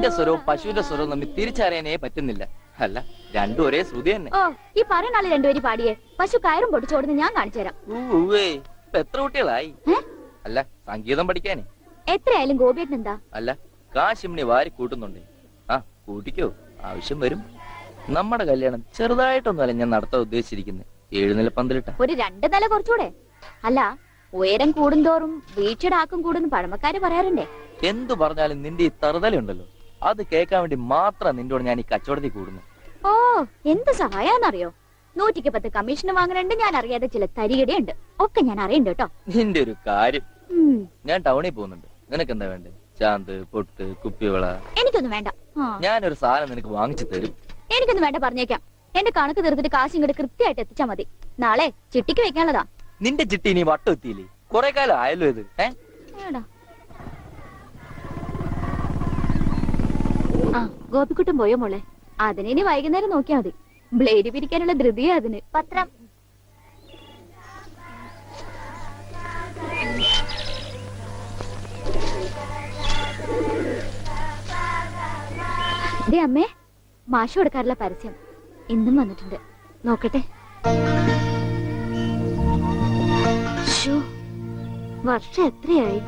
നിന്റെ സ്വരവും പശുവിന്റെ സ്വരവും തമ്മിൽ തിരിച്ചറിയാനേ പറ്റുന്നില്ല. അല്ല, രണ്ടും ഒരേ ശ്രുതി തന്നെ. ഓ, ഈ പറയുന്ന ആള് രണ്ടുപേരും പാടിയേ പശു കയറും പൊട്ടിച്ചോടുന്ന് ഞാൻ കാണിച്ചു തരാം. ഇപ്പൊ എത്ര കുട്ടികളായി? അല്ല, സംഗീതം പഠിക്കാനേ. എത്രയായാലും ഗോപിയേട്ടൻ എന്താ? അല്ല, കാശിമ്മിണി വാരി കൂട്ടുന്നുണ്ട്. ആ, കൂട്ടിക്കോ, ആവശ്യം വരും. നമ്മുടെ കല്യാണം ചെറുതായിട്ടൊന്നുമല്ല ഞാൻ നടത്താൻ ഉദ്ദേശിച്ചിരിക്കുന്നത്. 7 നില പന്തലിട്ട. ഒരു 2 നില കുറച്ചുകൂടെ? അല്ല, ഉയരം കൂടുന്തോറും വീഴ്ചയുടെ ആക്കും കൂടുന്ന് പഴമക്കാര് പറയാറുണ്ടേ. എന്തു പറഞ്ഞാലും നിന്റെ ഈ തറുതലുണ്ടല്ലോ, അത് കേൾക്കാൻ വേണ്ടി മാത്രം നിന്നോട് ഞാൻ ഈ കച്ചവടത്തിൽ കൂടുന്നു. ഓ, എന്ത് സഹായാന്നറിയോ? 110 കമ്മീഷൻ വാങ്ങണുണ്ട്, ഞാൻ അറിയാതെ ചില തരികടയുണ്ട്, ഒക്കെ ഞാൻ അറിയണ്ട് കേട്ടോ. നിന്റെ ഒരു കാര്യം. ഞാൻ ടൗണിൽ പോകുന്നുണ്ട്. നിനക്ക് എന്താ വേണ്ടേ? ചാന്ത്, പൊട്ട്, കുപ്പിവള? എനിക്കൊന്നും വേണ്ട. ഞാനൊരു സാധനം നിനക്ക് വാങ്ങിച്ചു തരും. എനിക്കൊന്നും വേണ്ട, പറഞ്ഞേക്കാം. എന്റെ കണക്ക് തീർത്തിട്ട് കാശ് ഇങ്ങോട്ട് കൃത്യമായിട്ട് എത്തിച്ചാ മതി. നാളെ ചിട്ടിക്ക് വെക്കാനുള്ളതാ. നിന്റെ ചിട്ടി ഇനി വട്ടം എത്തിയില്ലേ? കൊറേ കാലം ആയല്ലോ ഇത്. ആ, ഗോപിക്കുട്ടൻ പോയോ മോളെ? അതിനി വൈകുന്നേരം നോക്കിയാ മതി. ബ്ലേഡ് പിരിക്കാനുള്ള ധൃതിയാ അതിന്. പത്രം അമ്മേ, മാഷ് കൊടുക്കാറുള്ള പരസ്യം ഇന്നും വന്നിട്ടുണ്ട്. നോക്കട്ടെ. വർഷം എത്രയായി,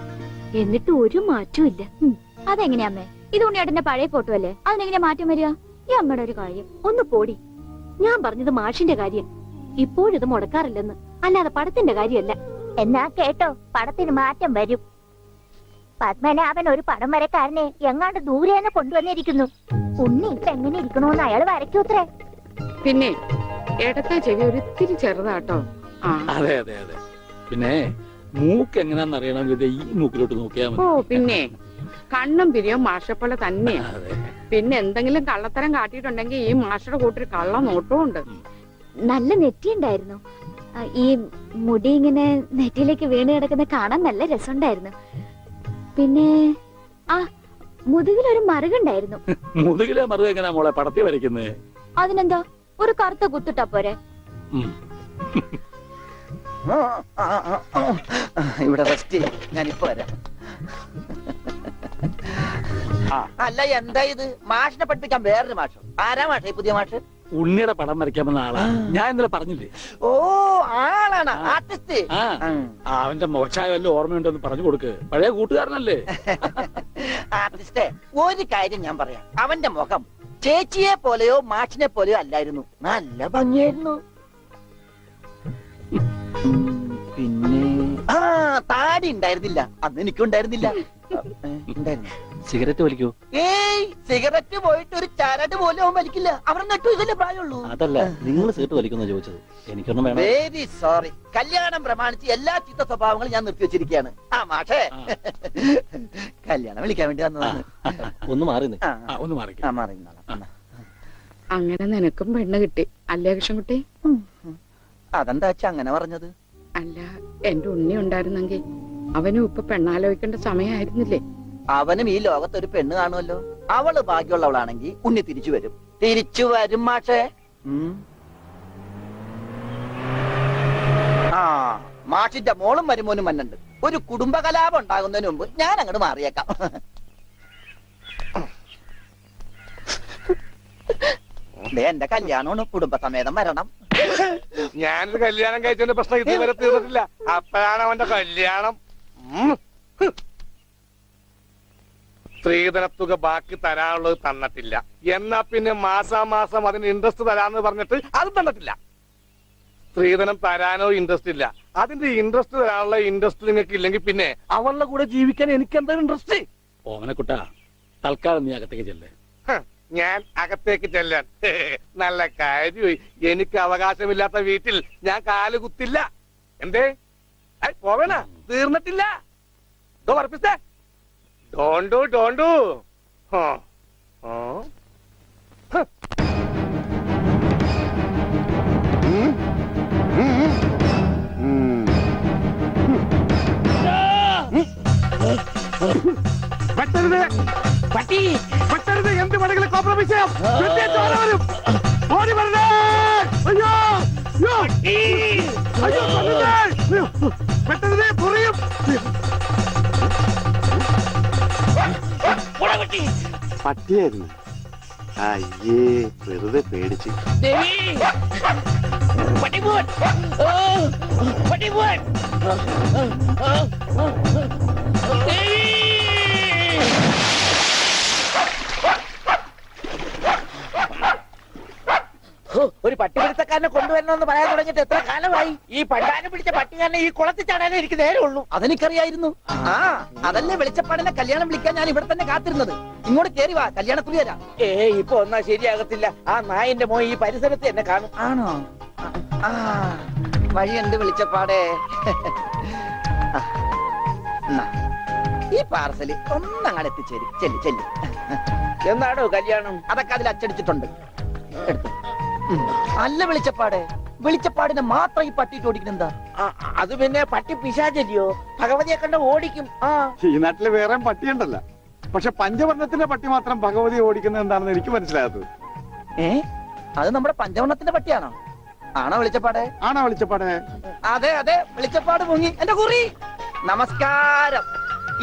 എന്നിട്ട് ഒരു മാറ്റവും ഇല്ല. അതെങ്ങനെയാ അമ്മേ? ഇത് ഉണ്ണിയേട്ടന്റെ പഴയ ഫോട്ടോ അല്ലേ? അതിനെങ്ങനെയാ മാറ്റം വരിക? ഈ അമ്മയുടെ ഒരു കാര്യം ഒന്ന് പോടി. ഞാൻ പറഞ്ഞത് മാഷിന്റെ കാര്യം. ഇപ്പോഴിത് മുടക്കാറില്ലെന്ന്, അല്ലാതെ പടത്തിന്റെ കാര്യമല്ല. എന്നാ കേട്ടോ, പടത്തിന് മാറ്റം വരും. പത്മനാഭൻ ഒരു പടം വരക്കാരനെ എങ്ങാണ്ട് ദൂരെന്ന് കൊണ്ടുവന്നിരിക്കുന്നു. ഉണ്ണി ഇപ്പൊ എങ്ങനെ ഇരിക്കണോന്ന് അയാൾ വരയ്ക്കൂത്രേ. പിന്നെ ഇടത്തെ ചെവി ഒരിത്തിരി ചെറുതാട്ടോ. അതെ അതെ അതെ. പിന്നെ മൂക്ക് എങ്ങനെയാന്ന് അറിയണമെങ്കിൽ ഈ മൂക്കിലോട്ട് നോക്കിയാ മതി. ഓ, പിന്നെ കണ്ണും പിരിയോ മാഷപ്പള തന്നെയാ. പിന്നെ എന്തെങ്കിലും കള്ളത്തരം കാട്ടിയിട്ടുണ്ടെങ്കിൽ ഈ മാഷയുടെ കൂട്ടൊരു കള്ള നോട്ടവും ഉണ്ട്. നല്ല നെറ്റിയുണ്ടായിരുന്നു. ഈ മുടി ഇങ്ങനെ നെറ്റിയിലേക്ക് വീണ് കിടക്കുന്ന കാണാൻ നല്ല രസമുണ്ടായിരുന്നു. പിന്നെ ആ മുതുകിലൊരു മറുകുണ്ടായിരുന്നു. മുതുകിലെ മറുക എങ്ങനെയാ മോളെ പടത്തി വരയ്ക്കുന്നേ? അതിനെന്താ, ഒരു കറുത്ത കുത്തിട്ടാ പോരെ? ഇവിടെ റെസ്റ്റ്, ഞാനിപ്പോ വരാം. അല്ല, എന്താ ഇത്? മാഷിനെ പഠിപ്പിക്കാൻ വേറൊരു മാഷോ? ആരാ മാഷ ഈ പുതിയ മാഷ്? ഉണ്ണിയുടെ പടം വരയ്ക്കാമെന്ന ആളാ. ഞാൻ ഇന്നലെ പറഞ്ഞില്ലേ? ഓ, ആളാണ് ആർട്ടിസ്റ്റ്. അവന്റെ മോശമായ വല്ല ഓർമ്മയുണ്ടെന്ന് പറഞ്ഞു കൊടുക്ക്. പഴയ കൂട്ടുകാരനല്ലേ? ആർട്ടിസ്റ്റേ, ഒരു കാര്യം ഞാൻ പറയാം. അവന്റെ മുഖം ചേച്ചിയെ പോലെയോ മാഷിനെ പോലെയോ അല്ലായിരുന്നു. നല്ല ഭംഗിയായിരുന്നു. പിന്നെ താടി ഉണ്ടായിരുന്നില്ല. അന്ന് എനിക്കുണ്ടായിരുന്നില്ല. സിഗരറ്റ് വലിക്കൂ? ഏയ്, സിഗരറ്റ് പോയിട്ട് ഒരു ചരട് പോലും അവൻ വലിക്കില്ല. അവരെ നെട്ടൂസല്ലേ പ്രായമുള്ളൂ. അതല്ല, നിങ്ങൾ സിഗരറ്റ് വലിക്കുന്ന ചോദിച്ചത്. എനിക്കൊന്നും വേണം. Very sorry. കല്യാണം പ്രമാണിച്ച് എല്ലാ ചീത്ത സ്വഭാവങ്ങളും ഞാൻ നിർത്തി വെച്ചിരിക്കുകയാണ്. ആ മാഷേ, കല്യാണം വിളിക്കാൻ വേണ്ടി വന്നതാണ്. ഒന്ന് മാറി ഒന്ന് മാറി. അങ്ങനെ നിനക്കും പെണ്ണ് കിട്ടി അല്ലേ കൃഷ്ണൻകുട്ടി? അതെന്താ അങ്ങനെ പറഞ്ഞത്? അല്ല, എന്റെ ഉണ്ണി ഉണ്ടായിരുന്നെങ്കിൽ അവനും ഇപ്പൊ പെണ്ണാലോചിക്കേണ്ട സമയമായിരുന്നില്ലേ? അവനും ഈ ലോകത്തൊരു പെണ്ണ് കാണുമല്ലോ. അവള് ഭാഗ്യമുള്ളവളാണെങ്കിൽ ഉണ്ണി തിരിച്ചു വരും. തിരിച്ചു വരും മാഷേ. ആ, മാഷിന്റെ മോളും മരുമോനും മന്നുണ്ട്. ഒരു കുടുംബകലാപം ഉണ്ടാകുന്നതിന് മുമ്പ് ഞാൻ അങ്ങോട്ട് മാറിയേക്കാം. എന്റെ കല്യാണമാണ്, കുടുംബസമേതം വരണം. ഞാനൊരു കല്യാണം കഴിച്ചതിന്റെ പ്രശ്നം ഇതുവരെ തീർന്നിട്ടില്ല. അപ്പോഴാണ് അവന്റെ കല്യാണം. സ്ത്രീധനത്തുക ബാക്കി തരാനുള്ളത് തന്നിട്ടില്ല. എന്നാ പിന്നെ മാസാമാസം അതിന് ഇൻട്രസ്റ്റ് തരാന്ന് പറഞ്ഞിട്ട് അത് തന്നിട്ടില്ല. സ്ത്രീധനം തരാനോ ഇൻട്രസ്റ്റ് ഇല്ല. അതിന്റെ ഇൻട്രസ്റ്റ് തരാനുള്ള ഇൻട്രസ്റ്റ് നിങ്ങൾക്ക് ഇല്ലെങ്കിൽ പിന്നെ അവളുടെ കൂടെ ജീവിക്കാൻ എനിക്ക് എന്താ ഇൻട്രസ്റ്റ്? ഓമനക്കുട്ട, തൽക്കാലം നീ അകത്തേക്ക് ചെല്ലേ. ഞാൻ അകത്തേക്ക് ചെല്ലാൻ നല്ല കാര്യമായി. എനിക്ക് അവകാശമില്ലാത്ത വീട്ടിൽ ഞാൻ കാല് കുത്തില്ല. എന്തേ പോവേണ? തീർന്നിട്ടില്ല. പറപ്പിച്ചേ. ഡോണ്ടു ഡോണ്ടു. പട്ടി പെട്ടരുത്. എന്ത് വേണമെങ്കിലും കോംപ്രമൈസ് ചെയ്യാം. ഓടി വരണേ. അയ്യോ അയ്യോ, പെട്ടരുത്, പൊറിയും. പട്ടിയായിരുന്നു. അയ്യേ, വെറുതെ പേടിച്ച്. ഒരു പട്ടിപിടുത്തക്കാരനെ കൊണ്ടുവരണമെന്ന് പറയാൻ തുടങ്ങിയിട്ട് എത്ര കാലമായി? ഈ പണ്ടാരം പിടിച്ച പട്ടിക്കാരനെ ഈ കുളത്തിൽ ചാടാനേ എനിക്ക് നേരെ ഉള്ളൂ. അതെനിക്കറിയായിരുന്നു. ആ, അതല്ലേ വെളിച്ചപ്പാടിനെ കല്യാണം വിളിക്കാൻ ഞാൻ ഇവിടെ തന്നെ കാത്തിരുന്നത്. ഇങ്ങോട്ട് കേറി വാ, കല്യാണക്കുറി തരാം. ഇപ്പൊ ഒന്നാ ശരിയാകത്തില്ല. ആ നായന്റെ മോൻ ഈ പരിസരത്ത് എന്നെ കാണും. ആണോ? ആ, വഴിയുണ്ട് വെളിച്ചപ്പാടേ. എന്നാ, ഈ പാർസല് ഒന്നങ്ങനെ എത്തിച്ചേരും. ചെല്ലി ചെല്ലി. എന്നാടോ കല്യാണം? അതൊക്കെ അതിൽ അച്ചടിച്ചിട്ടുണ്ട്. എടുത്തു. അല്ല വെളിച്ചപ്പാട്, വെളിച്ചപ്പാടിനെ മാത്രം ഈ പട്ടിയിട്ട് ഓടിക്കുന്നെന്താ? അത് പിന്നെ പട്ടി പിശാചല്ലിയോ, ഭഗവതിയെ കണ്ട ഓടിക്കും. ഈ നാട്ടില് വേറെ പട്ടിയുണ്ടല്ല, പക്ഷെ പഞ്ചവർണ്ണത്തിന്റെ പട്ടി മാത്രം ഭഗവതി ഓടിക്കുന്നത് എന്താണെന്ന് എനിക്ക് മനസ്സിലാകത്തത്. അത് നമ്മുടെ പഞ്ചവർണ്ണത്തിന്റെ പട്ടിയാണോ? ആണോ വെളിച്ചപ്പാടെ? ആണോ വെളിച്ചപ്പാടെ? അതെ അതെ, വെളിച്ചപ്പാട് മുങ്ങി. എന്റെ കുറി നമസ്കാരം.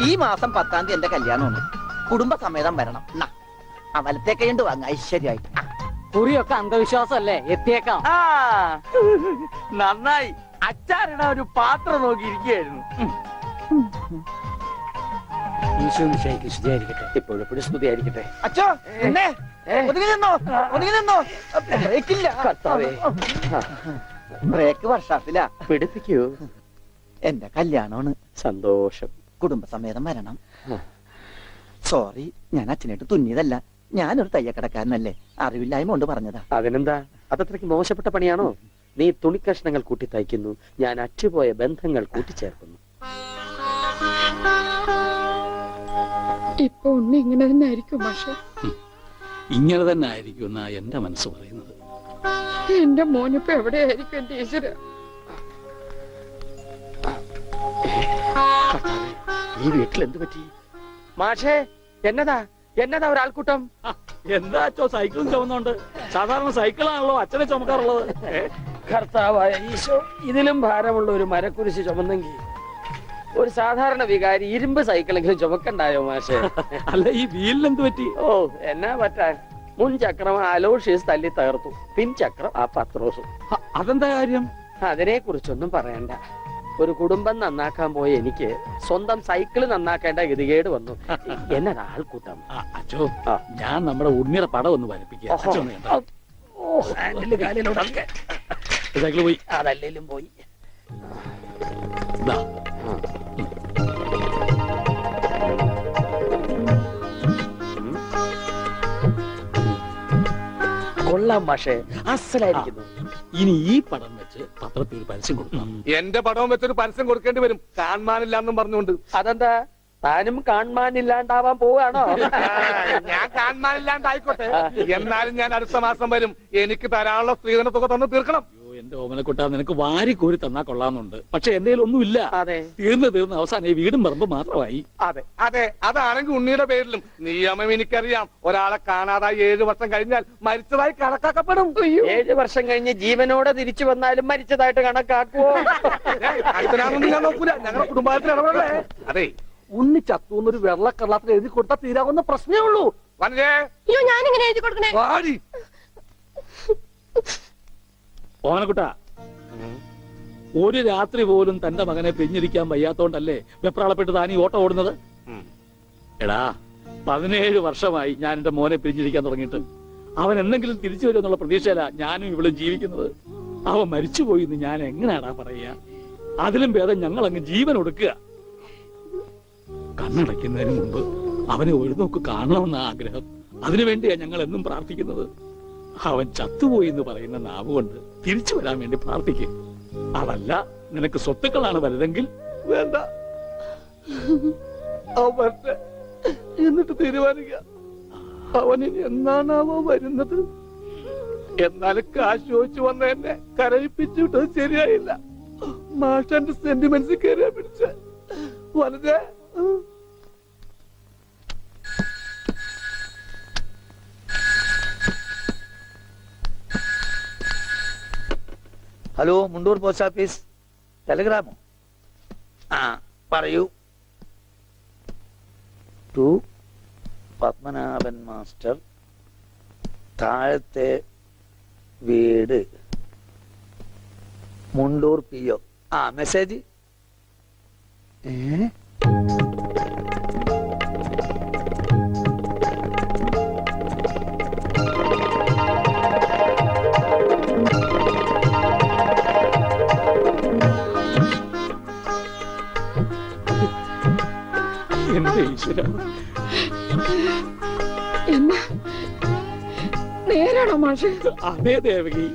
ഈ മാസം 10-ാം തീയതി എന്റെ കല്യാണമുണ്ട്. കുടുംബസമേതം വരണം. വലത്തെ കൈണ്ട് വാങ്ങ ഐശ്വര്യായി. കുറിയൊക്കെ അന്ധവിശ്വാസമല്ലേ, എത്തിയേക്കാം. നന്നായി. അച്ചാറിട ഒരു പാത്രം നോക്കിയിരിക്കുകയായിരുന്നു. ഇപ്പോഴെപ്പോഴും സ്തുതിയായിരിക്കട്ടെ. അച്ഛോ, എന്നെ ഒതുങ്ങി നിന്നോ, ഒതുങ്ങി നിന്നോ. ബ്രേക്കില്ല. ബ്രേക്ക് വർഷാപ്പില്ല. പിടിപ്പിക്കൂ. എന്റെ കല്യാണമാണ്. സന്തോഷം. കുടുംബസമേതം വരണം. സോറി, ഞാൻ അച്ഛനായിട്ട് തുന്നിയതല്ല. ഞാനൊരു തയ്യക്കടക്കാരനല്ലേ, അറിവില്ലായ്മ കൊണ്ട് പറഞ്ഞതാ. അതിനെന്താ, അതത്രയ്ക്ക് മോശപ്പെട്ട പണിയാണോ? നീ തുണിക്കഷ്ണങ്ങൾ കൂട്ടി തയ്ക്കുന്നു, ഞാൻ അറ്റുപോയ ബന്ധങ്ങൾ കൂട്ടിച്ചേർക്കുന്നു. ഇപ്പൊ ഉണ്ണി ഇങ്ങനെ തന്നെ ആയിരിക്കും പക്ഷെ. ഇങ്ങനെ തന്നെ ആയിരിക്കും എന്നാ എന്റെ മനസ്സ് പറയുന്നത്. എന്റെ മോനിപ്പോ എവിടെയായിരിക്കും എന്റെ ഈശ്വര? ഈ വീട്ടിൽ എന്ത് പറ്റി? മാഷേ, എന്നതാ എന്നതാ ഒരാൾക്കൂട്ടം? എന്താ അച്ഛോ സൈക്കിളും ചുമന്നുണ്ട്? സാധാരണ സൈക്കിളാണല്ലോ അച്ഛനെ ചുമക്കാറുള്ളത്. കർത്താവായ ഈശോ, ഇതിലും ഭാരമുള്ള ഒരു മരക്കുരിശ് ചുമന്നെങ്കിൽ ഒരു സാധാരണ വികാരി ഇരുമ്പ് സൈക്കിളെങ്കിലും ചുമക്കണ്ടായോ മാഷെ? അല്ല, ഈ വീലിന് എന്ത് പറ്റി? ഓ, എന്നാ പറ്റാൻ, മുൻ ചക്രം അലോഷ്യസ് തല്ലി തകർത്തു, പിൻചക്രം ആ പത്രോസും. അതെന്താ കാര്യം? അതിനെ കുറിച്ചൊന്നും പറയണ്ട. ഒരു കുടുംബം നന്നാക്കാൻ പോയ എനിക്ക് സ്വന്തം സൈക്കിള് നന്നാക്കേണ്ട ഗതികേട് വന്നു. എന്നതാ ആൾക്കൂട്ടം? അച്ഛോ, ഞാൻ നമ്മുടെ ഉണ്ണിയുടെ പടം ഒന്ന് വരപ്പിക്കുക. സൈക്കിള് പോയി. അതല്ലേലും പോയി. ദാ. കൊള്ളാം മാഷെ, അസലായിരിക്കുന്നു. ഇനി ഈ പടം വെച്ച് പത്രത്തിൽ ഒരു പരസ്യം കൊടുക്കണം. എന്റെ പടവും വെച്ചൊരു പരസ്യം കൊടുക്കേണ്ടി വരും, കാണാനില്ല എന്നും പറഞ്ഞുകൊണ്ട്. അതെന്താ, താനും കാണാനില്ലാണ്ടാവാൻ പോവാണോ? ഞാൻ കാണാനില്ലാണ്ടായിക്കോട്ടെ, എന്നാലും ഞാൻ അടുത്ത മാസം വരും. എനിക്ക് തരാനുള്ള സ്ത്രീധന തുക തന്നു തീർക്കണം. എന്റെ ഓമനക്കുട്ട, നിനക്ക് വാരി കോരി തന്നാ കൊള്ളാന്നുണ്ട്, പക്ഷെ എന്റെ ഒന്നുമില്ല. അതെ, തീർന്ന് അവസാനം ഈ വീടും പറമ്പ് മാത്രമായി. അതെ അതെ, അതാണെങ്കിൽ ഉണ്ണിയുടെ പേരിലും. നിയമം എനിക്കറിയാം. ഒരാളെ കാണാതായി 7 വർഷം കഴിഞ്ഞാൽ മരിച്ചതായി കണക്കാക്കപ്പെടും. 7 വർഷം കഴിഞ്ഞ് ജീവനോടെ തിരിച്ചു വന്നാലും മരിച്ചതായിട്ട് കണക്കാക്കുവോ? അടുത്തനാണെന്ന് ഞാൻ നോക്കൂല, ഞങ്ങളുടെ കുടുംബത്തിൽ ഇടപെടേ. അതെ, ഉണ്ണി ചത്തുന്നൊരു വെള്ളക്കള്ളത്തിൽ എഴുതി കൊടുത്താൽ തീരാവുന്ന പ്രശ്നമേ ഉള്ളൂ. ഞാനിങ്ങനെ എഴുതി കൊടുക്കണേ. ഓമനക്കുട്ട, ഒരു രാത്രി പോലും തന്റെ മകനെ പിരിഞ്ഞിരിക്കാൻ വയ്യാത്തോണ്ടല്ലേ വെപ്രാളപ്പെട്ട് താനീ ഓട്ടം ഓടുന്നത്? എടാ, 17 വർഷമായി ഞാൻ എന്റെ മോനെ പിരിഞ്ഞിരിക്കാൻ തുടങ്ങിയിട്ട്. അവൻ എന്തെങ്കിലും തിരിച്ചു വരുമെന്നുള്ള പ്രതീക്ഷയില ഞാനും ഇവിടെ ജീവിക്കുന്നത്. അവൻ മരിച്ചുപോയി എന്ന് ഞാൻ എങ്ങനെയാടാ പറയുക? അതിലും ഭേദം ഞങ്ങൾ അങ്ങ് ജീവൻ ഒടുക്കുക. കണ്ണടയ്ക്കുന്നതിന് മുമ്പ് അവനെ ഒരു നോക്ക് കാണണമെന്ന ആഗ്രഹം. അതിനുവേണ്ടിയാ ഞങ്ങൾ എന്നും പ്രാർത്ഥിക്കുന്നത്. അവൻ ചത്തുപോയി എന്ന് പറയുന്ന നാവ് കൊണ്ട് തിരിച്ചു വരാൻ വേണ്ടി പ്രാർത്ഥിക്കും. അതല്ല നിനക്ക് സ്വത്തുക്കളാണ് വലുതെങ്കിൽ വേണ്ട, എന്നിട്ട് തീരുമാനിക്ക. അവനിനി എന്നാണാവോ വരുന്നത്? എന്നാലും കാശ് ചോദിച്ചു വന്ന എന്നെ കരയിപ്പിച്ചു വിട്ടത് ശരിയായില്ല. മാഷന്റെ സെന്റിമെന്റ്സ് കയറിയാ പിടിച്ച വളരെ. ഹലോ, മുണ്ടൂർ പോസ്റ്റ് ഓഫീസ്, ടെലിഗ്രാമോ? പറയൂ. പത്മനാഭൻ മാസ്റ്റർ, താഴത്തെ വീട്, മുണ്ടൂർ PO. ആ മെസ്സേജ്. എന്റെ ഈശ്വര, എന്നാ നേരാണോ മാഷെ? അതേ ദേവകി.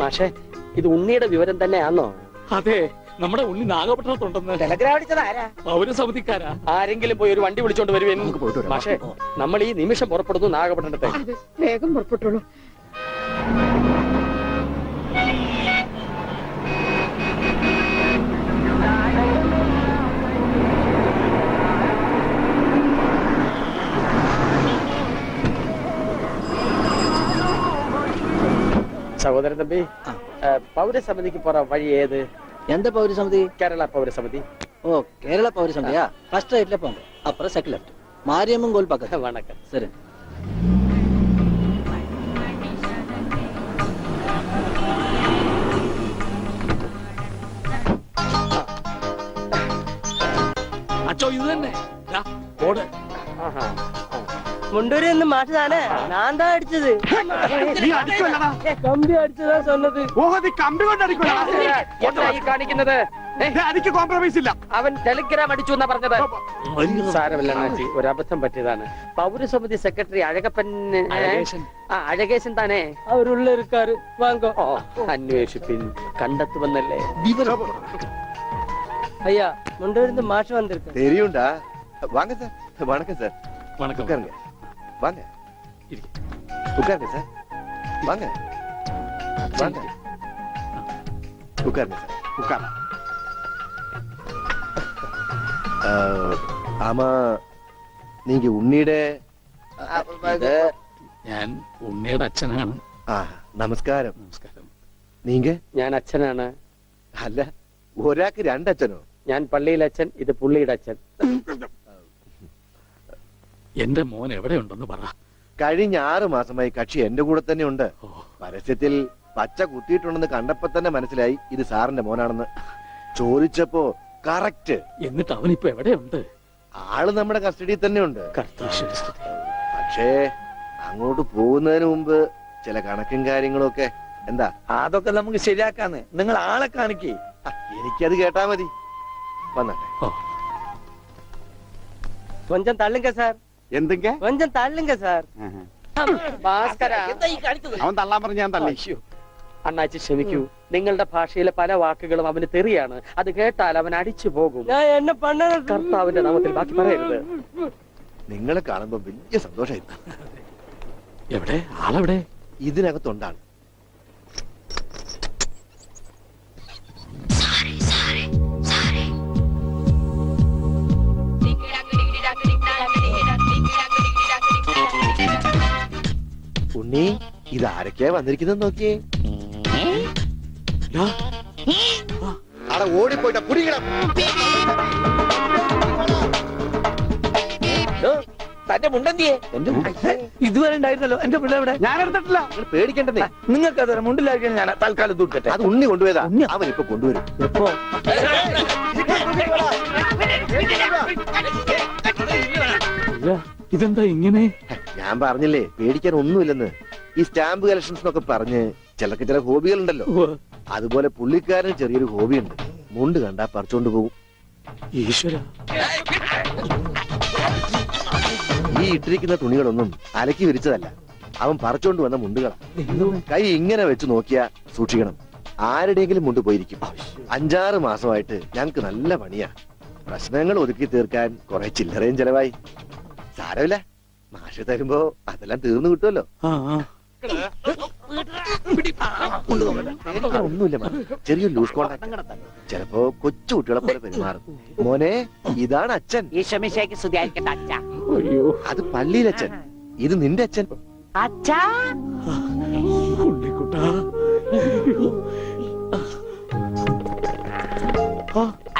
മാഷെ, ഇത് ഉണ്ണിയുടെ വിവരം തന്നെയാണോ? അതെ, നമ്മുടെ ഉണ്ണി നാഗപട്ടണത്തുണ്ടെന്ന്. ടെലഗ്രാം അടിച്ചത് ആരാ? പൗരസമിതിക്കാരാ. ആരെങ്കിലും പോയി ഒരു വണ്ടി വിളിച്ചോണ്ട് വരുവേൻ. മാഷെ, നമ്മൾ ഈ നിമിഷം പുറപ്പെടുന്നു നാഗപട്ടണത്തെ. അതെ, വേഗം പുറപ്പെട്ടോളൂ. സഹോദരൻ തമ്പി, പൗരസമിതിക്ക് പോറ വഴി ഏത്? எந்த பௌரி சமிதி? കേരള പൗരസമിതി. ஓ கேரள பௌரி சமிதியா? ஃபர்ஸ்ட் ரைட்ல போங்க, அப்புறம் செகண்ட் லெஃப்ட், மாரியம்மன் கோயில் பக்கத்துல. வணக்கம். சரி. അച്ചോ ഇത് തന്നെ. ദാ, ബോർഡ്. முண்டூரி இருந்து மாட்டுதானே? நான் தான் அடிச்சது. നീ അടിക്കുമല്ലടാ. கம்பி அடிச்சதா சொன்னது. ഓഹോ, നീ കമ്പി കൊണ്ട് അടിക്കുമല്ലടാ. എന്താ ഈ കാണിക്കുന്നത്? എനിക്ക് കോംപ്രമൈസ് ഇല്ല. അവൻ ടെലിഗ്രാം അടിച്ചു എന്നാ പറഞ്ഞത്. സാരമില്ല അണ്ണാച്ചി, ഒരു അബദ്ധം പറ്റിയതാണ്. പൗരസമിതി സെക്രട്ടറി അഴകപ്പൻ അഴകേശൻ താനേ அவர் உள்ள இருக்காரு, வாங்க. ഓ, അന്വേഷിപ്പിൻ, കണ്ടെത്തുമെന്നല്ലേ? ஐயா, முண்டூரி இருந்து மாஷ் வந்திருக்கு. தெரியும்டா. வாங்க சார். வணக்கம் சார். வணக்கம். உட்காருங்க. வாங்க. உட்காருங்க சார். வாங்க. வாங்க. உட்காருங்க சார். ഉക്കാര. ஆமா, நீங்க உன்னிയുടെ ഇത് ഞാൻ ഉണ്ണിയുടെ അച്ഛനാണ്. നമസ്കാരം. നമസ്കാരം. നീങ്ക? ഞാൻ അച്ഛനാണ്. അല്ല, ഒരാൾക്ക് രണ്ടച്ഛനോ? ഞാൻ പള്ളിയിലെ അച്ഛൻ, ഇത് പുള്ളിയുടെ അച്ഛൻ. എന്റെ മോൻ എവിടെയുണ്ടെന്ന് പറ. കഴിഞ്ഞ 6 മാസമായി കക്ഷി എന്റെ കൂടെ തന്നെ ഉണ്ട്. ഓ, പരസ്യത്തിൽ പച്ച കുത്തിയിട്ടുണ്ടെന്ന് കണ്ടപ്പോ തന്നെ മനസ്സിലായി ഇത് സാറിന്റെ മോനാണെന്ന്. ചോദിച്ചപ്പോ കറക്റ്റ്. എന്നിട്ട് അവനിപ്പോ എവിടെയുണ്ട്? ആള് നമ്മുടെ കസ്റ്റഡിയിൽ തന്നെ ഉണ്ട്. ഈശ്വര സ്തുതി. പക്ഷേ അങ്ങോട്ട് പോകുന്നതിന് മുമ്പ് ചില കണക്കും കാര്യങ്ങളും ഒക്കെ. എന്താ? അതൊക്കെ നമുക്ക് ശരിയാക്കാന്ന്. നിങ്ങൾ ആളെ കാണിക്കേ. എനിക്കത് കേട്ടാ മതി. വന്നട്ടെ. கொஞ்சம் தள்ளுங்க சார், എന്തെങ്കെ? கொஞ்சம் தள்ளுங்க சார். ഭാസ്കര, അവൻ തള്ളാൻ പറഞ്ഞ ഞാൻ തള്ളി. അയ്യോ. അണ്ണാച്ചി ക്ഷമിക്കൂ, നിങ്ങളുടെ ഭാഷയിലെ പല വാക്കുകളും അവന് തെറിയാണ്. അത് കേട്ടാൽ അവൻ അടിച്ചു പോകും. நான் என்ன பண்ண? കർത്താവിന്റെ നാമത്തിൽ ബാക്കി പറയരുത്. നിങ്ങളെ കാണുമ്പോ വലിയ സന്തോഷമായിരുന്നു. എവിടെ ആളെവിടെ? ഇതിനകത്തുണ്ടാണ്. ഉണ്ണി, ഇതാരൊക്കെയാ വന്നിരിക്കുന്നത് നോക്കിയേ. അവിടെ ഓടിപ്പോയിട്ട കുടിക്കണം. തന്റെ മുണ്ടെന്തിയെ? ഇതുവരെ ഉണ്ടായിരുന്നല്ലോ എന്റെ പിള്ള എവിടെ? ഞാൻ എടുത്തിട്ടില്ല. നിങ്ങൾ പേടിക്കേണ്ടതേ. നിങ്ങൾക്ക് അത് മുണ്ടിലാക്കിയാൽ ഞാൻ തൽക്കാലം തൂക്കട്ടെ. അത് ഉണ്ണി കൊണ്ടുപോയതാ. അവനിപ്പൊ കൊണ്ടുവരും. എപ്പോ? ഇതെന്താ ഇങ്ങനെ? ഞാൻ പറഞ്ഞില്ലേ പേടിക്കാൻ ഒന്നുമില്ലെന്ന്. ഈ സ്റ്റാമ്പ് കളക്ഷൻസ് എന്നൊക്കെ പറഞ്ഞ് ചിലർക്ക് ചില ഹോബികളുണ്ടല്ലോ. അതുപോലെ പുള്ളിക്കാരന് ചെറിയൊരു ഹോബിയുണ്ട്. മുണ്ട് കണ്ടാ പറിച്ചോണ്ട് പോകും. ഈശ്വര. ഈ ഇട്ടിരിക്കുന്ന തുണികളൊന്നും അലക്കി വിരിച്ചതല്ല, അവൻ പറിച്ചോണ്ട് വന്ന മുണ്ടുകളാ. കൈ ഇങ്ങനെ വെച്ച് നോക്കിയാ സൂക്ഷിക്കണം, ആരുടെയെങ്കിലും മുണ്ട് പോയിരിക്കും. 5-6 മാസമായിട്ട് ഞങ്ങക്ക് നല്ല പണിയാ. പ്രശ്നങ്ങൾ ഒതുക്കി തീർക്കാൻ കുറെ ചില്ലറയും ചെലവായി. സാരമില്ല, മാഷ് തരുമ്പോ അതെല്ലാം തീർന്നു കിട്ടുമല്ലോ. ഒന്നുമില്ല, ചെറിയൊരു ലൂസ് കോണ്ടാക്ട്. ചിലപ്പോ കൊച്ചു കുട്ടികളെ പോലെ പെരുമാറും. മോനെ, ഇതാണ് അച്ഛൻ. അയ്യോ, അത് പള്ളിയിലച്ഛൻ. ഇത് നിന്റെ അച്ഛൻ. ഉണ്ണിക്കുട്ടാ.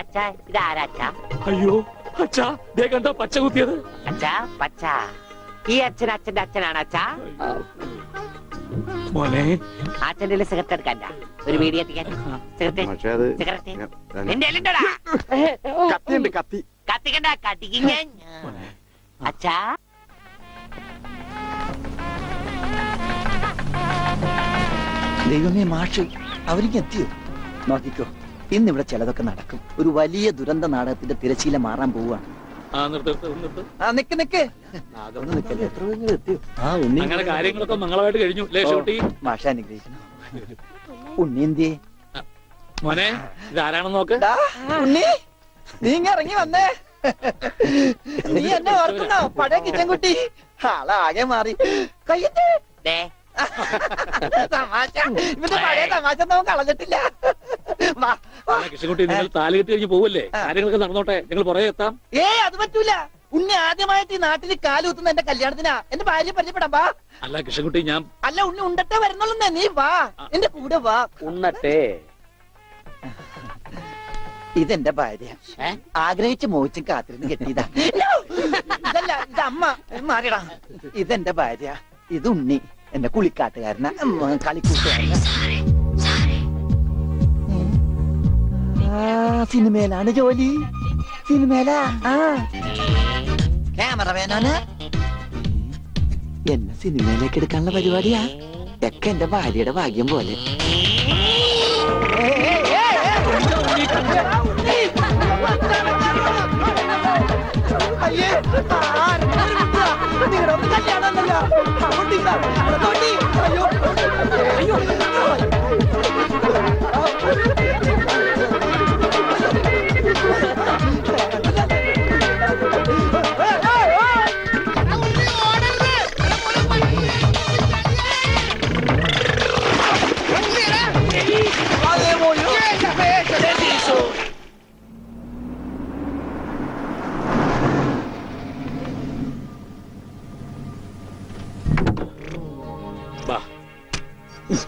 അച്ഛ അച്ഛാ ഇതാരാ അച്ഛാ? അയ്യോ അച്ഛാ ദേ കണ്ടോ പച്ച കുത്തിയത്. അച്ഛാ പച്ച. ഈ അച്ഛൻ അച്ഛന്റെ അച്ഛനാണ് അച്ഛാ. മോനെ അച്ഛന്റെ സിഗരറ്റ് എടുക്കാൻ ഒരു വീഡിയോ എത്തിക്കാൻ. സിഗരറ്റ് നിന്റെ എല്ലുണ്ടോടാ? കത്തിയുണ്ട് കത്തി. കത്തിക്കണ്ട കത്തിക്കും ഞാൻ. അച്ഛാ ദൈവമേ മാഷ് അവർക്ക് എത്തിയോ? നോക്കിക്കോ, ഇന്നിവിടെ ചിലതൊക്കെ നടക്കും. ഒരു വലിയ ദുരന്ത നാടകത്തിന്റെ തിരശീല മാറാൻ പോവുകയാണ്. ആ നിർത്ത്. ആ നിക്ക് നിക്ക്, അതൊന്നും നിക്കല്ലേ. എത്ര നിങ്ങൾ എത്തിയോ? ആ ഉണ്ണി, അങ്ങനെ കാര്യങ്ങളൊക്കെ മംഗളമായിട്ട് കഴിഞ്ഞു അല്ലേ ഷോട്ടി? മാഷ അനുഗ്രഹിക്കണം. ഉണ്ണി എന്തിയെ? മോനെ ഇതാരാണെന്ന് നോക്ക്. ഉണ്ണി നീ ഇങ്ങ ഇറങ്ങി വന്നേ. നീ എന്നെ ഓർക്കുന്നോ? പഴയ കിച്ചൻകുട്ടി ആളാകെ മാറി. കയ്യത്തെ തമാശ, ഇവന്റെ പഴയ തമാശ ഒന്നും കളഞ്ഞിട്ടില്ല. കൃഷ്ണൻകുട്ടി നിങ്ങൾ താലി കെട്ടി കഴിഞ്ഞ് പോവല്ലേ? കാര്യങ്ങളൊക്കെ നടന്നോട്ടെ, ഞങ്ങൾ പുറകെ എത്താം. അത് പറ്റൂല. ഉണ്ണി ആദ്യമായിട്ട് ഈ നാട്ടിൽ കാലുകുത്തുന്ന എന്റെ കല്യാണത്തിനാ. എന്റെ ഭാര്യ പരിചയപ്പെടാം. വാ. അല്ല കൃഷ്ണൻകുട്ടി ഞാൻ അല്ല ഉണ്ണി ഉണ്ടട്ടെ വരുന്നുള്ളൂ. നീ വാ, എന്റെ കൂടെ വാ. ഉണ്ണട്ടെ. ഇതെന്റെ ഭാര്യ. ആഗ്രഹിച്ച് മോഹിച്ചും കാത്തിരുന്ന് കെട്ടിയതാ. ഇതല്ല, ഇത് അമ്മ. മാറിയടാ. ഇതെന്റെ ഭാര്യ. ഇത് ഉണ്ണി, എന്റെ കുളിക്കാട്ടുകാരനാ, കളിക്കൂട്ടുകാരനാ. സിനിമയിലാണ് ജോലി. സിനിമയിലാ. ക്യാമറമാനാണ്. എന്നെ സിനിമയിലേക്ക് എടുക്കാനുള്ള പരിപാടിയാ. ഒക്കെ എന്റെ ഭാര്യയുടെ ഭാഗ്യം പോലെ. നിങ്ങളുടെ കല്യാണമല്ലോ.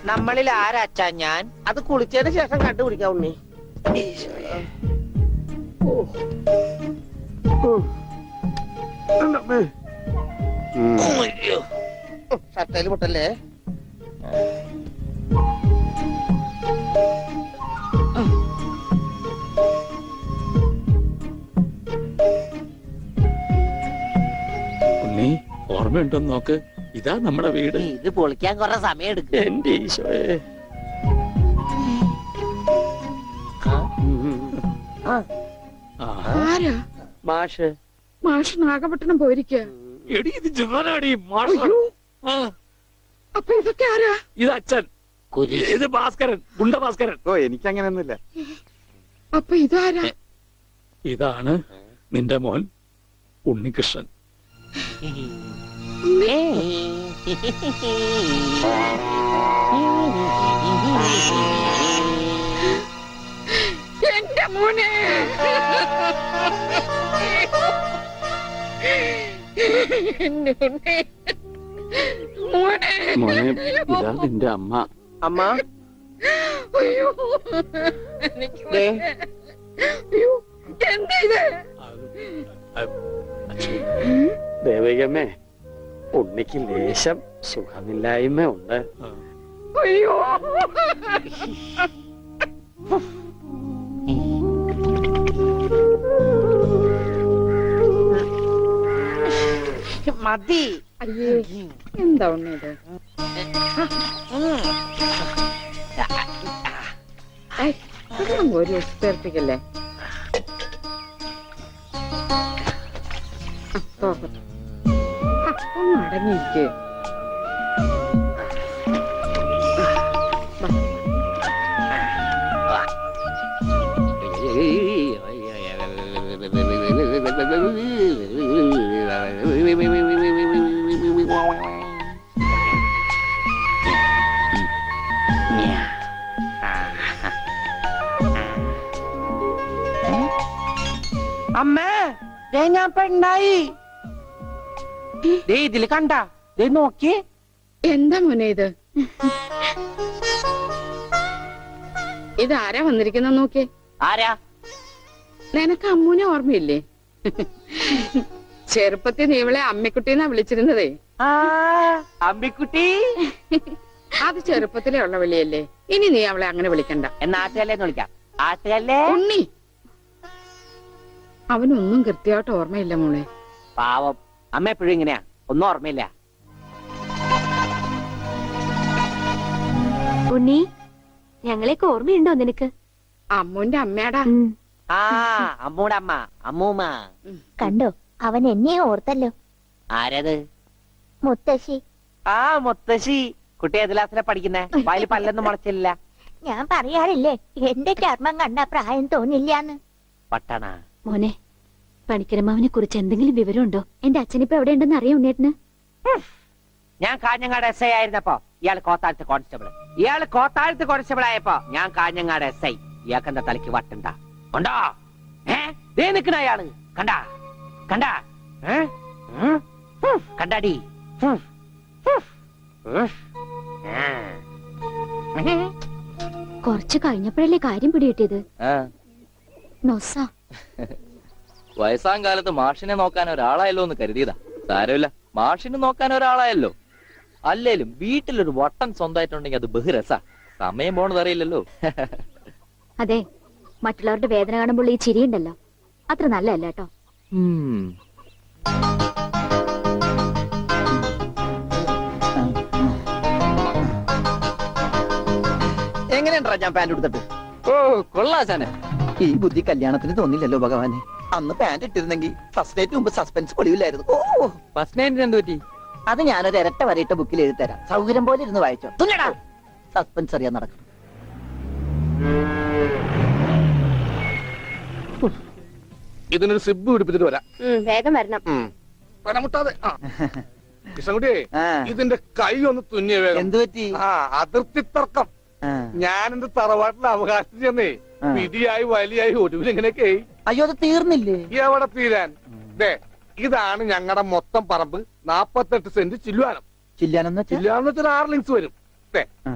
നമ്മളിൽ ആരാച്ചാ ഞാൻ? അത് കുളിച്ചതിന് ശേഷം കണ്ടുപിടിക്കാം ഉണ്ണി. ഷർട്ടയിൽ പൊട്ടല്ലേ? ഉണ്ണി ഓർമ്മയുണ്ടോന്ന് നോക്ക്. ഇതാ നമ്മുടെ വീട്. ഇത് പൊളിക്കാൻ കുറെ സമയം എടുക്കും. എന്റെ ഈശോയെ. ആരാ? മാഷ്. മാഷ് നാഗപട്ടണം പോയിരിക്കുക. എടി ഇത് ജവാനാടി മാഷ്. അപ്പൊ ഇതൊക്കെ ആരാ? ഇത് അച്ഛൻ. ഇത് ഭാസ്കരൻ, ഗുണ്ട ഭാസ്കരൻ. ഓ എനിക്കങ്ങനെയൊന്നുമില്ല. അപ്പൊ ഇതാരാ? ഇതാണ് നിന്റെ മോൻ ഉണ്ണികൃഷ്ണൻ. എന്റെ മോനെ. മോനെ. മോനെ ഇതാ നിന്റെ അമ്മ. അമ്മ അയ്യോ അയ്യോ എന്താ ഇത്? ദേവികമ്മേ, ഉണ്ണിക്ക് ലേശം സുഖമില്ലായ്മ ഉണ്ട്. അയ്യോ മതി. അയ്യേ എന്താ ഉണ്ണി ഇത്? ഒരു എക്സ്പേർട്ടിക്കല്ലേ? ഒന്ന് അടങ്ങിയിരിക്കേ. അമ്മേ ഞാൻ പെണ്ണായി. ഇതില് കണ്ട നോക്കി. എന്താ മോനെ ഇത്? ഇതാരാ വന്നിരിക്കുന്ന നോക്കിയേ. ആരാ? നിനക്ക് അമ്മൂനെ ഓർമ്മയില്ലേ? ചെറുപ്പത്തിൽ നീ ഇവളെ അമ്മിക്കുട്ടീന്നാ വിളിച്ചിരുന്നതേ. അമ്മിക്കുട്ടി അത് ചെറുപ്പത്തിലേ ഉള്ള വിളിയല്ലേ. ഇനി നീ അവളെ അങ്ങനെ വിളിക്കണ്ട. എന്നാ ആട്ടുകല്ലേന്ന് വിളിക്കാം. ആട്ടുകല്ലേ ഉണ്ണി. അവനൊന്നും കൃത്യമായിട്ട് ഓർമ്മയില്ല മോളെ. പാവം അമ്മ എപ്പോഴും ഇങ്ങനെയാ, ഒന്നും ഓർമ്മയില്ല. ഉണ്ണി, ഞങ്ങളെയൊക്കെ ഓർമ്മയുണ്ടോ നിനക്ക്? അമ്മൂന്റെ അമ്മയാടാ. ആ അമ്മൂടെ അമ്മ, അമ്മൂമ്മ. കണ്ടോ, അവൻ എന്നെ ഓർത്തല്ലോ. ആരത്? മുത്തശ്ശി. ആ മുത്തശ്ശി. കുട്ടി ഏത് ക്ലാസ്സിലാ പഠിക്കുന്നേ? വായിൽ പല്ലൊന്നും മുളച്ചില്ല. ഞാൻ പറയാറില്ലേ, എന്റെ ചർമ്മം കണ്ട പ്രായം തോന്നില്ലാന്ന്. പട്ടണ മോനെ, പണിക്കരമാവിനെ കുറിച്ച് എന്തെങ്കിലും വിവരമുണ്ടോ? എന്റെ അച്ഛനിപ്പോ എവിടെ ഉണ്ടെന്ന് അറിയാം ഉണ്ണേട്ടന്? ഞാൻ കാഞ്ഞങ്ങാട് എസ് ഐ ആയിരുന്നപ്പോ ഇയാൾ കോത്താഴത്ത് കോൺസ്റ്റബിൾ. ഇയാള് കോത്താഴത്ത് കോൺസ്റ്റബിൾ ആയപ്പോ ഞാൻ കാഞ്ഞങ്ങാട് എസ് ഐ. ഇയാൾക്ക് എന്താ തലയ്ക്ക് വട്ടുണ്ടാ? ഉണ്ടോ? ദേ നിക്കണ അയാള്. കണ്ടാ കണ്ടാ കണ്ടാടി? കുറച്ച് കഴിഞ്ഞപ്പോഴല്ലേ കാര്യം പിടികിട്ടിയത്. ആ നൊസ. വയസ്സാം കാലത്ത് മാഷിനെ നോക്കാൻ ഒരാളായല്ലോ എന്ന് കരുതിയതാ. സാരമില്ല, മാഷിനെ നോക്കാൻ ഒരാളായല്ലോ. അല്ലേലും വീട്ടിലൊരു വട്ടൻ സ്വന്തമായിട്ടുണ്ടെങ്കിൽ അത് ബഹുരസാ. സമയം പോണത് അറിയില്ലല്ലോ. അതെ, മറ്റുള്ളവരുടെ വേദന കാണുമ്പോൾ ഈ ചിരിയുണ്ടല്ലോ, അത്ര നല്ലതല്ല കേട്ടോ. എങ്ങനെയുണ്ടാ ഞാൻ പാന്റ് എടുത്തിട്ട്? ഓ കൊള്ളാശാനെ. ഈ ബുദ്ധി കല്യാണത്തിന് തോന്നില്ലല്ലോ ഭഗവാനെ. അന്ന് പാന്റ് ഇട്ടിരുന്നെങ്കിൽ ഫസ്റ്റ് നൈറ്റ് മുമ്പ് സസ്പെൻസ് പൊളിവില്ലായിരുന്നു. ഓ, ഫസ്റ്റ് നൈറ്റിന് എന്ത് പറ്റി? അത് ഞാനൊരു ഇരട്ട വരയിട്ട ബുക്കിൽ എഴുതി തരാം. സൗകര്യം പോലെ ഇരുന്ന് വായിച്ചോ. തുന്നടാ, സസ്പെൻസ് അറിയാൻ നടക്കും. ഇതിനൊരു സിബ് പിടിപ്പിച്ചിട്ട് വരാം. വേഗം വരണം. പനമുട്ടാതെ. കൃഷ്ണൻകുട്ടിയെ, ആ. ഇതിന്റെ കൈ ഒന്ന് തുന്നിയ വേഗം. എന്ത് പറ്റി? ആ അതിർത്തി തർക്കം. ആ. ഞാൻ എന്റെ തറവാട്ടിൽ അവകാശം ചെന്നേ ആ. വിധിയായി വലിയായി ഒടുവിൽ ഇങ്ങനെയൊക്കെ അയ്യോ, അത് തീർന്നില്ലേ? എവിടെ തീരാൻ? ദേ ഇതാണ് ഞങ്ങളുടെ മൊത്തം പറമ്പ്. 48 സെന്റ് ചില്ലുവാനം. ചില്ലാനെന്ന് വെച്ചാൽ ചില്ലുവാനം വെച്ചാൽ 6 ലിങ്സ് വരും. ദേ ആ.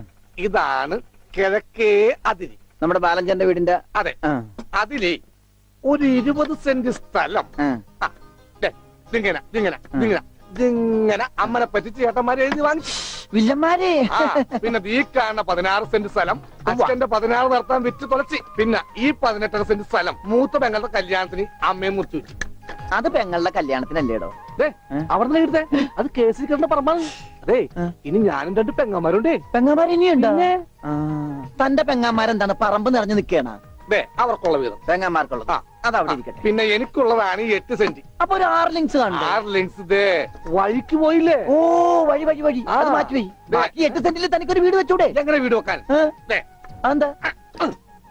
ഇതാണ് കിഴക്കേ അതിരി. നമ്മുടെ ബാലഞ്ചന്റെ വീടിന്റെ. അതെ, ആ, അതിലേ ഒരു 20 സെന്റ് സ്ഥലം. ആ. ആ, ദേ, ഇതിങ്ങനെ ഇതിങ്ങനെ ഇതിങ്ങനെ ഇതിങ്ങനെ അമ്മനെ പറ്റിച്ച് ചേട്ടന്മാരെ എഴുതി വാങ്ങിച്ചു. വില്ലന്മാരെ. ആ, പിന്നെ ഈ കാണുന്ന 16 സെന്റ് സ്ഥലം അച്ഛന്റെ 16 നടത്താൻ വിറ്റ് തുളച്ചി. പിന്നെ ഈ 18 സെന്റ് സ്ഥലം മൂത്ത പെങ്ങളുടെ കല്യാണത്തിന് അമ്മയെ മുറിച്ചു വെച്ചു. അത് പെങ്ങളുടെ കല്യാണത്തിനല്ലേടോ? അവിടെ എഴുതേ അത് കേസിൽ കിടന്ന പറമ്പാണ്. അതെ, ഇനി ഞാനും 2 പെങ്ങന്മാരുണ്ടേ. പെങ്ങന്മാർ ഇനിയുണ്ടോ? തന്റെ പെങ്ങന്മാരെന്താണ് പറമ്പ് നിറഞ്ഞു നിൽക്കണ? ദേ അവർക്കുള്ള വീതം പെങ്ങന്മാർക്കുള്ളത്. ആ. അതവിടെ ഇരിക്കട്ടെ. പിന്നെ എനിക്കുള്ളതാണ് ഈ 8 സെന്റ്. അപ്പൊ ഒരു 6 ലിങ്സ് കാണും. 6 ലിങ്സ് ദേ വഴിക്ക് പോയില്ലേ? ഓ, വഴി വഴി വഴി. അത് ആ. മാറ്റി വഴി. ബാക്കി 8 സെന്റിൽ തനിക്കൊരു വീട് വെച്ചൂടെ? എങ്ങനെ വീട് വെക്കാൻ? ദേ അതെന്താ?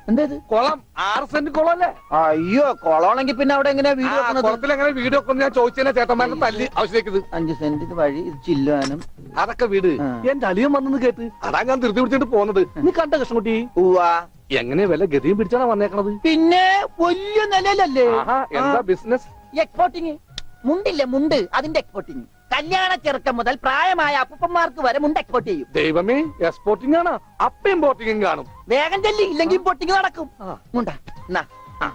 എന്താ ഇത്? കുളം 6 സെന്റ് കുളം അല്ലേ? അയ്യോ, കൊളമാണെങ്കിൽ പിന്നെ അവിടെ എങ്ങനെയാ വീട് ആ, വെക്കുന്നത്? കുളത്തിൽ എങ്ങനെ വീട് വെക്കുന്നു ഞാൻ ചോദിച്ചതിനെ ചേട്ടന്മാരുടെ തല്ലി ആവശ്യത്തേക്ക്. 5 സെന്റ് ഇത് വഴി, ഇത് ചില്ലുവാനും. അതൊക്കെ വീട് ആ. എന്റെ അളിയൻ വന്നെന്ന് കേട്ട് അതാ ഞാൻ ധൃതി പിടിച്ചിട്ട് പോകുന്നത്. നീ കണ്ട കൃഷ്ണൻകുട്ടി ഉവ്വാ. എങ്ങനെ വില ഗതിയും പിടിച്ചാണ് വന്നേക്കണത്? പിന്നെ വലിയ നിലയിലല്ലേ? ആഹാ, എന്താ ബിസിനസ്? എക്സ്പോർട്ടിങ്. മുണ്ടില്ലേ, മുണ്ട്, അതിന്റെ എക്സ്പോർട്ടിങ്. കല്യാണ ചെറുക്കം മുതൽ പ്രായമായ അപ്പൂപ്പന്മാർക്ക് വരെ മുണ്ട് എക്സ്പോർട്ട് ചെയ്യും. ദൈവമേ, എക്സ്പോർട്ടിംഗ് ആണ്. അപ്പ ഇമ്പോർട്ടിംഗും കാണും. വേഗം ചെല്ലി, ഇല്ലെങ്കിൽ ഇമ്പോർട്ടിങ് നടക്കും. മുണ്ട എന്നാ. ആ.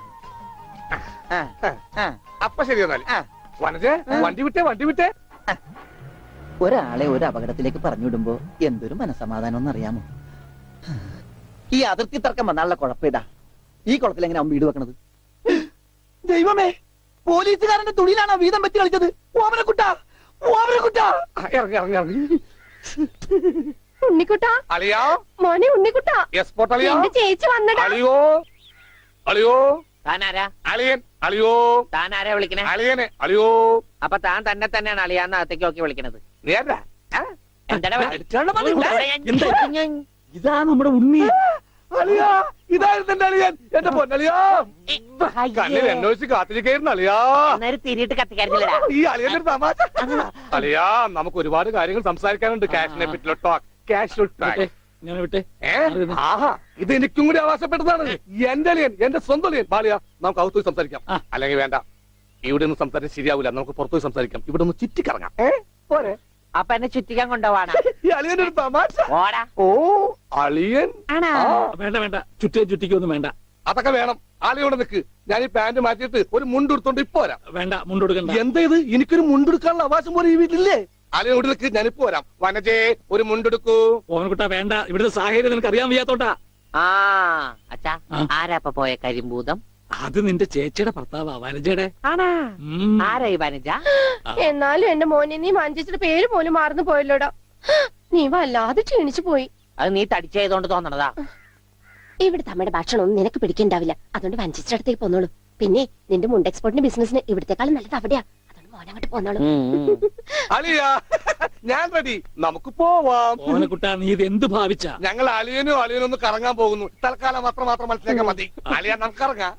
ആ. ആ. അപ്പ ശരി എന്നാൽ ആ. വനജേ, വണ്ടി വിട്ടേ വണ്ടി വിട്ടേ. ഒരാളെ ഒരു അപകടത്തിലേക്ക് പറഞ്ഞുവിടുമ്പോ എന്തൊരു മനസമാധാനം എന്നറിയാമോ? ഈ അതിർത്തി തർക്കം വന്നാലുള്ള കുഴപ്പമിതാ. ഈ കുളത്തിൽ എങ്ങനെ അവൻ വീട് വെക്കണത്? ദൈവമേ, പോലീസുകാരന്റെ തുണിയിലാണോ വീതം വെച്ച് കളിച്ചത്? ഓമനക്കുട്ടാ, ഓമനക്കുട്ടാ. ആ, ഇറങ്ങി ഇറങ്ങി ഇറങ്ങി. ഉണ്ണിക്കുട്ടാ, അളിയാ, മോനെ ഉണ്ണിക്കുട്ടാ, എക്സ്പോർട്ട് അളിയാ. എന്റെ ചേച്ചി വന്നടാ. അളിയോ അളിയോ, താനാരാ? അളിയൻ അളിയോ, താനാരാ വിളിക്കണേ? അളിയനെ അളിയോ. അപ്പൊ താൻ തന്നെ തന്നെയാണ് അളിയാന്ന് അകത്തേക്ക് നോക്കി വിളിക്കണത്. നീ ആരാ? എന്താടാ വിളി? അടിച്ചാണ് പറഞ്ഞില്ലേ? എന്താ? ഇതാ നമ്മുടെ ഉണ്ണി. അളിയാ, ഇതായിരുന്നു എന്റെ അളിയൻ. എന്റെ പൊന്നളിയാ, കണ്ണിൽ എന്നോച്ച് കാത്തിരിക്കായിരുന്നു അളിയാ. അന്നേരം തിരിയിട്ട് കത്തിക്കാരില്ലടാ. ഈ അളിയന്റെ ഒരു തമാശ. അളിയാ, നമുക്ക് ഒരുപാട് കാര്യങ്ങൾ സംസാരിക്കാനുണ്ട്. കാഷിനെ പറ്റിയുള്ള ടോക്ക്, കാഷ്വൽ ടോക്ക്. ഞാൻ വിട്ടെ. ആഹാ, ഇത് എനിക്കും കൂടി അവകാശപ്പെട്ടതാണ്. എന്റെ അളിയൻ, എന്റെ സ്വന്തം അളിയൻ. ബാലിയ, നമുക്ക് അകത്ത് പോയി സംസാരിക്കാം. അല്ലെങ്കിൽ വേണ്ട, ഇവിടെ നിന്ന് സംസാരിക്കാൻ ശരിയാവില്ല. നമുക്ക് പുറത്തുപോയി സംസാരിക്കാം. ഇവിടെ ഒന്ന് ചുറ്റിക്കറങ്ങാം. പോരെ? അപ്പൊ എന്നെ ചുറ്റിക്കാൻ കൊണ്ടുപോവാണ്. ഈ അളിയന്റെ ഒരു തമാശ. ഓടാ. ഓ, അളിയൻ. ആണോ? ആ, വേണ്ട വേണ്ട, ചുറ്റിക്കൊന്നും വേണ്ട. അതൊക്കെ വേണം. ആലയോടെ നിൽക്ക്, ഞാൻ ഈ പാന്റ് മാറ്റിയിട്ട് ഒരു മുണ്ടെടുത്തോണ്ട് ഇപ്പൊ വരാം. വേണ്ട, മുണ്ടെടുക്കണ്ട. എന്താ ഇത്? എനിക്കൊരു മുണ്ടെടുക്കാനുള്ള അവകാശം പോലെ ഈ വീട്ടിലില്ലേ? ആലയോട് നിൽക്ക്, ഞാനിപ്പോ വരാം. വനജേ, ഒരു മുണ്ടെടുക്കൂ. ഓമനക്കുട്ട വേണ്ട, ഇവിടുത്തെ സാഹചര്യം നിനക്ക് അറിയാൻ വയ്യാത്തോട്ടാ. അച്ഛാ, ആ? ആരാപ്പ പോയ കരിമ്പൂതം? അത് നിന്റെ ചേച്ചിയുടെ ഭർത്താവാ, വനജയുടെ. ആണാ? ഉം. ആരായി വനജ? എന്നാലും എന്റെ മോനെ നീ മഞ്ചേച്ചിയുടെ പേര് പോലും മറന്നു പോയല്ലോടാ. നീ വല്ലാതെ ക്ഷീണിച്ചു പോയി. അത് നീ തടിച്ചതുകൊണ്ട് തോന്നണതാ. ഇവിടുത്തെ അമ്മയുടെ ഭക്ഷണം ഒന്നും നിനക്ക് പിടിക്കണ്ടാവില്ല. അതുകൊണ്ട് വഞ്ചേച്ചിയുടെ അടുത്തേക്ക് പോന്നോളൂ. പിന്നെ നിന്റെ മുണ്ട് എക്സ്പോർട്ടിന്റെ ബിസിനസിന് ഇവിടത്തെക്കാളും നല്ലത് അവിടെയാ. അതുകൊണ്ട് മോനെ അങ്ങോട്ട് പോന്നോളൂ. അലിയ, ഞാൻ റെഡി, നമുക്ക് പോവാം. ഓമനക്കുട്ട, നീ ഇത് എന്ത് ഭാവിച്ചാ? ഞങ്ങൾ അലിയനും ഒന്ന് കറങ്ങാൻ പോകുന്നു. തൽക്കാലം മാത്രം മനസ്സിലാക്കാൻ മതി. അലിയ, നമുക്ക് ഇറങ്ങാം.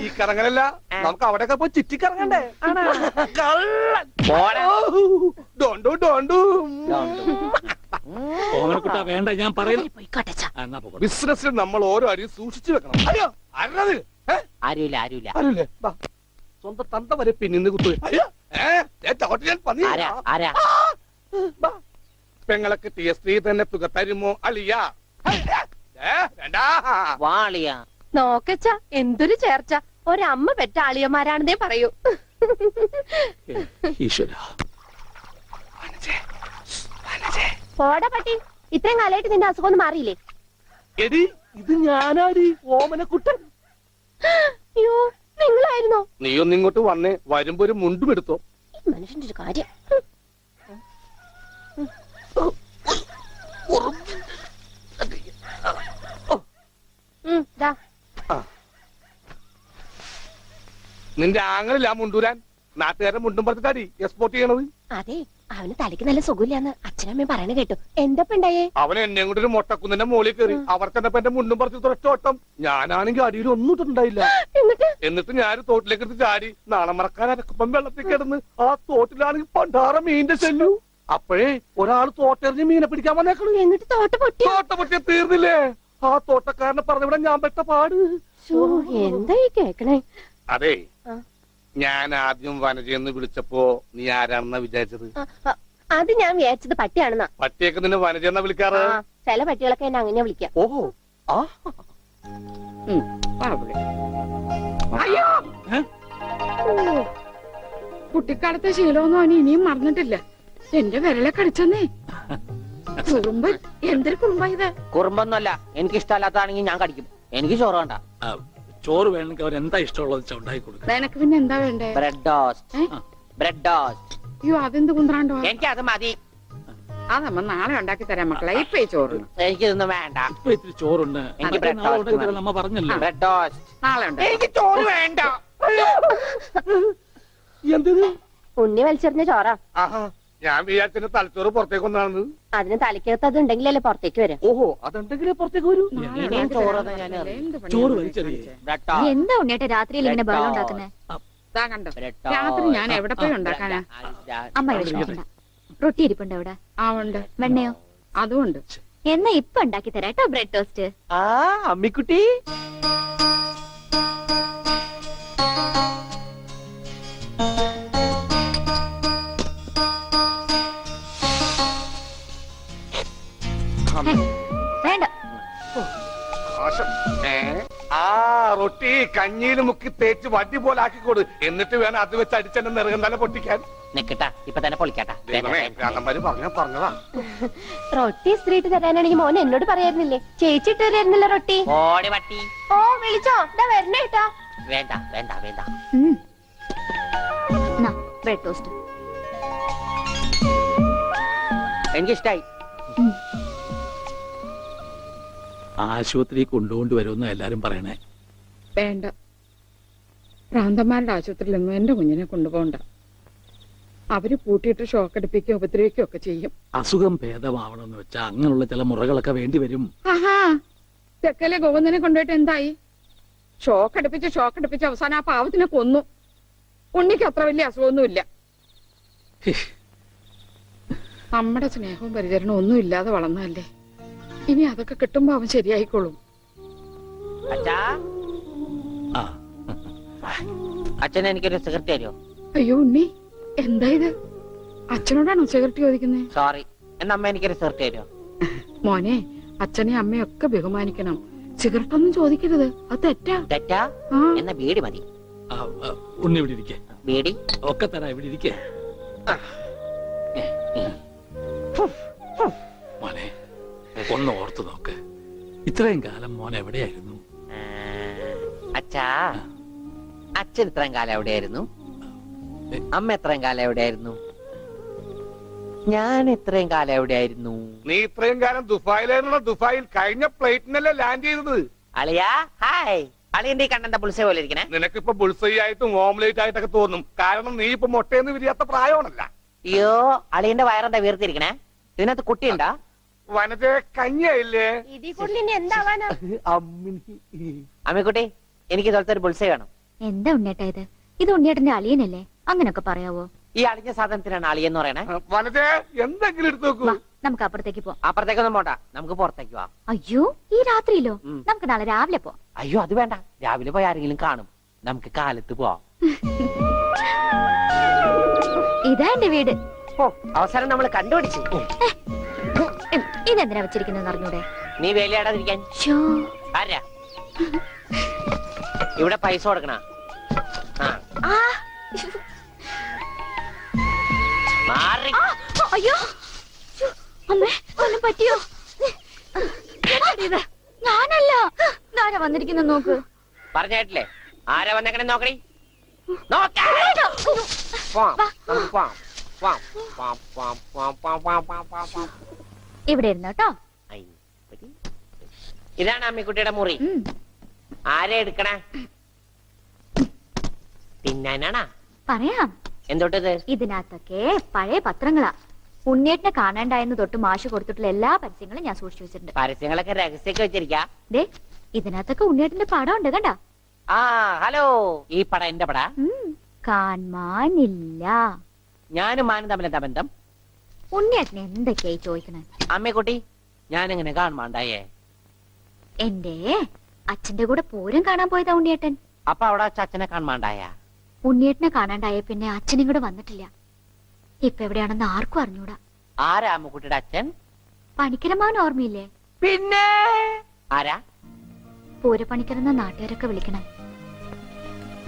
ഈ കറങ്ങലല്ല, നമുക്ക് അവിടെയൊക്കെ പോയി ചുറ്റിക്കറങ്ങണ്ടേ? ഡോണ്ടു ഡോണ്ടു. ഓമനക്കുട്ട വേണ്ട, ഞാൻ പറയുന്നു. പോയിക്കോട്ടെ അച്ഛാ. എന്നാ പോകട്ടെ. ബിസിനസ്സിൽ നമ്മൾ ഓരോ അരിയും സൂക്ഷിച്ചു വെക്കണം. അയ്യോ, അരുത്. ആരുമില്ല. ആരുല്ലേ? ബാ. സ്വന്തം തന്ത വരെ പിന്നിന്ന് കുത്തു. പെങ്ങളെ കിട്ടിയ സ്ത്രീ തന്നെ തുക തരുമോ അലിയ? വാളിയ നോക്കച്ചാ, എന്തൊരു ചേർച്ച. ഒരമ്മ പെറ്റ ആളിയന്മാരാണെന്നേ പറയൂ. ഈശ്വര, പോടാ പട്ടി, ഇത്രയും കാലമായിട്ട് നിന്റെ അസുഖം ഒന്നും മാറിയില്ലേ? എടി, ഇത് ഞാനാടി, ഓമനക്കുട്ടൻ. അയ്യോ, നിങ്ങളായിരുന്നോ? നീയൊന്ന് ഇങ്ങോട്ട് വന്നേ, വരുമ്പോ ഒരു മുണ്ടും എടുത്തോ. ഈ മനുഷ്യന്റെ ഒരു കാര്യം. ദാ. നിന്റെ ആങ്ങളില്ല മുണ്ടൂരാൻ. നാട്ടുകാരെ മുണ്ടും പറഞ്ഞിട്ടാടി എക്സ്പോർട്ട് ചെയ്യണത്. അതെ, അവന് തലയ്ക്ക് നല്ല സുഖമില്ലാന്ന് അച്ഛനമ്മയും പറയണ കേട്ടു. എന്തപ്പണ്ടായേ? അവൻ എന്നെ കൊണ്ട് ഒരു മൊട്ടക്കുന്നിന്റെ മുകളിൽ കയറി. അവർ തന്നെ എന്റെ മുണ്ടും പറിച്ച് തുറച്ചോട്ടം. ഞാനാണെങ്കിൽ അടിയിൽ ഒന്നും ഇട്ടുണ്ടായില്ല. എന്നിട്ട് ഞാൻ തോട്ടിലേക്ക് എടുത്ത് ചാടി. നാളെ മറക്കാൻ അരക്കപ്പം വെള്ളത്തിൽ കിടന്ന് ആ തോട്ടിലാണെങ്കിൽ പണ്ടാറ മീനിന്റെ ചെല്ലു. അപ്പോഴേ ഒരാൾ തോട്ടെറിഞ്ഞ് മീനെ പിടിക്കാൻ വന്നേക്കണു. എന്നിട്ട് തോട്ട പൊട്ടിയ തീർന്നില്ലേ? ആ തോട്ടക്കാരനെ പറഞ്ഞവിടെ ഞാൻ പെട്ട പാട്. എന്താ ഈ കേക്കണേ? അതെ, ഞാൻ ആദ്യം വനജയെന്ന് വിളിച്ചപ്പോ നീ ആരാണെന്നാ വിചാരിച്ചത്? അത് ഞാൻ വിചാരിച്ചത് പട്ടിയാണെന്നാ. പട്ടിയൊക്കെ നിന്നെ വനജയെന്നാ വിളിക്കാറ്? ചില പട്ടികളൊക്കെ എന്നെ അങ്ങനെയാ വിളിക്കാം. ഓഹോ, ആ അയ്യോ, കുട്ടിക്കാലത്തെ ശീലമൊന്നും അവന് ഇനിയും മറന്നിട്ടില്ല. എന്റെ വിരലെ കടിച്ചെന്നേ. കുറുമ്പൻ, എന്തൊരു കുറുമ്പ ഇത്? കുറുമ്പൊന്നുമല്ല, എനിക്ക് ഇഷ്ടമല്ലാത്തതാണെങ്കിൽ ഞാൻ കടിക്കും. എനിക്ക് ചോറ് വേണ്ട. ചോറ് വേണമെങ്കിൽ അവർ എന്താ ഇഷ്ടമുള്ളത് ഉണ്ടാക്കി കൊടുക്കും. നിനക്ക് പിന്നെ എന്താ വേണ്ടേ? Bread toast. Bread toast. അയ്യോ, അതെന്ത് കുന്ത്രാണ്ടോ? എനിക്ക് അത് മതി. അതമ്മ നാളെ ഉണ്ടാക്കി തരാം മക്കളെ. ഇപ്പൊ ഈ ചോറ് എനിക്കിതൊന്നും വേണ്ട. ഇപ്പൊ ഇത്തിരി ചോറുണ്ട്. എനിക്ക് ബ്രെഡ് നാളെ ടോസ്റ്റ് ഉണ്ടാക്കി തരാം, നമ്മ പറഞ്ഞല്ലോ. ബ്രെഡ് ടോസ്റ്റ് നാളെ ഉണ്ടാക്കി. എനിക്ക് ചോറ് വേണ്ട. എന്തിന്? ഉണ്ണി വലിച്ചെറിഞ്ഞ ചോറാ. ആഹാ, ഞാൻ വിചാരിച്ചെന്റെ തലച്ചോറ് പുറത്തേക്ക് ഒന്നാണെന്ന്. അതിന് തലയ്ക്കകത്ത് അത് ഉണ്ടെങ്കിലല്ലേ പുറത്തേക്ക് വരാം. ഓഹോ, അതുണ്ടെങ്കിലേ പുറത്തേക്ക് വരൂ. ഇനിയും ചോറ് തന്നെ ഞാൻ ചോറ് വലിച്ചെറിയേ. Bread toast. എന്താ ഉണ്ണിയേട്ടാ രാത്രിയിൽ ഇങ്ങനെ ബഹളം ഉണ്ടാക്കുന്നേ? ഇതാ കണ്ടോ, ബ്രെഡ് രാത്രി ഞാൻ എവിടെ പോയി ഉണ്ടാക്കാനാ? അമ്മ വിഷമിക്കണ്ട. റൊട്ടി ഇരിപ്പുണ്ട് അവിടെ. ആ ഉണ്ട്. വെണ്ണയോ? അതുമുണ്ട്. എന്നാ ഇപ്പൊ ഉണ്ടാക്കി തരാം കേട്ടോ ബ്രെഡ് ടോസ്റ്റ്. ആ അമ്മിക്കുട്ടി, വേണ്ട. ആ റൊട്ടി കഞ്ഞിയിൽ മുക്കി തേച്ച് വടി പോലെ ആക്കിക്കോട്. എന്നിട്ട് വേണം അത് വെച്ച് അടിച്ചെന്നെ നിറകം തന്നെ പൊട്ടിക്കാൻ. നിക്കട്ടാ, ഇപ്പൊ തന്നെ പൊളിക്കട്ടാ. ഭ്രാന്തന്മാര് പറഞ്ഞതാ. റൊട്ടി സ്ത്രീട്ട് തരാനാണെങ്കിൽ മോൻ എന്നോട് പറയായിരുന്നില്ലേ? ചേച്ചി ഇട്ട് തരായിരുന്നില്ല റൊട്ടി. ഓടി പട്ടി. ഓ, വിളിച്ചോ? ഇതാ വരണേ കേട്ടാ. വേണ്ട വേണ്ട വേണ്ട. ബ്രെഡ് ടോസ്റ്റ് എനിക്കിഷ്ടായി. ആശുപത്രി കൊണ്ടുകൊണ്ട് വരുമെന്ന് എല്ലാരും പറയണേ. വേണ്ട, ഭ്രാന്തന്മാരുടെ ആശുപത്രിയിലൊന്നും എന്റെ കുഞ്ഞിനെ കൊണ്ടുപോകണ്ട. അവര് പൂട്ടിയിട്ട് ഷോക്ക് അടിപ്പിക്കുകയോ ഉപദ്രവിക്കുകയോ ഒക്കെ ചെയ്യും. അസുഖം ഭേദമാവണമെന്ന് വെച്ചാൽ അങ്ങനെയുള്ള ചില മുറകളൊക്കെ വേണ്ടി വരും. ആഹാ, തെക്കലെ ഗോവിന്ദനെ കൊണ്ടുപോയിട്ട് എന്തായി? ഷോക്ക് അടുപ്പിച്ച് അവസാനം ആ പാവത്തിനെ കൊന്നു. ഉണ്ണിക്ക് അത്ര വലിയ അസുഖമൊന്നുമില്ല. നമ്മുടെ സ്നേഹവും പരിചരണവും ഒന്നും ഇല്ലാതെ വളർന്നതല്ലേ. ഇനി അതൊക്കെ കിട്ടുമ്പോ അവൻ ശരിയായിക്കോളും. അച്ഛാ, ആ അച്ഛൻ എനിക്കൊരു സിഗരറ്റ് തരുമോ? അയ്യോ ഉണ്ണി, എന്താ ഇത്? അച്ഛനോടാണോ സിഗരറ്റ് ചോദിക്കുന്നത്? സോറി, എന്നാ അമ്മ എനിക്കൊരു സിഗരറ്റ് തരുമോ? മോനെ, അച്ഛനെയും അമ്മയും ഒക്കെ ബഹുമാനിക്കണം. സിഗരറ്റൊന്നും ചോദിക്കരുത്, അത് തെറ്റാ. തെറ്റാ ആ. എന്നാ ബീഡി മതി. ഉണ്ണി ഇവിടെ ഇരിക്കേ, ബീഡി ഒക്കെ തരാ, ഇവിടെ ഇരിക്കേ. മോനെ ഒന്ന് ഓർത്തു നോക്ക്, ഇത്രയും കാലം മോൻ എവിടെയായിരുന്നു? അച്ഛാ, അച്ഛൻ ഇത്രയും കാലം എവിടെയായിരുന്നു? അമ്മ എത്രയും കാലം എവിടെയായിരുന്നു? ഞാൻ എത്രയും കാലം എവിടെയായിരുന്നു? നീ ഇത്രയും കാലം ദുബായിലായിരുന്നുള്ള ദുബായിൽ കഴിഞ്ഞ പ്ലേറ്റിനല്ലേ ലാൻഡ് ചെയ്തത്. അളിയാ ഹായ്. അളിയന്റെ ഈ കണ്ണന്റെ പുളിസ പോലെ ഇരിക്കണേ. നിനക്കിപ്പോ ബുൾസൈ ആയിട്ടും ഓംലേറ്റ് ആയിട്ടൊക്കെ തോന്നും. കാരണം നീ ഇപ്പൊ മുട്ടയെന്ന് വിരിയാത്ത പ്രായമാണല്ല. അയ്യോ, അളിയന്റെ വയറെന്താ വീർത്തിരിക്കണേ? ഇതിനകത്ത് കുട്ടിയുണ്ടാ? വനത്തെ കഞ്ഞിയായില്ലേ? ഇതിൽ കൂടുതൽ ഇനി എന്താവാനാ? അമ്മിക്കുട്ടി, എനിക്ക് ഇതുപോലത്തെ ഒരു ബുൾസൈ വേണം. എന്താ ഉണ്ണേട്ടാ ഇത്? ഇത് ഉണ്ണിയേട്ടന്റെ അളിയനല്ലേ? അങ്ങനൊക്കെ പറയാവോ? ഈ അളിഞ്ഞ സാധനത്തിനാണ് അളിയെന്ന് പറയണേ. വനത്തെ എന്തെങ്കിലും എടുത്തു നോക്കൂ. വാ, നമുക്ക് അപ്പുറത്തേക്ക് പോവാം. അപ്പുറത്തേക്കൊന്നും പോണ്ട, നമുക്ക് പുറത്തേക്ക് പോവാം. അയ്യോ, ഈ രാത്രിയിലോ? ഉം. നമുക്ക് നാളെ രാവിലെ പോവാം. അയ്യോ, അത് വേണ്ട, രാവിലെ പോയി ആരെങ്കിലും കാണും. നമുക്ക് കാലത്ത് പോവാം. ഇതാ എന്റെ വീട്. ഓ, അവസാനം നമ്മൾ കണ്ടുപിടിച്ചു. ഇതെന്തിനാ വെച്ചിരിക്കുന്നത് അറിഞ്ഞൂടെ? നീ വേലയാടാതിരിക്കാൻ. ശ്ശോ. ആരാ ഇവിടെ പൈസ കൊടുക്കണ? ആ. മാറി. ആ, അയ്യോ, ശ്ശോ, അമ്മേ, വല്ലതും പറ്റിയോ? എന്താടി ഇത്? ഞാനല്ല, ആരാ വന്നിരിക്കുന്ന നോക്ക്. പറഞ്ഞിട്ടില്ലേ ആരാ വന്നേക്കണേ? നോക്കണി, നോക്കാം. പോവാം, നമുക്ക് പോവാം. പോവാം, പോവാം, പോവാം, പോവാം, പോവാം, പോവാം, പോവാം, പോവാം, പോവാം. ഇവിടെ ഇരുന്നോ കേട്ടോ. ഐ, പറ്റി. ഇതാണ് അമ്മിക്കുട്ടിയുടെ മുറി. ആരാ എടുക്കണേ? തിന്നാനാണാ? പറയാം. എന്തോട്ടത്? ഇതിനകത്തൊക്കെ പഴയ പത്രങ്ങളാ. ഉണ്ണിയേട്ടനെ കാണാണ്ടായെന്ന് തൊട്ട് മാഷ് കൊടുത്തിട്ടുള്ള എല്ലാ പരസ്യങ്ങളും ഞാൻ സൂക്ഷിച്ചു വെച്ചിട്ടുണ്ട്. പരസ്യങ്ങളൊക്കെ രഹസ്യമൊക്കെ വെച്ചിരിക്കാ. ദേ, ഇതിനകത്തൊക്കെ ഉണ്ണിയേട്ടന്റെ പടം ഉണ്ട്, കണ്ടാ? ആ, ഹലോ, ഈ പട എന്റെ പട. കാണാനില്ല. ഞാനും മാനും തമ്മിലെന്താ ബന്ധം? ഉണ്ണിയേട്ടനെ എന്തൊക്കെയായി ചോദിക്കണേ? അമ്മക്കുട്ടി, ഞാനെങ്ങനെ കാണുമാണ്ടായേ? എന്റെ അച്ഛന്റെ കൂടെ പൂരം കാണാൻ പോയതാ ഉണ്ണിയേട്ടൻ. അപ്പൊ അവിടെ അച്ഛനെ കാണുമാണ്ടായ? ഉണ്ണിയേട്ടനെ കാണാണ്ടായ പിന്നെ അച്ഛനും കൂടെ വന്നിട്ടില്ല. ഇപ്പൊ എവിടെയാണെന്ന് ആർക്കും അറിഞ്ഞൂടാ. ആരാ അമ്മക്കുട്ടിയുടെ അച്ഛൻ? പണിക്കരമാവൻ ഓർമ്മയില്ലേ? പിന്നെ ആരാ? പൂരപ്പണിക്കരെന്ന നാട്ടുകാരൊക്കെ വിളിക്കണം.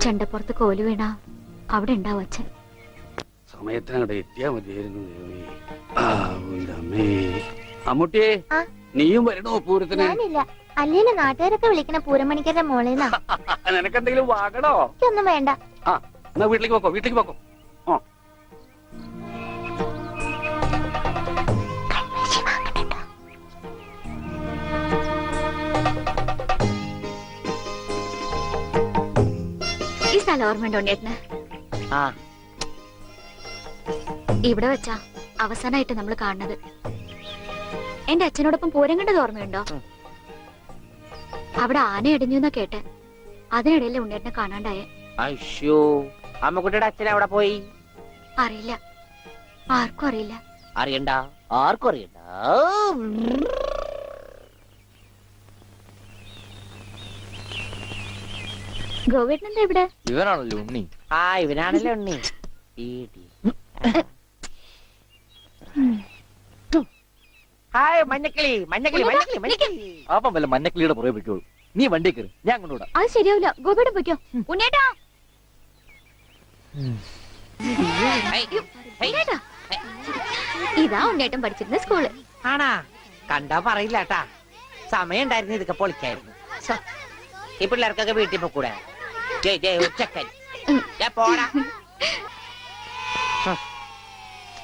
ചെണ്ടപ്പുറത്ത് കോലു വീണ അവിടെ ഉണ്ടാവും അച്ഛൻ. സമയത്തിനവിടെ എത്തിയാ മതിയായിരുന്നു. അമ്മൂട്ടിയെ, ആ? നീയും വരണോ പൂരത്തിന്? ഞാനില്ല, അല്ലേലും നാട്ടുകാരൊക്കെ വിളിക്കണ പൂരമണിക്കരുടെ മോളേന്നാ. നിനക്കെന്തെങ്കിലും വാങ്ങണോ? എനിക്കൊന്നും വേണ്ട. ആ, എന്നാ വീട്ടിലേക്ക് പോക്കോ, വീട്ടിലേക്ക് പോക്കോ. ആ, ഈ സ്ഥലം ഓർമ്മയുണ്ടോ ഉണ്ണിയേട്ടന്? ആ, ഇവിടെ വെച്ചാ അവസാനമായിട്ട് നമ്മൾ കാണുന്നത്. എന്റെ അച്ഛനോടൊപ്പം പൂരം കണ്ടത് ഓർമ്മയുണ്ടോ? അവിടെ ആന ഇടിഞ്ഞു എന്നാ കേട്ടെ. അതിനിടയിലെ ഉണ്ണിയേട്ടനെ കാണാണ്ടായേ. അയ്യോ, അമ്മക്കുട്ടിയുടെ അച്ഛൻ അവിടെ പോയി? അറിയില്ല, ആർക്കും അറിയില്ല. അറിയണ്ട, ആർക്കും അറിയണ്ട. ഗോവേട്ടനെന്താ ഇവിടെ? ഇവനാണല്ലോ ഉണ്ണി. ആ, ഇവനാണല്ലോ ഉണ്ണി. ഹായ് മഞ്ഞക്കിളി, മഞ്ഞക്കിളി, മഞ്ഞക്കിളി, മഞ്ഞക്കിളി. അപ്പം വല്ല മഞ്ഞക്കിളിയുടെ പുറകെ പൊയ്ക്കോളൂ. നീ വണ്ടി കയറി, ഞാൻ കൊണ്ടുവിടാം. അത് ശരിയാവില്ല. ഗോവേട്ടൻ പൊയ്ക്കോ. ഉണ്ണിയേട്ടാ, ഉണ്ണിയേട്ടാ. ഇതാ ഉണ്ണിയേട്ടൻ പഠിച്ചിരുന്ന സ്കൂള്. ആണാ? കണ്ടാ പറയില്ല കേട്ടാ. സമയം ഉണ്ടായിരുന്നു ഇതൊക്കെ പൊളിക്കായിരുന്നു. ഈ പിള്ളേർക്കൊക്കെ വീട്ടിൽ പോക്കൂടെ? ജയ് ജയ് ഉച്ചക്കൻ. പോടാ.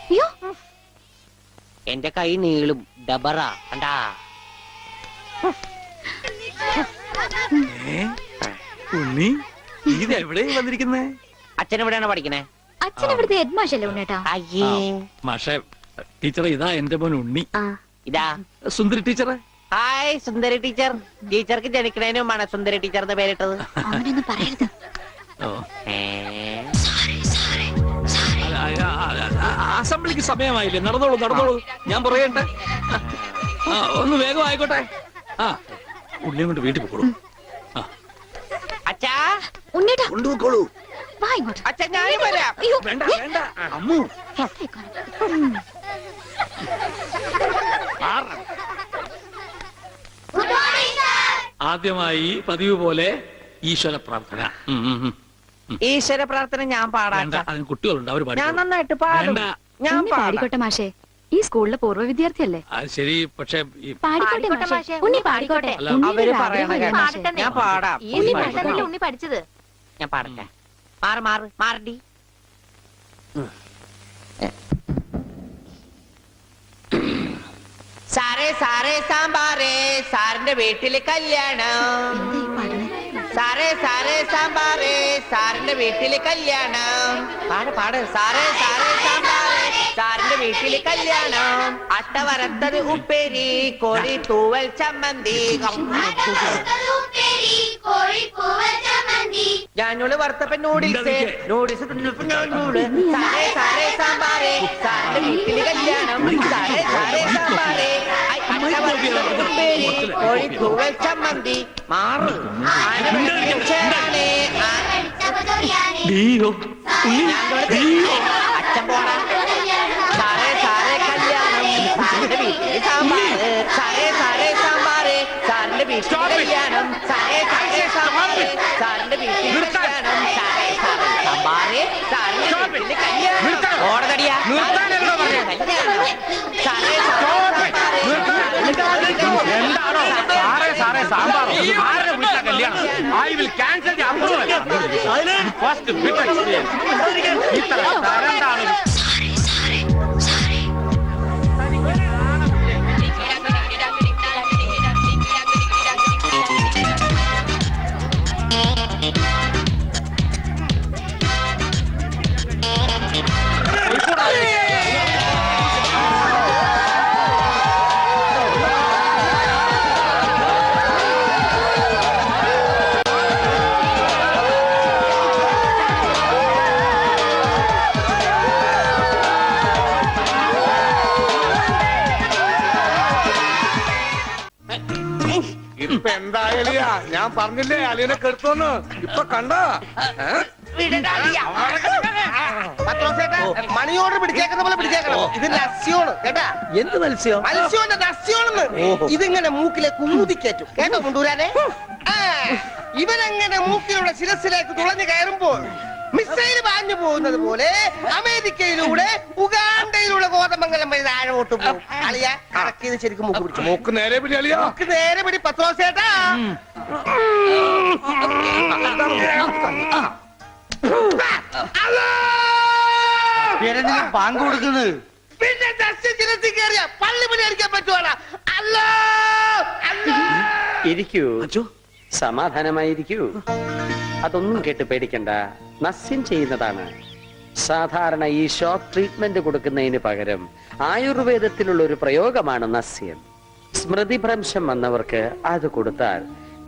അയ്യോ, എന്റെ കൈ നീളും. ഡബറ കണ്ടാ? ഉണ്ണി, ഇത് എവിടെ വന്നിരിക്കുന്നേ? അച്ഛൻ എവിടെയാണ് പഠിക്കണേ? അച്ഛൻ ഇവിടുത്തെ ഹെഡ്മാഷല്ലേ ഉണ്ണിയേട്ടാ? അയ്യേ, മാഷേ, ടീച്ചറെ, ഇതാ എന്റെ മോൻ ഉണ്ണി. ഇതാ സുന്ദരി ടീച്ചറെ. ഹായ് സുന്ദരി ടീച്ചർ. ടീച്ചർക്ക് ജനിക്കണേന് മുമ്പാണ് സുന്ദരി ടീച്ചർ എന്ന് പേരിട്ടത്. അങ്ങനെയൊന്നും പറയരുത്. ഓ, ഏ, അസംബ്ലിക്ക് സമയമായില്ലേ? നടന്നോളൂ, നടന്നോളൂ, ഞാൻ പറയട്ടെ. ആ, ഒന്ന് വേഗം ആയിക്കോട്ടെ. ആ, ഉള്ളിയും കൊണ്ട് വീട്ടിൽ പോക്കോളൂ. അച്ഛാ, ഉണ്ണിയേട്ടാ, കൊണ്ടുപോക്കോളൂ. വാ ഇങ്ങോട്ട്. അച്ഛൻ ഞാനും വരാം. അയ്യോ, വേണ്ട, വേണ്ട, അമ്മു. ആദ്യമായി പതിവ് പോലെ ഈശ്വര പ്രാർത്ഥന. ഈശ്വര പ്രാർത്ഥന ഞാൻ വേണ്ട, പാടാം. അതിന് കുട്ടികളുണ്ട്, അവർ ഞാൻ നന്നായിട്ട് പാടും. വേണ്ട. ഞാൻ പാടാം. പാടിക്കോട്ടെ മാഷേ, ഈ സ്കൂളിലെ പൂർവ്വ വിദ്യാർത്ഥിയല്ലേ. അത് ശരി, പക്ഷെ പാടിക്കോട്ടെ മാഷേ, ഉണ്ണി പാടിക്കോട്ടെ. അല്ല, അവര് പറയണ കേട്ടോ. പാടട്ടെ. ഞാൻ പാടാം. ഈ പാട്ടല്ലേ ഉണ്ണി പഠിച്ചത്? ഞാൻ പാടട്ടെ. മാറടി. സാറേ സാറേ സാമ്പാറേ, സാറിന്റെ വീട്ടില് കല്യാണം. സാറേ സാറേ സാമ്പാറേ, സാറിന്റെ വീട്ടില് കല്യാണം. പാട് സാറേ സാറേ സാമ്പാറേ, സാറിന്റെ വീട്ടില് കല്യാണം. അട്ട വരത്തത് ഉപ്പേരി, കോഴി തൂവൽ ചമ്മന്തി. ഞാനോട് വറുത്തപ്പൻ നൂഡിൽസ്. സാറേ സാറേ സാമ്പാറേ, സാറിന്റെ വീട്ടില് കല്യാണം. സാറേ സാറേ സാമ്പാറേ, ഉപ്പേരി, കോഴി തൂവൽ ചമ്മന്തി. മാറ് അച്ഛൻ പോണ. സാറേ സാറേ കല്യാണം, സാറിന്റെ വീട്ടില് സാമ്പാറ്. സാറേ സാറേ സാമ്പാറ്, സാറിന്റെ വീട്ടില് കല്യാണം. സാറേ സാറേ സാമ്പാറ്, സാറിന്റെ വീട്ടില് കല്യാണം. സാറേ സാറേ സാമ്പാറ്, സാറിന്റെ വീട്ടില് കല്യാണം. ഓടതടിയാ കല്യാണം. സാറേ സാറേ സാമ്പാർ കല്യാണം. I will cancel the approval. First bit experience. ഇത്ര തരണ്ടാണ്. ഇപ്പൊ എന്തായാലും ഞാൻ പറഞ്ഞില്ലേ അലിയനെ കെടുത്തോന്ന്. ഇപ്പൊ കണ്ടോ? മണി ഓർഡർ പിടിച്ചേക്കുന്ന പോലെ പിടിച്ചേക്കണം. ഇത് ലസ്യോണ് കേട്ടാ. എന്ത് മത്സ്യം? മത്സ്യോന്റെ ലസ്യോണെന്ന്. ഇതിങ്ങനെ മൂക്കിലെ കുമുതിക്കേറ്റും കേട്ടോ മുണ്ടൂരാനെ. ഇവനെങ്ങനെ മൂക്കിലൂടെ ശിരസിലേക്ക് തുളഞ്ഞു കയറുമ്പോൾ മിസൈൽ പാഞ്ഞു പോകുന്നത് പോലെ അമേരിക്കയിലൂടെ ഉഗാണ്ടയിലൂടെ കോതമംഗലം വഴി താഴോട്ട് പോകും. അളിയ കറക്കി ശരിക്കും മൂക്ക് പിടിച്ചു. മൂക്ക് നേരെ പിടി അലിയാ. മൂക്ക് നേരെ പിടി പത്രോസേട്ടാ. പാങ്ക് കൊടുക്കുന്നത് പിന്നെ ശിരസിൽ കയറിയ പള്ളി പണി അടിക്കാൻ പറ്റുവാണ്. അല്ലോ അല്ലോ. ഇരിക്കൂ, സമാധാനമായിരിക്കൂ. അതൊന്നും കേട്ട് പേടിക്കണ്ട, നസ്യം ചെയ്യുന്നതാണ്. സാധാരണ ഈ ഷോക്ക് ട്രീറ്റ്മെന്റ് കൊടുക്കുന്നതിന് പകരം ആയുർവേദത്തിലുള്ള ഒരു പ്രയോഗമാണ് നസ്യം. സ്മൃതിഭ്രംശം വന്നവർക്ക് അത് കൊടുത്താൽ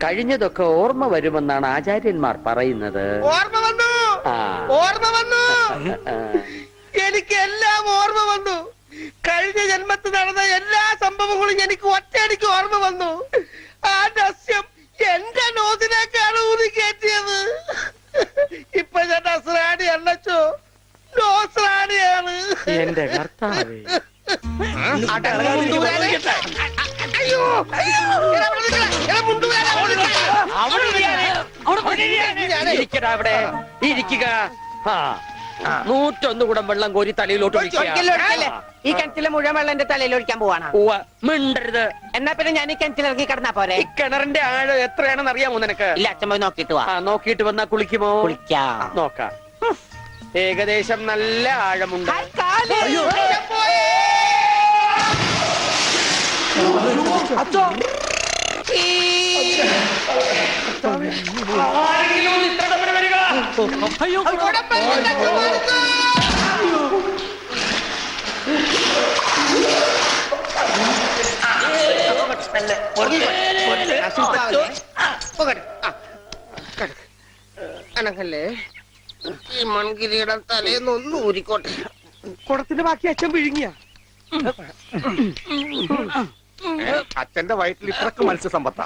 കഴിഞ്ഞതൊക്കെ ഓർമ്മ വരുമെന്നാണ് ആചാര്യന്മാർ പറയുന്നത്. ഓർമ്മ വന്നു, ഓർമ്മ വന്നു. എനിക്ക് എല്ലാം ഓർമ്മ വന്നു. കഴിഞ്ഞ ജന്മത്തിൽ നടന്ന എല്ലാ സംഭവങ്ങളും എനിക്ക് ഒറ്റയടിക്ക് ഓർമ്മ വന്നു. ആ നസ്യം എന്റെ നോസിലേക്കാണ് ഊതി കയറ്റിയത്. ഇപ്പൊ ഞാൻ നസ്രാണി അല്ലച്ചോ, നോസ്രാണിയാണ്. എന്റെ കർത്താവേ. അയ്യോ ഇരിക്കടാ അവിടെ, ഇരിക്കുക. 101 കുടം വെള്ളം കോരി തലയിലോട്ട് ഈ കിണറ്റിലെ മുഴുവൻ വെള്ളം എന്റെ തലയിൽ ഒഴിക്കാൻ പോവാണ്. മിണ്ടരുത്. എന്നാ പിന്നെ ഞാൻ ഈ കിണറ്റിൽ ഇറങ്ങി കിടന്നാ പോരെ? ഈ കിണറിന്റെ ആഴം എത്രയാണെന്ന് അറിയാമോ നിനക്ക്? ഇല്ല, അച്ഛൻ പോയി നോക്കിട്ട് വാ. നോക്കിയിട്ട് വന്നാ കുളിക്കുമോ? കുളിക്കാം. നോക്കാം. ഏകദേശം നല്ല ആഴമുണ്ട്. അയ്യോ, അനക്കല്ലേ, ഈ മൺകിരിയുടെ തലേന്ന് ഒന്ന് ഊരിക്കോട്ടെ. കുടത്തിന്റെ ബാക്കി അച്ഛൻ വിഴുങ്ങിയ. അച്ഛന്റെ വയറ്റിൽ ഇത്രക്ക് മത്സ്യസമ്പത്താ.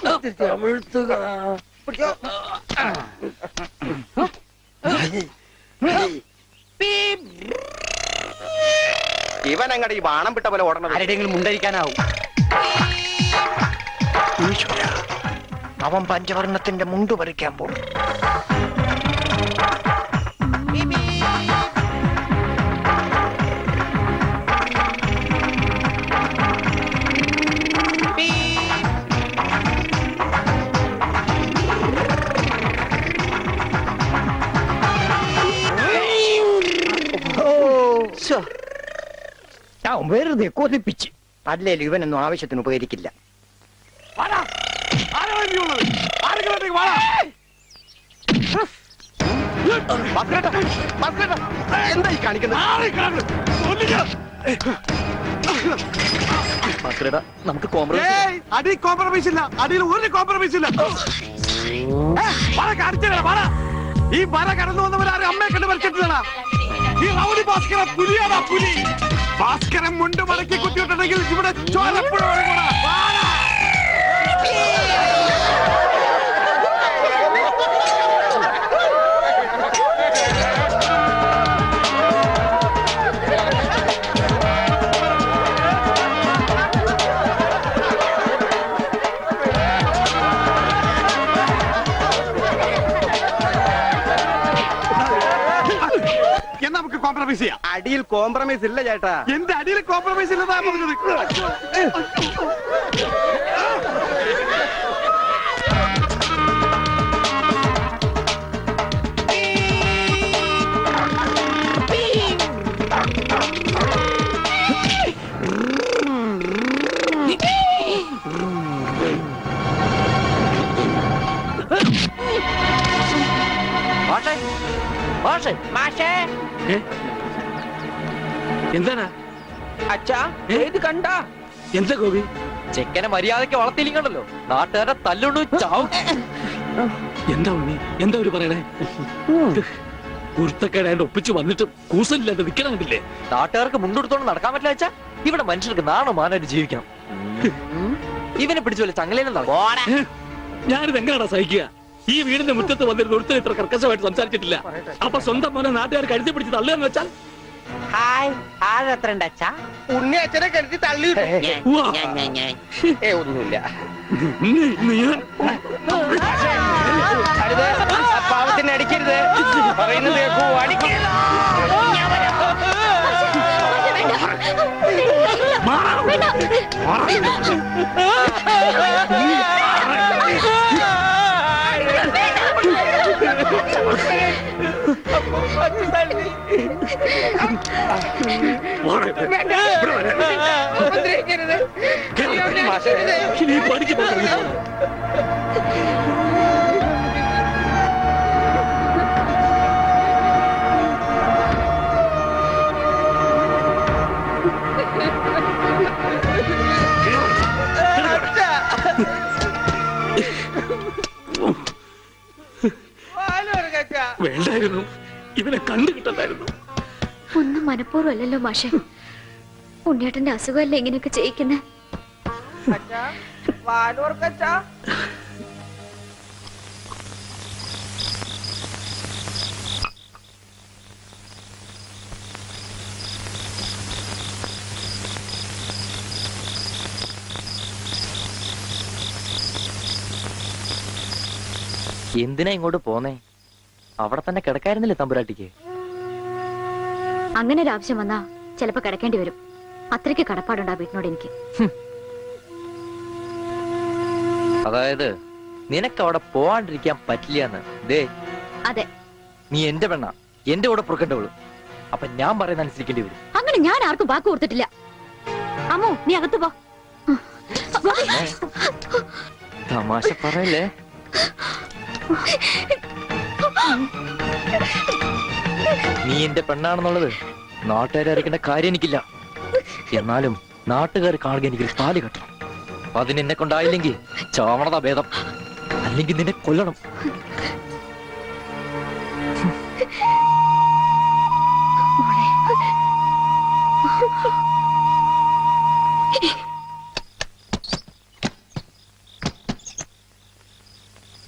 ഇവൻ അങ്ങടെ ഈ ബാണം വിട്ട പോലെ ഓടണം. ആരുടെയെങ്കിലും മുണ്ടരിക്കാനാവും. അവൻ പഞ്ചവർണ്ണത്തിന്റെ മുണ്ട് പറിക്കാൻ പോകും. വെറുതെ കൊതിപ്പിച്ച്. അല്ലേലും ഇവനൊന്നും ആവശ്യത്തിന് ഉപകരിക്കില്ല. എന്തായി കാണിക്കുന്നത്? നമുക്ക് അടി കോംപ്രമൈസ് ഇല്ല. അടിയിൽ ഒരു കോംപ്രമൈസ് ഇല്ല. ഈ വര കടന്നു വന്നവരാരും അമ്മയെ കണ്ട് മരിച്ചിട്ടില്ലടാ. ഈ റൗഡി ഭാസ്കരൻ പുലിയാടാ, പുലി. ഭാസ്കരൻ മുണ്ട് മടക്കി കുത്തിയിട്ടുണ്ടെങ്കിൽ ഇവിടെ ചോരപ്പുഴ ഒഴുകൂടാ. നമുക്ക് കോംപ്രമൈസ് ചെയ്യാം. അടിയിൽ കോംപ്രമൈസ് ഇല്ല ചേട്ടാ. എന്റെ അടിയിൽ കോംപ്രമൈസ് ഇല്ലെന്നാ പറഞ്ഞത്. എന്താണ് അച്ഛാ ഇത് കണ്ട? എന്താ ഗോപി? ചെക്കനെ മര്യാദയ്ക്ക് വളർത്തിയില്ലെങ്കിലല്ലോ നാട്ടുകാരെ തല്ലുകൊണ്ട് ചാവും. എന്താ ഉണ്ണി, എന്താ ഒരു പറയണേ? കുരുത്തക്കേടായിട്ട് ഒപ്പിച്ച് വന്നിട്ട് കൂസലില്ലാണ്ട് നിൽക്കണം കണ്ടില്ലേ? നാട്ടുകാർക്ക് മുണ്ടെടുത്തോണ്ട് നടക്കാൻ പറ്റില്ല വെച്ചാ ഇവിടെ മനുഷ്യർക്ക് നാണോ മാനായിട്ട് ജീവിക്കണം. ഇവനെ പിടിച്ചു വല്ല ചങ്ങലയിലും ഞാനിത് എങ്ങനെയാണോ സഹിക്കുക? ഈ വീടിന്റെ മുറ്റത്ത് വന്നിരുന്ന ഒരുത്തരം ഇത്ര കർക്കശമായിട്ട് സംസാരിച്ചിട്ടില്ല. അപ്പൊ സ്വന്തം മോനെ നാട്ടുകാർ കരുതി പിടിച്ച് തള്ളുകയെന്ന് വെച്ചാൽ ഉണ്ണി അച്ഛനെ കരുതി തള്ളി. ഒന്നുമില്ല. പാവത്തിന് അടിക്കരുത്. പറയുന്നത് കേൾക്കൂ. അടിക്കരുത്. വേണ്ടായിരുന്നു, ഇവനെ കണ്ടു കിട്ടണ്ടായിരുന്നു. ഒന്നും മനഃപൂർവ്വമല്ലല്ലോ മാഷെ. ഉണ്ണിയേട്ടന്റെ അസുഖമല്ലേ ഇങ്ങനെയൊക്കെ ചെയ്യിക്കുന്നേ? എന്തിനാ ഇങ്ങോട്ട് പോന്നേ? അവിടെ തന്നെ കിടക്കായിരുന്നില്ലേ തമ്പുരാട്ടിക്ക്? അങ്ങനെ ഒരു ആവശ്യം വന്നാ ചിലപ്പോ കിടക്കേണ്ടി വരും. അത്രയ്ക്ക് കടപ്പാടുണ്ടാ വീട്ടിനോട് എനിക്ക്. അതായത് നിനക്ക് അവിടെ പോവാണ്ടിരിക്കാൻ പറ്റില്ല. ദേ അതെ, നീ എന്റെ പെണ്ണ, എന്റെ കൂടെ പുറക്കേണ്ടവള്. അപ്പൊ ഞാൻ പറയുന്ന അനുസരിക്കേണ്ടി വരും. അങ്ങനെ ഞാൻ ആർക്കും വാക്ക് കൊടുത്തിട്ടില്ല. അമ്മോ, നീ അകത്ത് പോ. തമാശ പറയല്ലേ? നീ എന്റെ പെണ്ണാണെന്നുള്ളത് നാട്ടുകാരെ അറിയിക്കേണ്ട കാര്യം എനിക്കില്ല. എന്നാലും നാട്ടുകാർ കാണുക എനിക്ക് പാല് കെട്ടണം. അതിനെന്നെ കൊണ്ടായില്ലെങ്കിൽ ചാവണതാ ഭേദം. അല്ലെങ്കിൽ നിന്നെ കൊല്ലണം.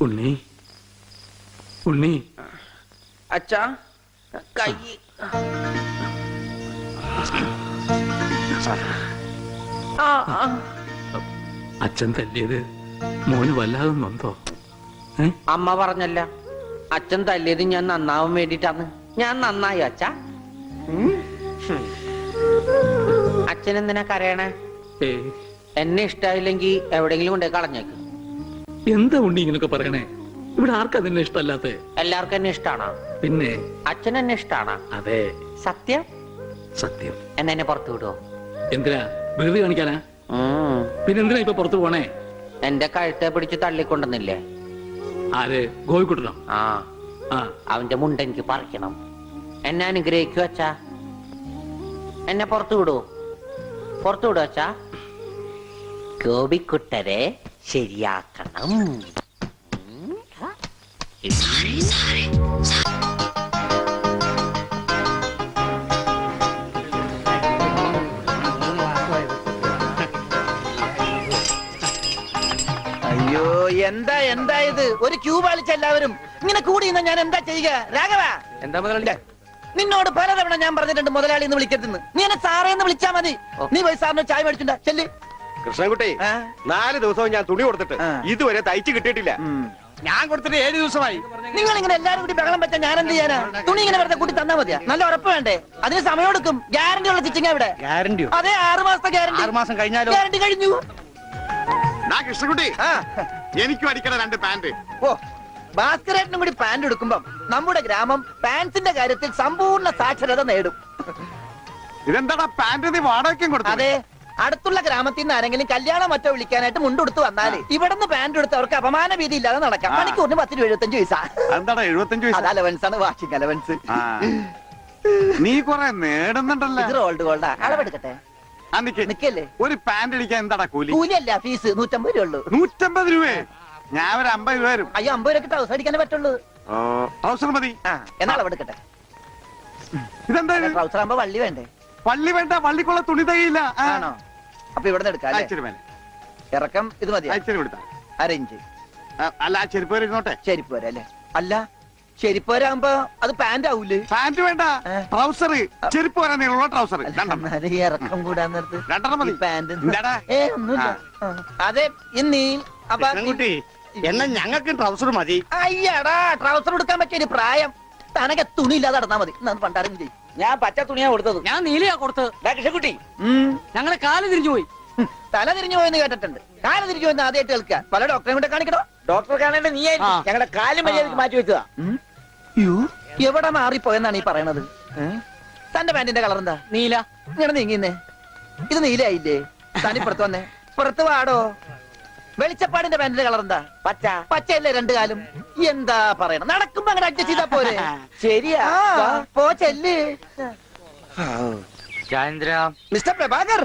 ഉണ്ണി, ഉണ്ണി. അച്ഛാ കൈ. അച്ഛൻ തല്ലിയത് മോന് വല്ലാതെ നൊന്തോ? അമ്മ പറഞ്ഞല്ല അച്ഛൻ തല്ലിയത് ഞാൻ നന്നാവാൻ വേണ്ടിട്ടാണ്. ഞാൻ നന്നായി അച്ഛ. അച്ഛൻ എന്തിനാ കരയണേ? എന്നെ ഇഷ്ടായില്ലെങ്കി എവിടെങ്കിലും കൊണ്ടേ കളഞ്ഞേക്ക്. എന്താ ഉണ്ണി ഇങ്ങനൊക്കെ പറയണേ? ഇവിടെ ആർക്കാ നിന്നെ ഇഷ്ടമല്ലാത്ത? എല്ലാവർക്കും എന്നെ ഇഷ്ടാണോ? പിന്നെ അച്ഛൻ എന്നെ ഇഷ്ടാണോ? അതെ, സത്യം. സത്യം. എന്നെ പുറത്തു വിടുവോ? എന്തിനാ? വെറുതെ കാണിക്കാനാ? പിന്നെ എന്തിനാ ഇപ്പൊ പുറത്തു പോണേ? എന്റെ കഴുത്തെ പിടിച്ച് തള്ളിക്കൊണ്ടെന്നില്ലേ? ആര്? ഗോപിക്കുട്ടനോ? ആ, ആ, അവന്റെ മുണ്ട എനിക്ക് പറിക്കണം. എന്നെ അനുഗ്രഹിക്കൂ അച്ഛാ. എന്നെ പുറത്തു വിടൂ. പുറത്തു വിടൂ അച്ഛാ. ഗോപിക്കുട്ടരെ ശരിയാക്കണം. അയ്യോ, എന്താ എന്താ ഇത്? ഒരു ക്യൂ പാലിച്ച എല്ലാവരും ഇങ്ങനെ കൂടി നിന്നാ ഞാൻ എന്താ ചെയ്യുക? രാഘവ, എന്താ മുതലാളി? നിന്നോട് പലതവണ ഞാൻ പറഞ്ഞിട്ടുണ്ട് മുതലാളി എന്ന് വിളിക്കരുതെന്ന്. നീ എന്നെ സാറേ എന്ന് വിളിച്ചാ മതി. നീ പോയി സാറിന് ചായ മേടിച്ചിട്ടുണ്ടാ ചെല്ലി. കൃഷ്ണൻകുട്ടി, 4 ദിവസവും ഞാൻ തുണി കൊടുത്തിട്ട് ഇതുവരെ തയ്ച്ചു കിട്ടിയിട്ടില്ല. ഞാൻ കൊടുത്തിട്ട് 7 ദിവസമായി. നിങ്ങൾ ഇങ്ങനെ എല്ലാരും കൂടി ബഹളം വെച്ചാൽ ഞാൻ എന്ത് ചെയ്യാനാ? തുണി ഇങ്ങനെ വെറുതെ കൂട്ടി തന്നാ മതിയാ? നല്ല ഉറപ്പ് വേണ്ടേ? അതിന് സമയം എടുക്കും. ഗ്യാരണ്ടി ഉള്ള സ്റ്റിച്ചിങ് ഇവിടെ. ഗ്യാരണ്ടിയോ? അതെ, 6 മാസത്തെ ഗ്യാരണ്ടി. 6 മാസം കഴിഞ്ഞാലോ? ഗ്യാരണ്ടി കഴിഞ്ഞു. കൃഷ്ണൻകുട്ടി, എനിക്കും അടിക്കണം 2 പാന്റ്. ഓ, ഭാസ്കരേട്ടനും കൂടി പാന്റ് എടുക്കുമ്പം നമ്മുടെ ഗ്രാമം പാൻസിന്റെ കാര്യത്തിൽ സമ്പൂർണ്ണ സാക്ഷരത നേടും. ഇതെന്താടാ പാന്റ് നീ വാടകയ്ക്കും കൊടുത്തു? അതെ, അടുത്തുള്ള ഗ്രാമത്തിൽ നിന്ന് ആരെങ്കിലും കല്യാണം മറ്റോ വിളിക്കാനായിട്ട് മുണ്ടെടുത്ത് വന്നാല് ഇവിടുന്ന് പാന്റ് എടുത്ത് അവർക്ക് അപമാന ഭീതി ഇല്ലാതെ നടക്കാം. മണിക്കൂറിന് 10 രൂപ 75 പൈസ. എന്താടാ 75 പൈസ? അത് അലവൻസ് ആണ്, വാഷിംഗ് അലവൻസ്. നീ കൊറേ നേടുന്നുണ്ടല്ലോ. ഇത് റോൾഡ് ഗോൾഡാ. അളവെടുക്കട്ടെ? നിക്കല്ലേ. ഒരു പാന്റ് അടിക്കാൻ എന്താടാ കൂലി? കൂലിയല്ല, ഫീസ് 150 രൂപ ഉള്ളൂ. 150 രൂപയെ? ഞാൻ ഒരു 50 രൂപ വരും. അയ്യോ, 50 രൂപ ട്രൗസർ അടിക്കാനേ പറ്റുള്ളൂ. ട്രൗസർ മതി. എന്നാ അളവെടുക്കട്ടെ? ഇതെന്താ? ട്രൗസർ ആകുമ്പോ വള്ളി വേണ്ടേ? വള്ളി വേണ്ട, വള്ളിക്കുള്ള തുണി തയ്യില്ല. ആണോ? അപ്പൊ ഇവിടെ എടുക്കാം. ഇറക്കം ഇത് മതി. അരയിഞ്ച്. അല്ല, ചെരുപ്പ് വരെ ഇരുന്നോട്ടെ. ചെരുപ്പ് വരെ അല്ലേ? അല്ല, ചെരുപ്പ് വരാകുമ്പോ അത് പാന്റ് ആവൂലേ? പാന്റ് വേണ്ട, ട്രൗസർ. ചെരുപ്പ് വരാൻ നീളമുള്ള ട്രൗസർ. ഇറക്കം കൂടാൻ നേരത്ത് 2 മതി. പാന്റ് ഒന്നുമില്ല. അതെ, ഇന്നീ എന്നാ ഞങ്ങൾക്ക് ട്രൗസർ മതി. അയ്യടാ, ട്രൗസർ എടുക്കാൻ പറ്റിയ പ്രായം. തനക്ക് തുണി ഇല്ലാതെ നടന്നാ മതി. പണ്ടാരും ചെയ്യും. ഞാൻ പച്ച തുണിയാ കൊടുത്തത്. ഞാൻ നീലയാ കൊടുത്തത്. കൃഷ്ണൻകുട്ടി, ഞങ്ങളെ കാല് തിരിഞ്ഞു പോയി. തല തിരിഞ്ഞു പോയെന്ന് കേട്ടിട്ടുണ്ട്. കാല് തിരിഞ്ഞു പോയെന്ന് ആദ്യമായിട്ട് കേൾക്കുക. പല ഡോക്ടറെ കൂടെ കാണിക്കണോ? ഡോക്ടറെ കാണേണ്ട നീ ഞങ്ങളുടെ കാലും മര്യാദക്ക് മാറ്റി വെച്ചതാ. എവിടെ മാറിപ്പോയെന്നാണ് ഈ പറയണത്? തന്റെ പാന്റിന്റെ കളർ എന്താ? നീല. ഇങ്ങനെ നീങ്ങിന്നേ. ഇത് നീലയായില്ലേ? തനിപ്പുറത്ത് വന്നേ. പുറത്ത് വാടോ. വെളിച്ചപ്പാടിന്റെ പാന്റിന്റെ കളർ എന്താ? പച്ച. പച്ചയല്ലേ 2 കാലും? എന്താ പറയണം? നടക്കുമ്പോ അങ്ങനെ അഡ്ജസ്റ്റ് ചെയ്താ പോരെ? ശരിയാ, പോ ചെല്ല്. മിസ്റ്റർ പ്രഭാകർ,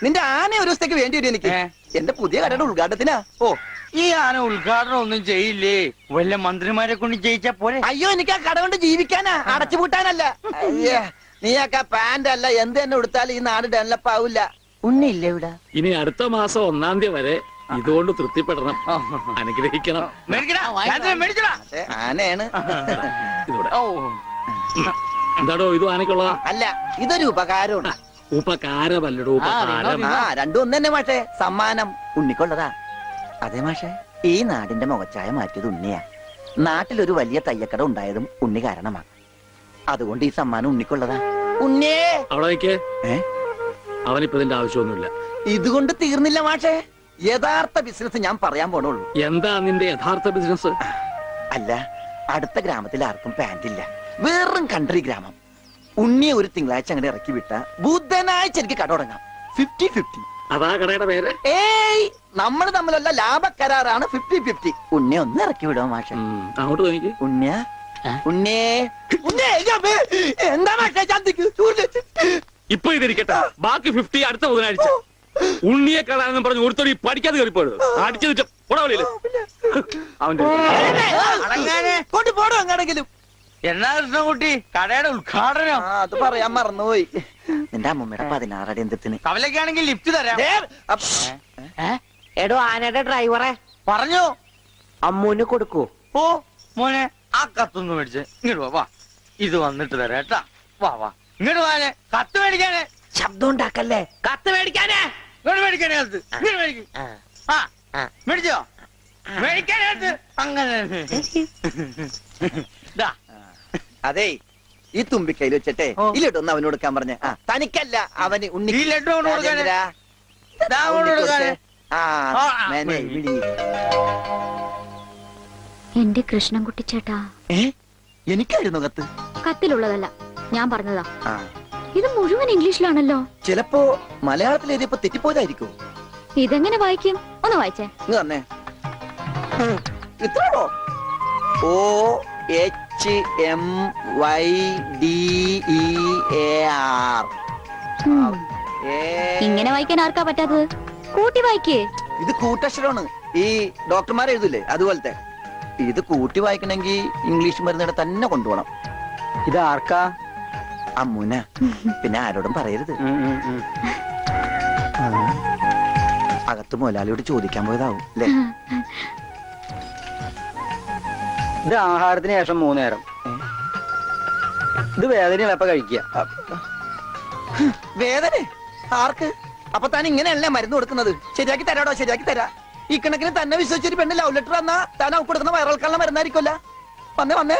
നിന്റെ ആന ഒരു ദിവസത്തേക്ക് വേണ്ടി വരും എനിക്ക്. എന്റെ പുതിയ കടയുടെ ഉദ്ഘാടനത്തിനാ. ഈ ആന ഉദ്ഘാടനം ഒന്നും ചെയ്യില്ലേ? വല്ല മന്ത്രിമാരെ കൊണ്ട് ജയിച്ചാ പോലെ. അയ്യോ, എനിക്ക് ആ കട കൊണ്ട് ജീവിക്കാനാ, അടച്ചുപൂട്ടാനല്ല. നീയൊക്കെ പാന്റ് അല്ല എന്ത് തന്നെ കൊടുത്താലും ഈ നാട് ഡെവലപ്പ് ആവില്ല. ഉണ്ണിയില്ലേ ഇവിടെ? ഇനി അടുത്ത മാസം 1-ാം തീയതി വരെ ഇതുകൊണ്ട് തൃപ്തിപ്പെടണം. അനുഗ്രഹിക്കണം. ആനയാണ്. എന്താടോ ഇത് ആനക്കുള്ളതാ? അല്ല, ഇതൊരു ഉപകാരമാണ്. ഉപകാരമല്ലടോ, ഉപകാരം. രണ്ടും ഒന്ന് തന്നെ മാഷേ. സമ്മാനം ഉണ്ണിക്കൊള്ളതാ. അതെ മാഷേ, ഈ നാടിന്റെ മുഖച്ചായ മാറ്റിയത് ഉണ്ണിയാ. നാട്ടിലൊരു വലിയ തയ്യക്കട ഉണ്ടായതും ഉണ്ണി കാരണമാ. അതുകൊണ്ട് ഈ സമ്മാനം ഉണ്ണിക്കൊള്ളതാ. ഉണ്ണിയേ, അവിടെ നിൽക്കേ. അവനിപ്പോ ഇതിന്റെ ആവശ്യമൊന്നുമില്ല. ഇതുകൊണ്ട് തീർന്നില്ല മാഷേ. യഥാർത്ഥ ബിസിനസ് ഞാൻ പറയാൻ പോണുള്ളൂ. എന്താ നിന്റെ യഥാർത്ഥ ബിസിനസ്? അല്ല, അടുത്ത ഗ്രാമത്തിൽ ആർക്കും പാന്റ് ഇല്ല. വെറും കൺട്രി ഗ്രാമം. ഉണ്ണിയെ ഒരു തിങ്കളാഴ്ച അങ്ങനെ ഇറക്കി വിട്ട ബുധനാഴ്ച എനിക്ക് കട തുടങ്ങാം. 50-50. അതാ കടയുടെ പേര്? ഏയ്, നമ്മൾ തമ്മിലുള്ള ലാഭക്കരാറാണ് 50-50. ഉണ്ണിയെ ഒന്ന് ഇറക്കി വിടുമോ മാഷ? അങ്ങോട്ട് തോന്നിക്ക്. ഉണ്ണിയാ, ഉണ്ണിയേ, എന്താ മാഷേ ചന്തിക്ക്? ഇപ്പൊ ഇതിരിക്കട്ടെ, ബാക്കി 50 അടുത്ത ബുധനാഴ്ച. ഉണ്ണിയെ കാണാനെന്നും പറഞ്ഞു ഒരുത്തോടി പഠിക്കാതെ കയറിപ്പോയത് അടിച്ചു പോടാവളിയില്. അവന്റെ കൊണ്ടുപോടോ എങ്ങാണെങ്കിലും. എന്നാ കൃഷ്ണൻകുട്ടി, കടയുടെ ഉദ്ഘാടനം? അത് പറയാൻ മറന്നുപോയി. നിന്റെ അമ്മൂമ്മയുടെ 16 അടി എന്തിന്? കവലക്കാണെങ്കിൽ ലിഫ്റ്റ് തരാം. എടോ, ആനയുടെ ഡ്രൈവറെ പറഞ്ഞു അമ്മൂന് കൊടുക്കൂ. ഓ മോനെ, ആ കത്തൊന്ന് മേടിച്ച് ഇങ്ങോട്ട് വാ. ഇത് വന്നിട്ട് തരാം കേട്ടാ. വാ വാ, ഇങ്ങോട്ട് വാനെ. കത്ത് മേടിക്കാനേ. ശബ്ദം ഉണ്ടാക്കല്ലേ. കത്ത് മേടിക്കാനേ. ഇങ്ങോട്ട് മേടിക്കാനേ കത്ത്. ഇങ്ങോട്ട് മേടിക്കും. ആ മേടിച്ചോ? മേടിക്കാനായിട്ട് അങ്ങനെ ദാ. അതെ ഈ തുമ്പിക്കൈയിൽ വെച്ചിട്ടെ ഈ ലഡു ഒന്ന് അവനോട് കൊടുക്കാൻ പറഞ്ഞ തനിക്കല്ല അവന് ഉണ്ണി ഈ ലഡു അവന് കൊടുക്കാന്. രാജേന്ദ്രാ, ദാ അവനോട് കൊടുക്കാന്. ആ ആ, മേനെ വിളി. എന്റെ കൃഷ്ണൻകുട്ടി ചേട്ടാ, എനിക്കായിരുന്നു കത്ത്. കത്തിലുള്ളതല്ല, ഞാൻ പറഞ്ഞതാ. ആ ഇത് മുഴുവൻ ഇംഗ്ലീഷിലാണല്ലോ. ചിലപ്പോ മലയാളത്തിൽ എഴുതിയപ്പോ തെറ്റിപ്പോയതായിരിക്കും. ഇതെങ്ങനെ വായിക്കും? ഒന്ന് വായിച്ചേ. ഇങ്ങ് തന്നെ ഇത്രയോ OHMYDEAR. ഇങ്ങനെ വായിക്കാൻ ആർക്കാ പറ്റാത്തത്? കൂട്ടി വായിക്കേ. ഇത് കൂട്ടക്ഷരമാണ്. ഈ ഡോക്ടർമാർ എഴുതൂലേ അതുപോലത്തെ. ഇത് കൂട്ടി വായിക്കണമെങ്കിൽ ഇംഗ്ലീഷ് മരുന്നിടെ തന്നെ കൊണ്ടുപോകണം. ഇത് ആർക്കാ? അമ്മൂന. പിന്നെ ആരോടും പറയരുത്. അകത്ത് മുതലാളിയോട് ചോദിക്കാൻ പോയതാവും അല്ലേ? ഇത് ആഹാരത്തിന് ശേഷം 3 നേരം. ഇത് വേദനയാണ് എപ്പ കഴിക്കുക. വേദന ആർക്ക്? അപ്പൊ താൻ ഇങ്ങനെയല്ലേ മരുന്ന് കൊടുക്കുന്നത്? ശരിയാക്കി തരാടോ, ശരിയാക്കി തരാ. ഈ കണക്കിന് തന്നെ വിശ്വസിച്ചൊരു പെണ്ണ് ലവ് ലെറ്റർ തന്നാ താൻ അവൾക്ക് കൊടുക്കുന്ന വയറിളക്കാനുള്ള മരുന്നായിരിക്കുമല്ല. വന്നേ വന്നേ.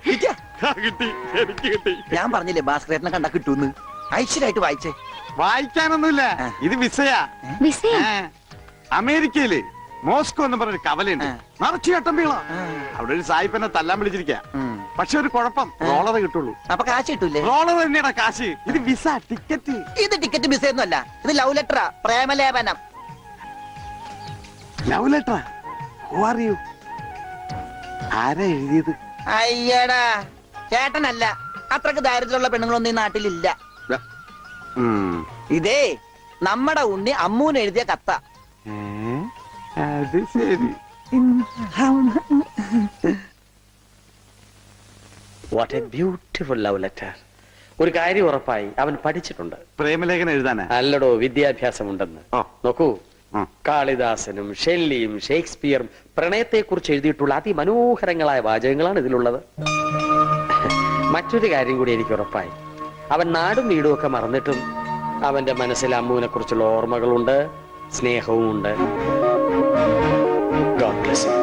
കിട്ടിയാ? കിട്ടി, എനിക്ക് കിട്ടി. ഞാൻ പറഞ്ഞില്ലേ ഭാസ്കരേട്ടനെ കണ്ടാ കിട്ടൂന്ന്. ഐശ്വര്യമായിട്ട് വായിച്ചേ. വായിക്കാനൊന്നുമില്ല, ഇത് വിസയാ. വിസയ? അമേരിക്കയില് മോസ്കോ എന്ന് പറഞ്ഞൊരു കവലയുണ്ട്, നിറച്ചു ചട്ടമ്പികള. അവിടെ ഒരു സായിപ്പനെ തല്ലാൻ വിളിച്ചിരിക്ക. പക്ഷെ ഒരു കുഴപ്പം, റോളർ കിട്ടുള്ളൂ. അപ്പൊ കാശ് കിട്ടൂലേ? റോളർ തന്നെയാണ് കാശ്. ഇത് വിസ, ടിക്കറ്റ്. ഇത് ടിക്കറ്റ് വിസ ഒന്നും അല്ല, ഇത് ലവ് ലെറ്ററാ, പ്രേമലേപനം. Love letter? Who are you? ആരാ എഴുതിയത്? അയ്യടാ ചേട്ടനല്ല, അത്രക്ക് ദാരിദ്ര്യമുള്ള പെണ്ണുങ്ങളൊന്നും ഈ നാട്ടിലില്ല. ഇതേ നമ്മടെ ഉണ്ണി അമ്മൂന് എഴുതിയ കത്ത. അത് ശരി. What A beautiful love letter. ഒരു കാര്യം ഉറപ്പായി, അവൻ പഠിച്ചിട്ടുണ്ട്. പ്രേമലേഖനം എഴുതാനാ? അല്ലടോ, വിദ്യാഭ്യാസമുണ്ടെന്ന്. നോക്കൂ, കാളിദാസനും ഷെല്ലിയും ഷേക്സ്പിയറും പ്രണയത്തെ കുറിച്ച് എഴുതിയിട്ടുള്ള അതിമനോഹരങ്ങളായ വാചകങ്ങളാണ് ഇതിലുള്ളത്. മറ്റൊരു കാര്യം കൂടി എനിക്ക് ഉറപ്പായി, അവൻ നാടും വീടും ഒക്കെ മറന്നിട്ടും അവന്റെ മനസ്സിൽ അമ്മുവിനെ കുറിച്ചുള്ള ഓർമ്മകളുണ്ട്, സ്നേഹവും ഉണ്ട്. God bless you.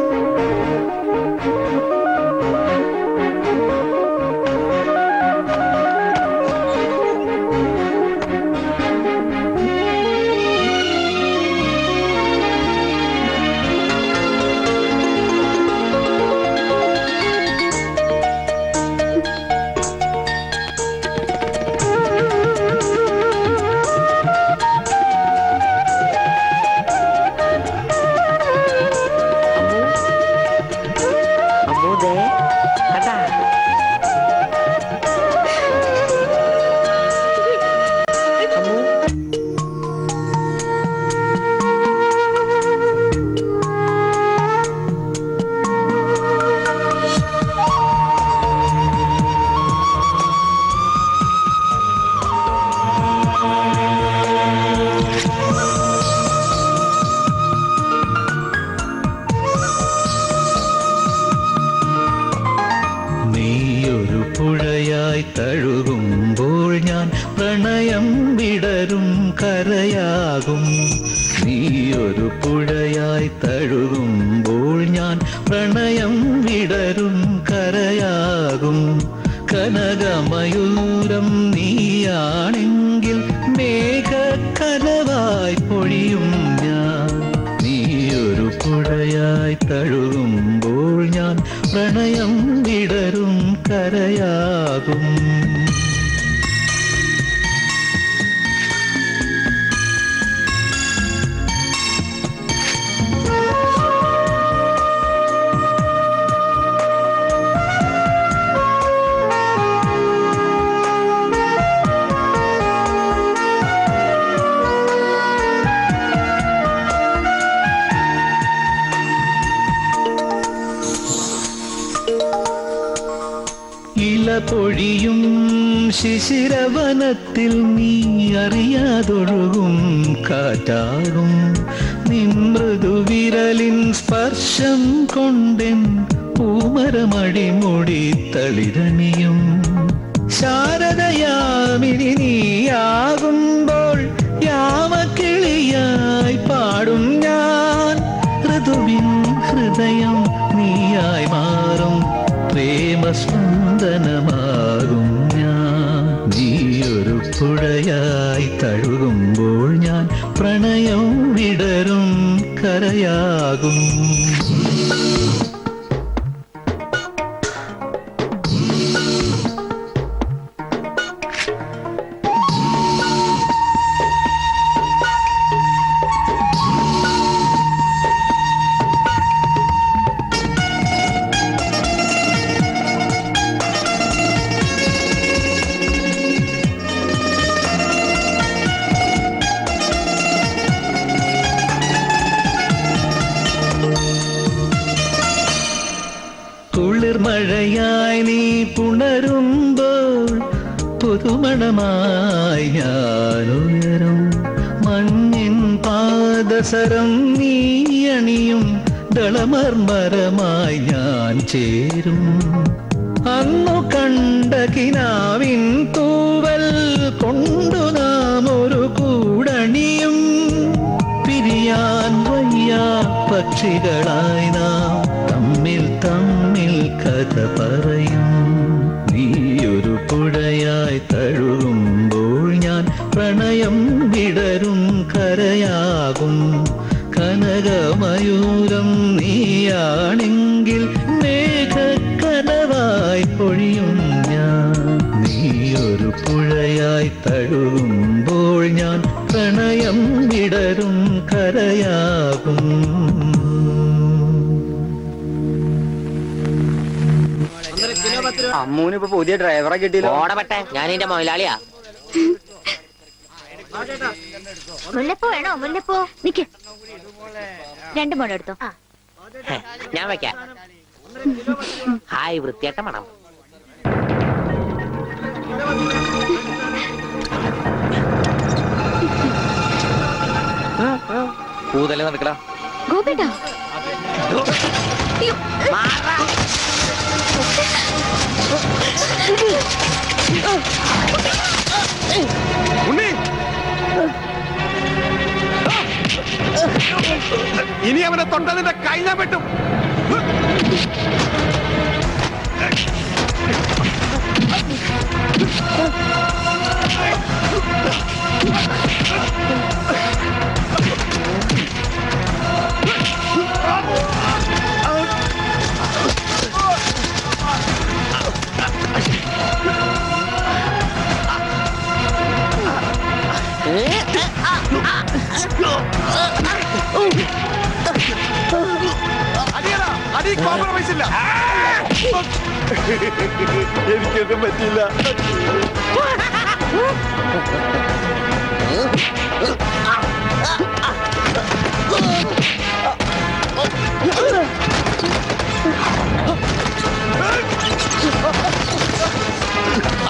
തഴുകുമ്പോൾ ഞാൻ പ്രണയം വിടരും കരയാകും. നീയൊരു പുഴയായി തഴുകുമ്പോൾ ഞാൻ പ്രണയം വിടരും കരയാകും. കനകമയൂരം നീയാണെങ്കിൽ മേഘക്കനവായി പൊഴിയും ഞാൻ. നീയൊരു പുഴയായി തഴുകുമ്പോൾ ഞാൻ പ്രണയം വിടരും കരയാകും. പൊഴിയും ശിശിരവനത്തിൽ നീ അറിയാതൊഴുകും കാറ്റാകും. നിൻ മൃദുവിരലിൻ സ്പർശം കൊണ്ടെൻ പൂമരമടിമുടി തളിരണിയും. ശാരദയാമിനി നീയാകുമ്പോൾ യാമക്കിളിയായി പാടും ഞാൻ. ഋതുവിൻ ഹൃദയം നീയായി മാറും പ്രേമസ്പന്ദനമാകും ഞാൻ. നീയൊരു പുഴയായി തഴുകുമ്പോൾ ഞാൻ പ്രണയം വിടരും കരയാകും. കുളിർമഴയായി നീ പുണരുമ്പോൾ പുതുമണമായി ഞാനുയരും. മഞ്ഞിൻ പാദസരം നീ അണിയും ദളമർമരമായി ഞാൻ ചേരും. അന്നു കണ്ട കിനാവിൻ തൂവൽ കൊണ്ടു നാം ഒരു കൂടണിയും. പിരിയാൻ വയ്യാ പക്ഷികളായി നാം തമ്മിൽ തമ്മിൽ കഥ പറയും. നീയൊരു പുഴയായി തഴുകുമ്പോൾ ഞാൻ പ്രണയം വിടരും കരയാകും. കനകമയൂരം നീയാണെങ്കിൽ മേഘക്കനവായി പൊഴിയും ഞാൻ. നീയൊരു പുഴയായി തഴുകുമ്പോൾ ഞാൻ പ്രണയം വിടരും കരയാകും. അമ്മൂനിപ്പോ പുതിയ ഡ്രൈവറെ കിട്ടിയില്ല. ഓടപെട്ടെ, ഞാൻ എന്റെ മൊയിലാളിയാ. മുല്ലപ്പൂ വേണോ? മുല്ലപ്പൂ നിക്ക്, 2 മുഴം എടുത്തോ. ഞാൻ വെക്കാം. ഹായ്, വൃത്തിയായിട്ട മണം. പൂതല്ലേ നടക്കടാ. ഗോപേട്ടാ, ഉണ്ണി, ഇനി അവനെ തൊട്ടതിന്റെ കൈ ഞാൻ വെട്ടും. അടിയടാ, അടി കോംപ്രമൈസ് ഇല്ല. എനിക്കൊന്നും പറ്റില്ല.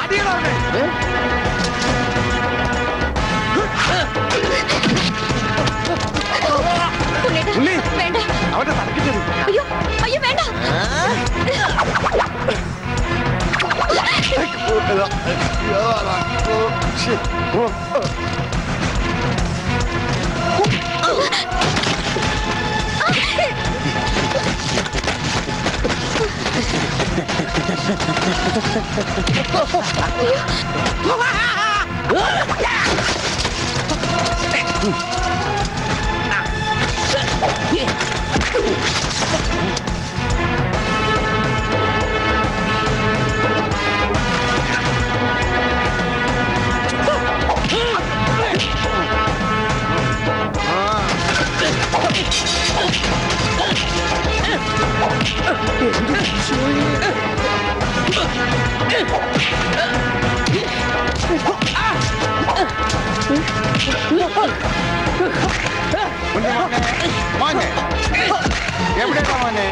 അടിയടാ അവനെ. ഉണ്ണി, വേണ്ട. അവന്റെ തലക്കിട്ടത്. അയ്യോ അയ്യോ, വേണ്ട. മോനെ, എവിടെയാ മോനെ?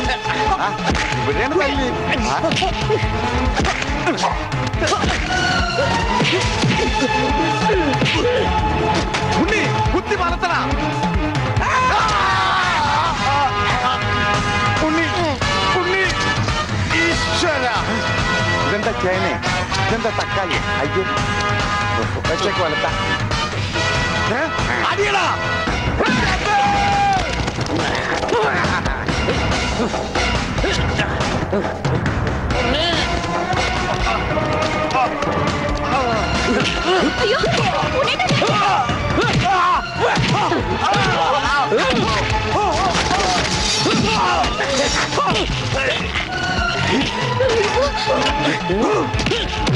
ഇവിടെയാണ് തല്ലി. ഉണ്ണി, കുത്തി വളർത്തണ. ഉണ്ണി, ഉണ്ണി, ഈശ്വര, ഇതെന്താ ചേനെ? ഇതെന്താ തക്കാളി? അയ്യോ, വെച്ചേക്ക് വലത്ത. അടിയടാ. അയ്യോ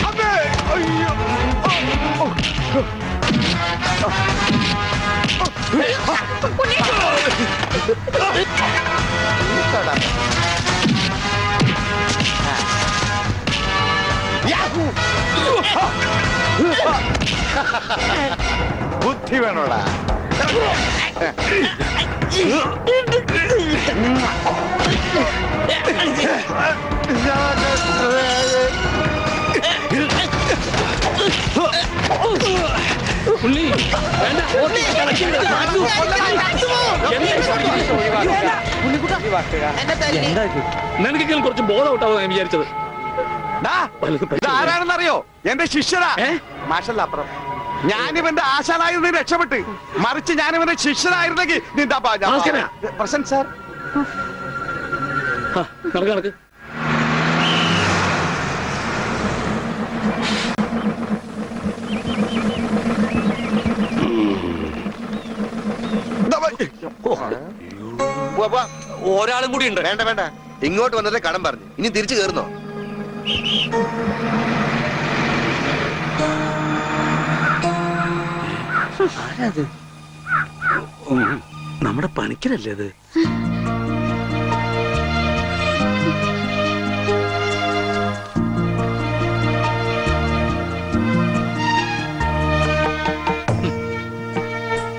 അമ്മേ, അയ്യോ. ബുദ്ധി വേണോടാ. ഉണ്ണി വേണ്ട, നിനക്കെങ്കിലും കുറച്ച് ബോധം ഔട്ടാവും ഞാൻ വിചാരിച്ചത്. ആരാണെന്നറിയോ? എന്റെ ശിഷ്യനാ. മാഷല്ല അപ്പുറം. ഞാനിവന്റെ ആശാനായിരുന്നു രക്ഷപ്പെട്ട്. മറിച്ച് ഞാനിവന്റെ ശിഷ്യനായിരുന്നെങ്കിൽ നിന്റെ പ്രസന്റ് സാർ. നടക്ക് നടക്ക്. ഒരാളും കൂടി ഉണ്ട്. വേണ്ട വേണ്ട, ഇങ്ങോട്ട് വന്നിട്ട് കടം പറഞ്ഞു. ഇനി തിരിച്ചു കയറുന്നോ? ആരാത്? നമ്മുടെ പണിക്കരല്ലേ അത്?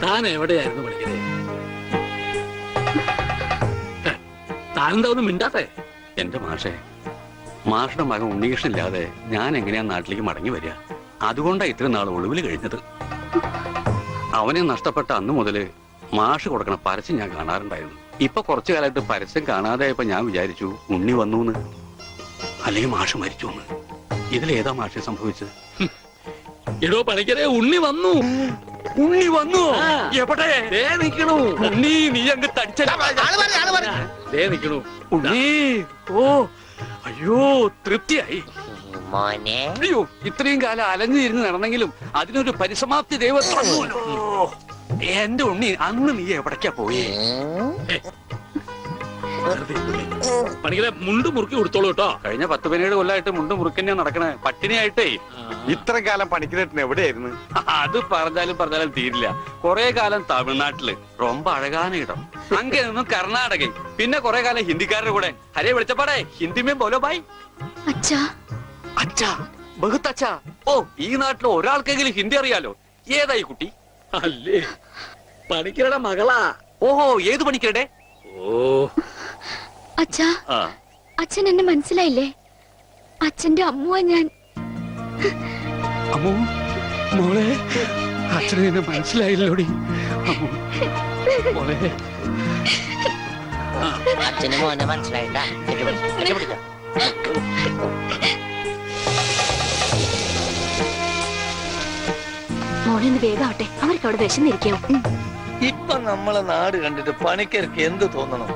താൻ എവിടെയായിരുന്നു പണിക്കരെ? താനെന്താ ഒന്നും മിണ്ടാത്തെ? എന്റെ മാഷയുടെ മകൻ ഉണ്ണികൃഷ്ണനില്ലാതെ ഞാൻ എങ്ങനെയാ നാട്ടിലേക്ക് മടങ്ങി വരിക? അതുകൊണ്ടാ ഇത്രയും നാൾ ഒളിവിൽ കഴിഞ്ഞത്. അവനെ നഷ്ടപ്പെട്ട അന്ന് മുതല് മാഷ് കൊടുക്കണ പരസ്യം ഞാൻ കാണാറുണ്ടായിരുന്നു. ഇപ്പൊ കുറച്ചു കാലമായിട്ട് പരസ്യം കാണാതായപ്പോ ഞാൻ വിചാരിച്ചു ഉണ്ണി വന്നൂന്ന്, അല്ലെങ്കിൽ മാഷ് മരിച്ചു. ഇതിലേതാ മാഷ് സംഭവിച്ചത്? എടോ പണിക്കരെ, ഉണ്ണി വന്നു. ഉണ്ണി വന്നു? എവിടെ? ദേ നിക്കണു ഉണ്ണി. നീ അങ്ങ് തടിച്ചേ നിക്കണു ഉണ്ണി. ഓ അയ്യോ, തൃപ്തിയായി. അയ്യോ, ഇത്രയും കാലം അലഞ്ഞു തിരിഞ്ഞ് നടന്നെങ്കിലും അതിനൊരു പരിസമാപ്തി ദൈവം തന്നൂലോ. എന്റെ ഉണ്ണി, അന്ന് നീ എവിടേക്കാ പോയി? പണിക്കരെ, മുണ്ട് മുറുക്കി കൊടുത്തോളൂ കേട്ടോ. കഴിഞ്ഞ 10-17 കൊല്ലമായിട്ട് മുണ്ട് മുറുക്കന്നെയാ നടക്കണേ, പട്ടിണിയായിട്ടേ. ഇത്രയും കാലം പണിക്കിരട്ടിന് എവിടെയായിരുന്നു? അത് പറഞ്ഞാലും തീരില്ല. കുറെ കാലം തമിഴ്നാട്ടില് ரொம்ப അഴകാന ഇടം, അങ്ങേ നിന്നും കർണാടക, പിന്നെ കുറെ കാലം ഹിന്ദിക്കാരുടെ കൂടെ. ഹരേ വിളിച്ചപ്പാടേ ഹിന്ദിമേ ബോലോ ഭായ്. അച്ഛാ അച്ഛാ, ബഹുത്ത് അച്ഛാ. ഓ, ഈ നാട്ടിൽ ഒരാൾക്കെങ്കിലും ഹിന്ദി അറിയാലോ. ഏതായി കുട്ടി? അല്ലേ, പണിക്കരുടെ മകളാ. ഓഹോ, ഏത് പണിക്കരുടെ? ഓ അച്ഛാ, അച്ഛൻ എന്നെ മനസ്സിലായില്ലേ? അച്ഛന്റെ അമ്മുവാ ഞാൻ. അമ്മോ, മോളെ, അച്ഛനെ എന്നെ മനസ്സിലായില്ലോടി. മോളെ, അച്ഛന് മോനെ മനസ്സിലായിട്ടാ. മോളൊന്ന് വേഗാവട്ടെ, അവർക്ക് അവിടെ വിശന്നിരിക്കാവും. ഇപ്പൊ നമ്മളെ നാട് കണ്ടിട്ട് പണിക്കർക്ക് എന്ത് തോന്നണം?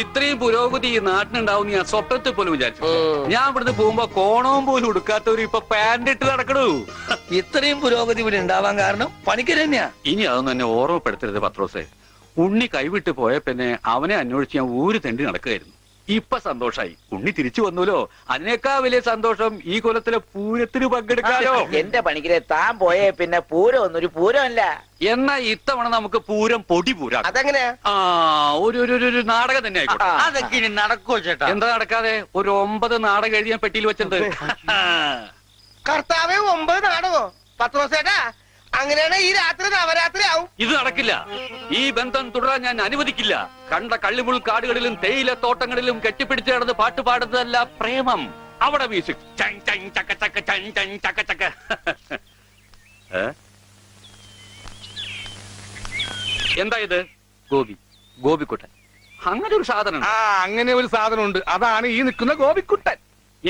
ഇത്രയും പുരോഗതി ഈ നാട്ടിനുണ്ടാവും ഞാൻ സ്വപ്നത്തിൽ പോലും വിചാരിച്ചു. ഞാൻ ഇവിടുന്ന് പോകുമ്പോ കോണവും പോലും ഉടുക്കാത്തവര് ഇപ്പൊ പാന്റ് ഇട്ട് നടക്കണു. ഇത്രയും പുരോഗതി ഇവിടെ ഉണ്ടാവാൻ കാരണം പണിക്കർ തന്നെയാ. ഇനി അതൊന്നും എന്നെ ഓർമ്മപ്പെടുത്തരുത് പത്രോസേ. ഉണ്ണി കൈവിട്ട് പോയ പിന്നെ അവനെ അന്വേഷിച്ച് ഞാൻ ഊര് തെണ്ടി നടക്കുകയായിരുന്നു. ഇപ്പൊ സന്തോഷായി, ഉണ്ണി തിരിച്ചു വന്നൂലോ. അതിനേക്കാൾ വലിയ സന്തോഷം ഈ കൊല്ലത്തിലെ പൂരത്തിന് പങ്കെടുക്കാലോ. എന്റെ പണിക്കരെ, താൻ പോയേ പിന്നെ പൂരം ഒന്നൊരു പൂരമല്ല. എന്നാ ഇത്തവണ നമുക്ക് പൂരം പൊടി പൂരാ. അതെങ്ങനെയാ? ഒരു നാടകം തന്നെ ആയിക്കോട്ടെ. അതൊക്കെ ഇനി നടക്കോ ചേട്ടാ? എന്താ നടക്കാതെ? ഒരു 9 നാടകം എഴുതിയാൻ പെട്ടിയിൽ വെച്ചത്. കർത്താവേ, 9 നാടകോ? പത്രോസേട്ടാ, അങ്ങനെയാണ് ഈ രാത്രി നവരാത്രി ആവും. ഇത് നടക്കില്ല. ഈ ബന്ധം തുടരാൻ ഞാൻ അനുവദിക്കില്ല. കണ്ട കള്ളിമുൾ കാടുകളിലും തേയില തോട്ടങ്ങളിലും കെട്ടിപ്പിടിച്ച് കിടന്ന് പാട്ട് പാടുന്നതല്ല പ്രേമം. അവിടെ മ്യൂസിക് ചക്ക. എന്താ ഇത്? ഗോപിക്കുട്ടൻ. അങ്ങനെ ഒരു സാധനം? അങ്ങനെ ഒരു സാധനം ഉണ്ട്. അതാണ് ഈ നിൽക്കുന്ന ഗോപിക്കുട്ടൻ.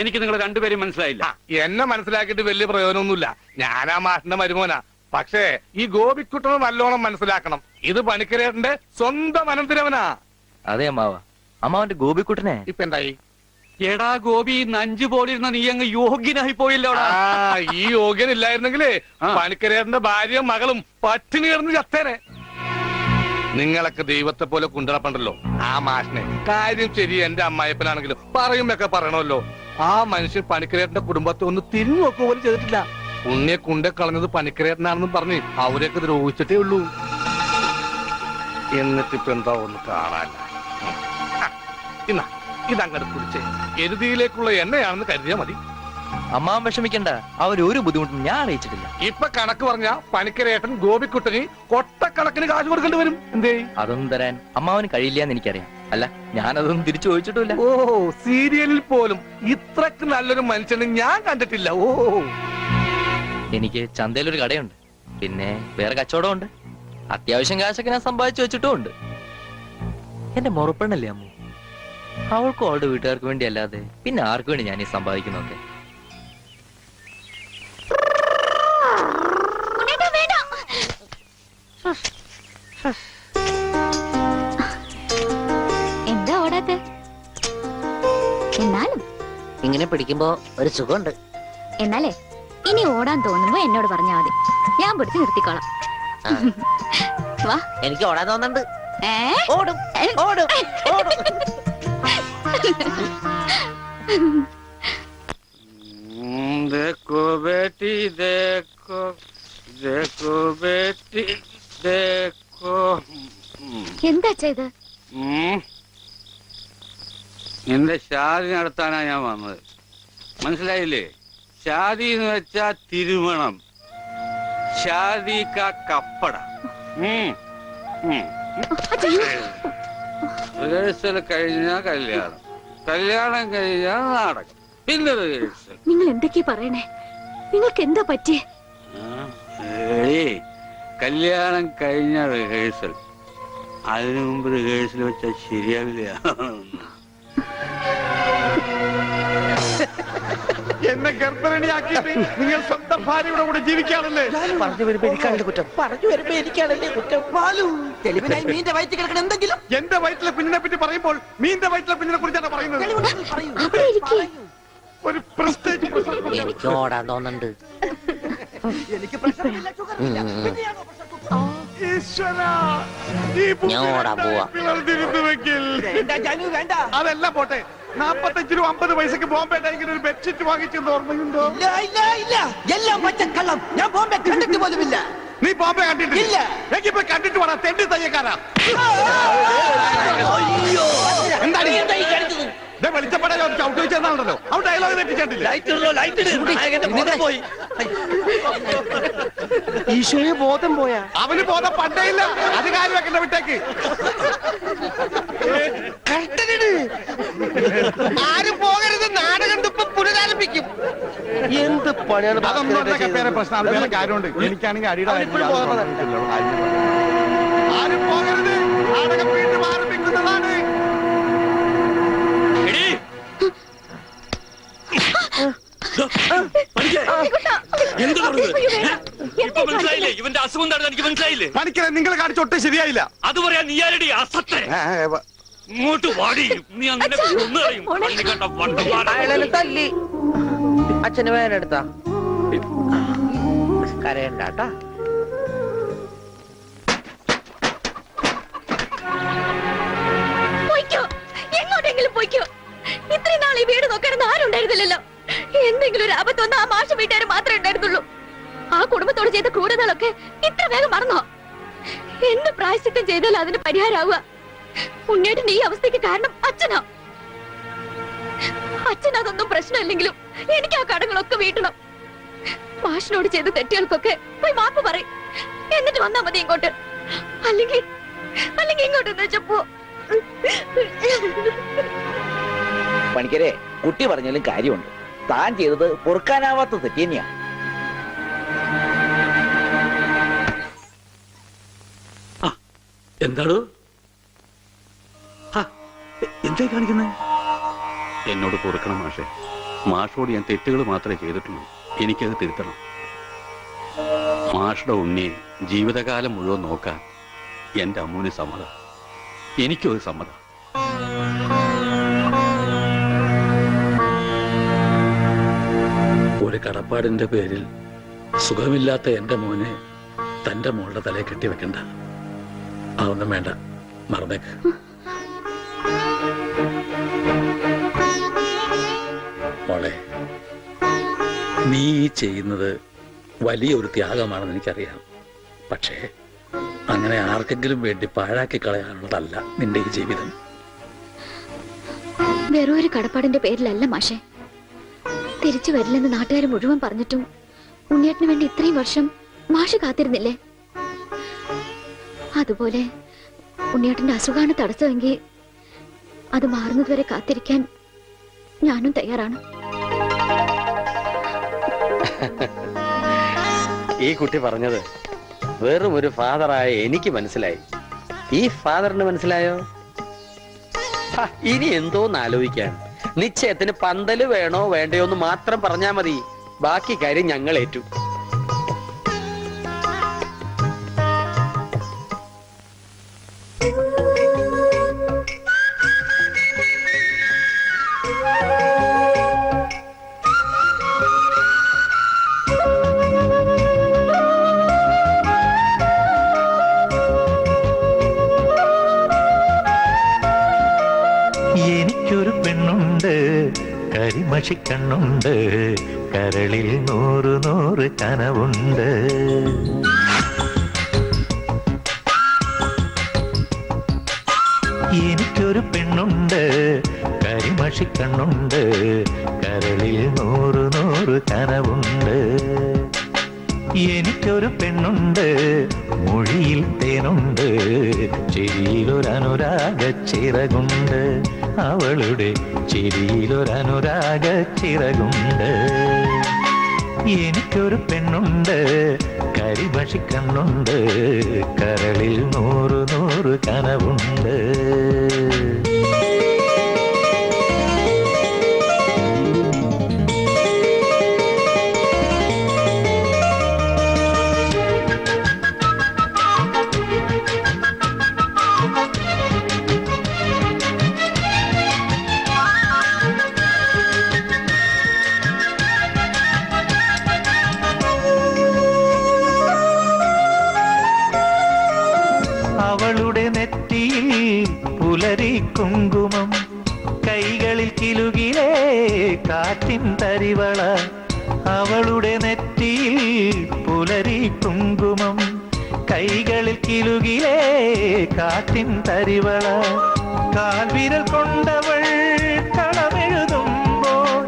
എനിക്ക് നിങ്ങൾ രണ്ടുപേരും മനസ്സിലായില്ല. എന്നെ മനസ്സിലാക്കിയിട്ട് വലിയ പ്രയോജനമൊന്നുമില്ല. ഞാനാ മാഷിന്റെ മരുമോനാ. പക്ഷേ ഈ ഗോപിക്കുട്ടനെ നല്ലോണം മനസ്സിലാക്കണം. ഇത് പണിക്കരേട്ടന്റെ സ്വന്തം അനന്തരവനാ. അതെ അമ്മാവ, അമ്മാവന്റെ ഗോപിക്കുട്ടനെ ഇപ്പൊ എന്തായി? എടാ ഗോപി, നഞ്ചു പോലിരുന്ന നീ അങ്ങ് യോഗ്യനായി പോയില്ലോടാ. ഈ യോഗ്യനില്ലായിരുന്നെങ്കിലേ പണിക്കരേട്ടന്റെ ഭാര്യയും മകളും പട്ടിണി കിടന്ന് ചത്തേനെ. നിങ്ങളൊക്കെ ദൈവത്തെ പോലെ കൊണ്ടുനടപ്പണ്ടല്ലോ ആ മാഷിനെ. കാര്യം ശരി, എന്റെ അമ്മായപ്പനാണെങ്കിലും പറയുമ്പൊക്കെ പറയണമല്ലോ. ആ മനുഷ്യൻ പണിക്കരേട്ടന്റെ കുടുംബത്തെ ഒന്ന് തിരിഞ്ഞു നോക്കുക പോലും ചെയ്തിട്ടില്ല. ഉണ്ണിയെ കൊണ്ടേ കളഞ്ഞത് പണിക്കരേട്ടനാണെന്നും പറഞ്ഞ് അവരെയൊക്കെ ദ്രോഹിച്ചിട്ടേ ഉള്ളൂ. എന്നിട്ടിപ്പോ എന്താ ഒന്ന് കാണാൻ. ഇതങ്ങോട്ട് കുടിച്ചേ. എരുതിയിലേക്കുള്ള എണ്ണയാണെന്ന് കരുതിയാ മതി. അമ്മാവൻ വിഷമിക്കണ്ട, അവരൊരു ബുദ്ധിമുട്ടും ഞാൻ അറിയിച്ചിട്ടില്ല. ഇപ്പൊ കണക്ക് പറഞ്ഞ പണിക്കരേട്ടൻ ഗോപിക്കുട്ടന് കൊട്ടക്കണക്കിന് കാശ് കൊടുക്കേണ്ടി വരും. എന്തേ? അതൊന്നും തരാൻ അമ്മാവന് കഴിയില്ല എന്ന് എനിക്കറിയാം. അല്ല, ഞാനതൊന്നും തിരിച്ചു ചോദിച്ചിട്ടില്ല. ഓ, സീരിയലിൽ പോലും ഇത്രക്ക് നല്ലൊരു മനുഷ്യനെ ഞാൻ കണ്ടിട്ടില്ല. ഓ, എനിക്ക് ചന്തയിലൊരു കടയുണ്ട്, പിന്നെ വേറെ കച്ചവടമുണ്ട്. അത്യാവശ്യം കാശൊക്കെ ഞാൻ സമ്പാദിച്ചു വെച്ചിട്ടും ഉണ്ട്. എന്റെ മുറപ്പെണ്ണല്ലേ അമ്മു, അവൾക്കും അവളുടെ വീട്ടുകാർക്ക് വേണ്ടി അല്ലാതെ പിന്നെ ആർക്ക് വേണ്ടി ഞാൻ ഈ സമ്പാദിക്കുന്നൊക്കെ. എന്താ ഓടാത്തെ? എന്നാലും ഇങ്ങനെ പിടിക്കുമ്പോ ഒരു സുഖമുണ്ട്. എന്നാലേ ഇനി ഓടാൻ തോന്നുമ്പോ എന്നോട് പറഞ്ഞാ മതി, ഞാൻ പിടിച്ച് നിർത്തിക്കോളാം. വാ. എനിക്ക് ഓടാൻ തോന്നുന്നുണ്ട്. ഓടും ഓടും ഓടും. देखो बेटी देखो, देखो बेटी देखो. എന്താ ചെയ്ത്? നിന്റെ ഷാദി നടത്താനാ ഞാൻ വന്നത്, മനസ്സിലായില്ലേ? ഷാദി എന്ന് വെച്ചാ തിരുമണം, ഷാദി കാ കപ്പട. റിഹേഴ്സൽ കഴിഞ്ഞാ കല്യാണം, കല്യാണം കഴിഞ്ഞാ നാടകം, പിന്നെ റിഹേഴ്സൽ. നിങ്ങൾ എന്തൊക്കെയാ പറയണേ? നിങ്ങൾക്ക് എന്താ പറ്റിയേ? കല്യാണം കഴിഞ്ഞ റിഹേഴ്സൽ, അതിനു മുമ്പ് റിഹേഴ്സൽ വെച്ചാൽ ശരിയാവില്ല. എന്നെ ഗർഭിണിയാക്കിയിട്ട് നിങ്ങൾ സ്വന്തം ഭാര്യയുടെ കൂടെ ജീവിക്കാണല്ലേ? പറഞ്ഞു വരുമ്പോ എനിക്കാണല്ലേ കുറ്റം. പറഞ്ഞു വരുമ്പോ എനിക്കാണല്ലേ കുറ്റം. പാലു തെളിവിനായി മീന്റെ വയറ്റിൽ കിടക്കണം എന്തെങ്കിലും. എന്റെ വയറ്റിലെ കുഞ്ഞിനെ പറ്റി പറയുമ്പോൾ മീന്റെ വയറ്റിലെ കുഞ്ഞിനെ കുറിച്ചാണ് പറയുന്നത്. ഒരു പ്രസ്റ്റേജ്. എനിക്ക് ഓടാൻ തോന്നുന്നുണ്ട്. എനിക്ക് ഞാൻ ഓടാൻ പോവാ. അതെല്ലാം പോട്ടെ, 45 രൂപ 50 പൈസക്ക് ബോംബെ ടൈഗർ ഒരു ബെഡ്ഷീറ്റ് വാങ്ങിച്ചെന്ന് ഓർമ്മയുണ്ടോ? എല്ലാം പച്ചക്കള്ളം. ഞാൻ ബോംബെ കണ്ടിട്ട് പോലുമില്ല. നീ ബോംബെ കണ്ടിട്ടില്ല? എനിക്കിപ്പോ കണ്ടിട്ട് വേണം തെണ്ടി തയ്യക്കാരാ. എന്താണ് വെളിച്ചപ്പെടാൻ ചവിട്ട് വെച്ചെന്നാണല്ലോ അവൻ ഡയലോഗ് തെറ്റിച്ചിട്ടില്ല. ഈശോയെ ബോധം പോയാ? അവന് ബോധം പണ്ടേ ഇല്ല. അത് കാര്യം വെക്കണ്ട, വിട്ടേക്ക്. ആരും പോകരുത്, നാടകം ഇപ്പൊ പുനരാരംഭിക്കും. എന്ത് പണിയാണ്? അതൊന്നും അതൊക്കെ പേരെ പ്രശ്നം, അത് വേറെ കാര്യമുണ്ട്. എനിക്കാണെങ്കിൽ അടിയുടെ ആരും പോകരുത്, നാടകം വീണ്ടും ആരംഭിക്കുന്നതാണ്. ഇവന്റെ അസുഖം എന്താണെന്ന് എനിക്ക് മനസ്സിലായില്ലേ? പണിക്കരെ നിങ്ങൾ കാണിച്ചൊട്ടും ശരിയായില്ല. അത് പറയാൻ നീ ആരടി അസത്തെ? ഇങ്ങോട്ട് വാടി, നീ അങ്ങനെ തല്ലി. അച്ഛന് വേനെടുത്താ കരയണ്ടാട്ടാ. എങ്ങോട്ടെങ്കിലും പോയിക്കോ. ഇത്രയും നാൾ ഈ വീട് നോക്കാനൊന്നും ആരും ഉണ്ടായിരുന്നില്ലല്ലോ. എന്തെങ്കിലും ഒരു ആപത്ത് വന്ന ആ മാഷ വീട്ടുകാർ മാത്രമേ ഉണ്ടായിരുന്നുള്ളൂ. ആ കുടുംബത്തോട് ചെയ്ത ക്രൂരതകളൊക്കെ ഇത്ര വേഗം മറന്നോ? എന്ത് പ്രായശ്ചിത്തം ചെയ്താലും അതിന് പരിഹാരമാവുക. ഉണ്ണിയേട്ടൻ ഈ അവസ്ഥയ്ക്ക് കാരണം അച്ഛനാ. അച്ഛനതൊന്നും പ്രശ്നമില്ലെങ്കിലും എനിക്ക് ആ കടങ്ങളൊക്കെ വീട്ടണം. മാഷിനോട് ചെയ്ത തെറ്റുകൾക്കൊക്കെ പോയി മാപ്പ് പറയും, എന്നിട്ട് വന്നാ മതി ഇങ്ങോട്ട്. അല്ലെങ്കിൽ ഇങ്ങോട്ട് വെച്ചപ്പോ. പണിക്കരെ, കുട്ടി പറഞ്ഞാലും കാര്യമുണ്ട്. താൻ ചെയ്തത് പൊറുക്കാനാവാത്ത തെറ്റ് തന്നെയാ. എന്താണോ എന്തായി കാണിക്കുന്നത്? എന്നോട് പൊറുക്കണം മാഷെ, മാഷോട് ഞാൻ തെറ്റുകൾ മാത്രമേ ചെയ്തിട്ടുള്ളൂ. എനിക്കത് തിരുത്തണം. മാഷുടെ ഉണ്ണിയെ ജീവിതകാലം മുഴുവൻ നോക്കാൻ എന്റെ അമ്മൂന് സമ്മതം. എനിക്കും അത് സമ്മതം. ഒരു കടപ്പാടിന്റെ പേരിൽ സുഖമില്ലാത്ത എന്റെ മോനെ തന്റെ മോളുടെ തലയെ കെട്ടിവെക്കണ്ട. അതൊന്നും വേണ്ട, മറന്നേക്ക്. മോളെ, നീ ചെയ്യുന്നത് വലിയ ഒരു ത്യാഗമാണെന്ന് എനിക്കറിയാം. പക്ഷേ അങ്ങനെ ആർക്കെങ്കിലും വേണ്ടി പാഴാക്കി കളയാനുള്ളതല്ല നിന്റെ ഈ ജീവിതം. വെറും ഒരു കടപ്പാടിന്റെ പേരിലല്ല മാഷെ. തിരിച്ചു വരില്ലെന്ന് നാട്ടുകാർ മുഴുവൻ പറഞ്ഞിട്ടും ഉണ്ണിയേട്ടന് വേണ്ടി ഇത്രയും വർഷം മാഷ് കാത്തിരുന്നില്ലേ? അതുപോലെ ഉണ്ണിയേട്ടന്റെ അസുഖമാണ് തടസ്സമെങ്കിൽ അത് മാറുന്നതുവരെ കാത്തിരിക്കാൻ ഞാനും തയ്യാറാണ്. ഈ കുട്ടി പറഞ്ഞത് വെറും ഒരു ഫാദറായ എനിക്ക് മനസ്സിലായി. ഈ ഫാദറിന് മനസ്സിലായോ? ഇനി എന്തോന്ന് ആലോചിക്കാൻ. നിശ്ചയത്തിന് പന്തല് വേണോ വേണ്ടയോ എന്ന് മാത്രം പറഞ്ഞാ മതി. ബാക്കി കാര്യം ഞങ്ങൾ ഏറ്റു. എനിക്കൊരു പെണ്ണുണ്ട്, കരിമഷിക്കണ്ണുണ്ട്, കരളിൽ 100 കനവുണ്ട്. എനിക്കൊരു പെണ്ണുണ്ട്, കരിമഷിക്കണ്ണുണ്ട്, കരളിൽ 100 കനവുണ്ട്. എനിക്കൊരു പെണ്ണുണ്ട്, മൊഴിയിൽ തേനുണ്ട്, ചിരിയിലൊരനുരാഗ ചിറകുണ്ട്. അവളുടെ ചിരിയിലൊരനുരാഗ ചിറകുണ്ട്. എനിക്കൊരു പെണ്ണുണ്ട്, കരിമഷിക്കണ്ണുണ്ട്, കരളിൽ 100 കനവുണ്ട്. അവളുടെ നെറ്റിയിൽ പുലരി കുങ്കുമം, കൈകളിൽ കിലുകിലേ കാറ്റിൻ തരിവള. അവളുടെ നെറ്റിയിൽ പുലരി കുങ്കുമം, കൈകളിൽ കിലുകിലേ കാറ്റിൻ തരിവള. കാൽവിരൽ കൊണ്ടവൾ കളമെഴുതുമ്പോൾ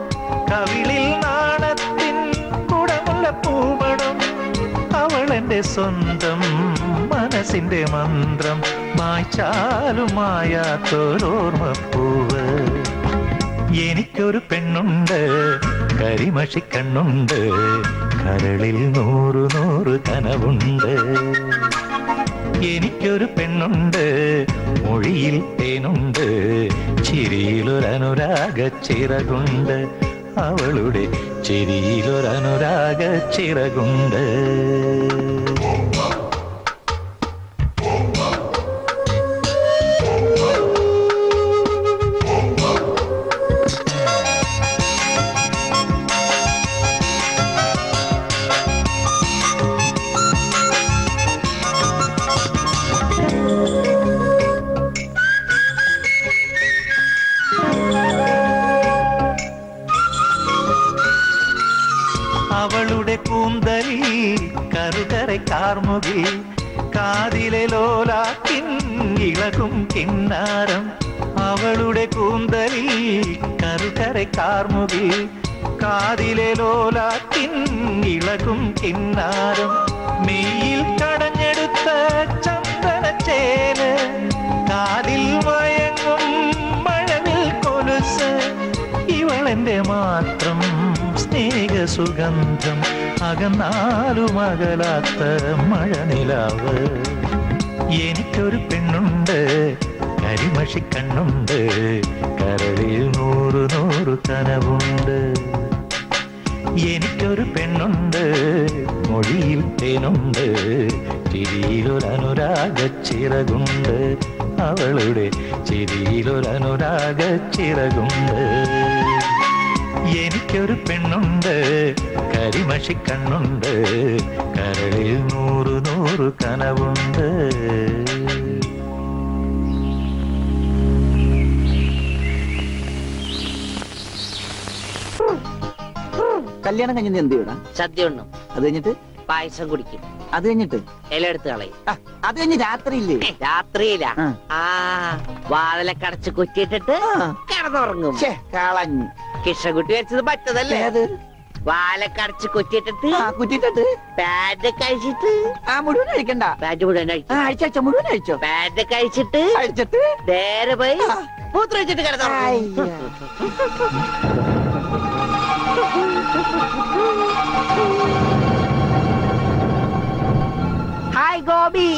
കവിളിൽ നാണത്തിൻ കുടമുള്ള പൂമണം. അവൾ എന്റെ സ്വന്തം മനസ്സിന്റെ മന്ത്രം, മായ്ച്ചാലും മായാത്തൊരോർമ്മപ്പൂവ്. എനിക്കൊരു പെണ്ണുണ്ട്, കരിമഷിക്കണ്ണുണ്ട്, കരളിൽ 100 കനവുണ്ട്. എനിക്കൊരു പെണ്ണുണ്ട്, മൊഴിയിൽ തേനുണ്ട്, ചിരിയിലൊരനുരാഗ ചിറകുണ്ട്. അവളുടെ ചിരിയിലൊരനുരാഗ ചിറകുണ്ട്. അവളുടെ കൂന്തലിൽ കറുകரை കാർമുകിൽ, കാതിലെ ലോലാക്കിൻ ഇളകും കിന്നാരം. അവളുടെ കൂന്തലിൽ കറുകரை കാർമുകിൽ, കാതിലെ ലോലാക്കിൻ ഇളകും കിന്നാരം. മെയ്യിൽ കടഞ്ഞെടുത്ത ചന്ദനച്ചേല്, കാതിൽ മയങ്ങും മഴവിൽ കൊലുസ്. ഇവളെന്റെ മാത്രം സ്നേഹസുഗന്ധം, അകന്നാലും അകലാത്ത മഴനിലാവ്. എനിക്കൊരു പെണ്ണുണ്ട്, കരിമഷിക്കണ്ണുണ്ട്, കരളിൽ 100 കനവുണ്ട്. എനിക്കൊരു പെണ്ണുണ്ട്, മൊഴിയിൽ തേനുണ്ട്, ചിരിയിലൊരനുരാഗ ചിറകുണ്ട്, അവളുടെ ചിരിയിലൊരനുരാഗ ചിറകുണ്ട്. എനിക്കൊരു പെണ്ണുണ്ട്, കരിമഷി കണ്ണുണ്ട്, കരളിൽ 100 കനവുണ്ട്. കല്യാണം കഴിഞ്ഞ് എന്ത് ചെയ്യണം? സദ്യ ഉണ്ണും, അത് കഴിഞ്ഞിട്ട് പായസം കുടിക്കും, അത് കഴിഞ്ഞിട്ട് ഇല എടുത്ത് കളയും. അത് കഴിഞ്ഞ് രാത്രിയില്ലേ? രാത്രിയില ആ. വാതിലൊക്കെ അടച്ച് കുറ്റിയിട്ടിട്ട് കിടന്നുറങ്ങും. കളഞ്ഞു. കിഷകുട്ടി വെച്ചത് പറ്റതല്ലേ? ഏത്? വാലൊക്കെ അടച്ച് കുറ്റിയിട്ടിട്ട് കുറ്റിട്ടിട്ട് പാന്റ് കഴിച്ചിട്ട് മുഴുവൻ അഴിക്കണ്ട. പാന്റ് മുഴുവൻ അഴിച്ചോ, മുഴുവൻ അഴിച്ചോ. പാന്റ് കഴിച്ചിട്ട് അഴിച്ചിട്ട് നേരെ പോയി മൂത്രം വെച്ചിട്ട് കിടന്നുറങ്ങും. ഹായ് ഗോപി.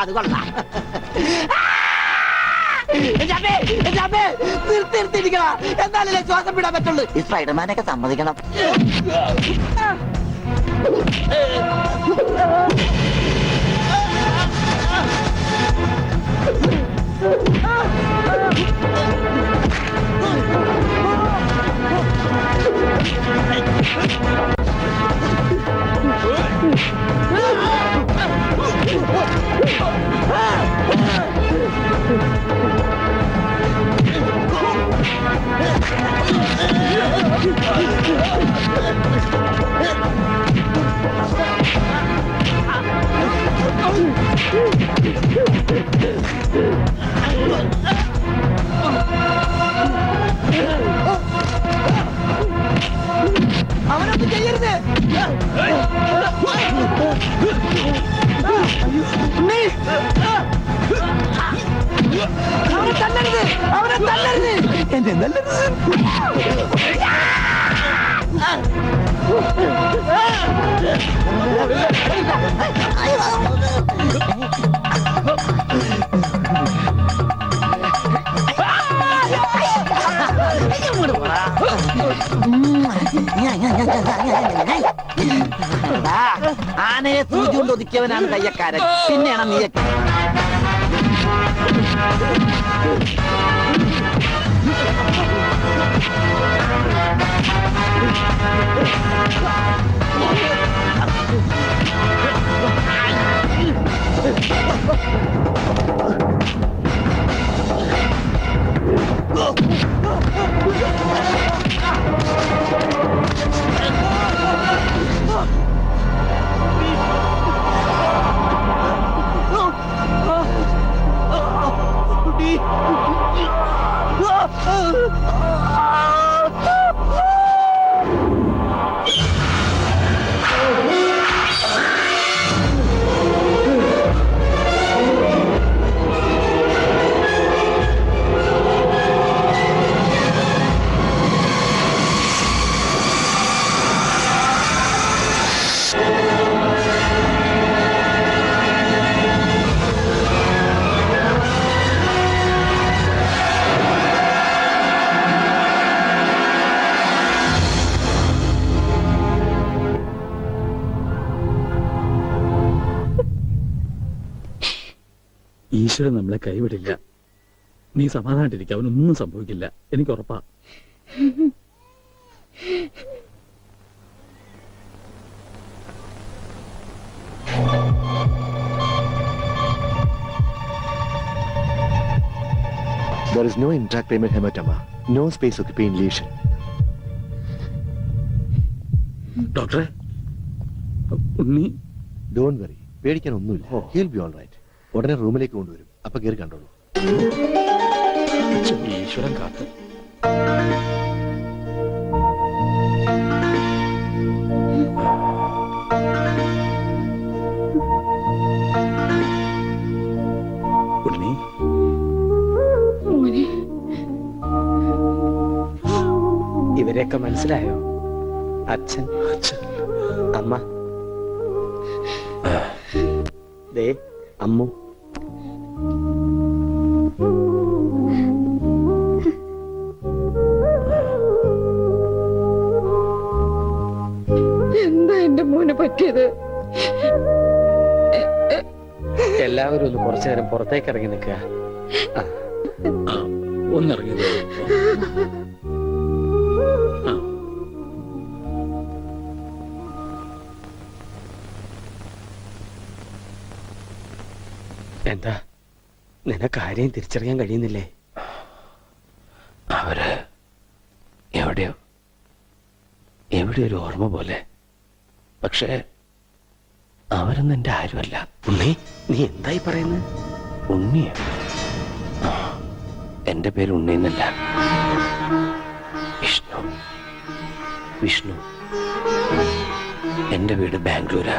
അത് കൊള്ളാം. നിർത്തിയിരിക്കണം, എന്നാലല്ലേ ശ്വാസം വിടാൻ പറ്റുള്ളൂ. ഈ സ്പൈഡർമാനൊക്കെ സമ്മതിക്കണം. അവനൊന്നും ചെയ്യരുത്. അവനെ തല്ലരുത്, അവനെ തല്ലരുത്, എന്നെ തല്ലരുത്. ആനയെ സൂചി കൊണ്ട് ഒതുക്കിയവനാണ് കയ്യക്കാരൻ, പിന്നെയാണ് നീയൊക്കെ. ഈശ്വരൻ നമ്മളെ കൈവിടില്ല. നീ സമാധാനായിട്ടിരിക്കുക, അവനൊന്നും സംഭവിക്കില്ല, എനിക്ക് ഉറപ്പാ. There is no intracranial hematoma, no space occupying lesion. ഡോക്ടറെ, ഉണ്ണി ഡോണ്ട് വെറി, പേടിക്കാൻ ഒന്നുമില്ല. He'll be all right. ഉടനെ റൂമിലേക്ക് കൊണ്ടുവരും. അപ്പൊ കയറി കണ്ടോളൂ. ഈശ്വരൻ കാത്തു. ഉണ്ണി, മോനെ ഇവരെയൊക്കെ മനസ്സിലായോ? അച്ഛൻ, അമ്മ, ദേ അമ്മു. എന്താ എന്റെ മോന് പറ്റിയത്? എല്ലാവരും ഒന്ന് കുറച്ചു നേരം പുറത്തേക്ക് ഇറങ്ങി നിൽക്കുക. ഒന്നിറങ്ങിയത്. എന്താ, നിനക്ക് ആരെയും തിരിച്ചറിയാൻ കഴിയുന്നില്ലേ? അവര് എവിടെയോ ഒരു ഓർമ്മ പോലെ. പക്ഷേ അവരൊന്നും എന്റെ ആരുമല്ല. ഉണ്ണി, നീ എന്തായി പറയുന്നത്? ഉണ്ണിയ? എന്റെ പേര് ഉണ്ണി എന്നല്ല, വിഷ്ണു. വിഷ്ണു. എന്റെ വീട് ബാംഗ്ലൂരാ.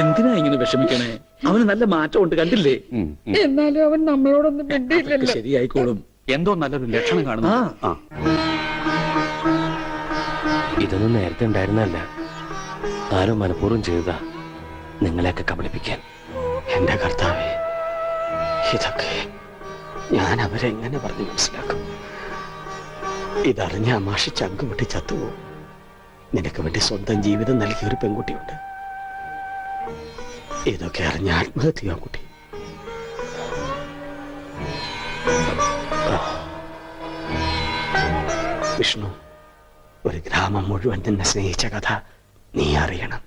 എന്തിനാ ഇങ്ങനെ വിഷമിക്കണേ? അവന് നല്ല മാറ്റമുണ്ട്, കണ്ടില്ലേ? എന്നാലും അവൻ നമ്മളോടൊന്നും മിണ്ടിയില്ലല്ലോ. ശരിയായിക്കോളും. എന്തോ നല്ലൊരു ലക്ഷണം കാണുന്നു. ആ. ഇതൊന്നും നേരത്തെ ഉണ്ടായിരുന്നല്ല. ആരോ മനഃപൂർവ്വം ചെയ്തതാ, നിങ്ങളെയൊക്കെ കബളിപ്പിക്കാൻ. എന്റെ കർത്താവേ, ഇതൊക്കെ ഞാൻ അവരെ എങ്ങനെ പറഞ്ഞു മനസ്സിലാക്കും? ഇതറിഞ്ഞ അമാഷി ചങ്കുപൊട്ടി ചത്തുപോകും. നിനക്ക് വേണ്ടി സ്വന്തം ജീവിതം നൽകിയ ഒരു പെൺകുട്ടിയുണ്ട്. ഇതൊക്കെ അറിഞ്ഞ ആത്മഹത്യ കുട്ടി. വിഷ്ണു, ഒരു ഗ്രാമം മുഴുവൻ നിന്നെ സ്നേഹിച്ച കഥ നീ അറിയണം.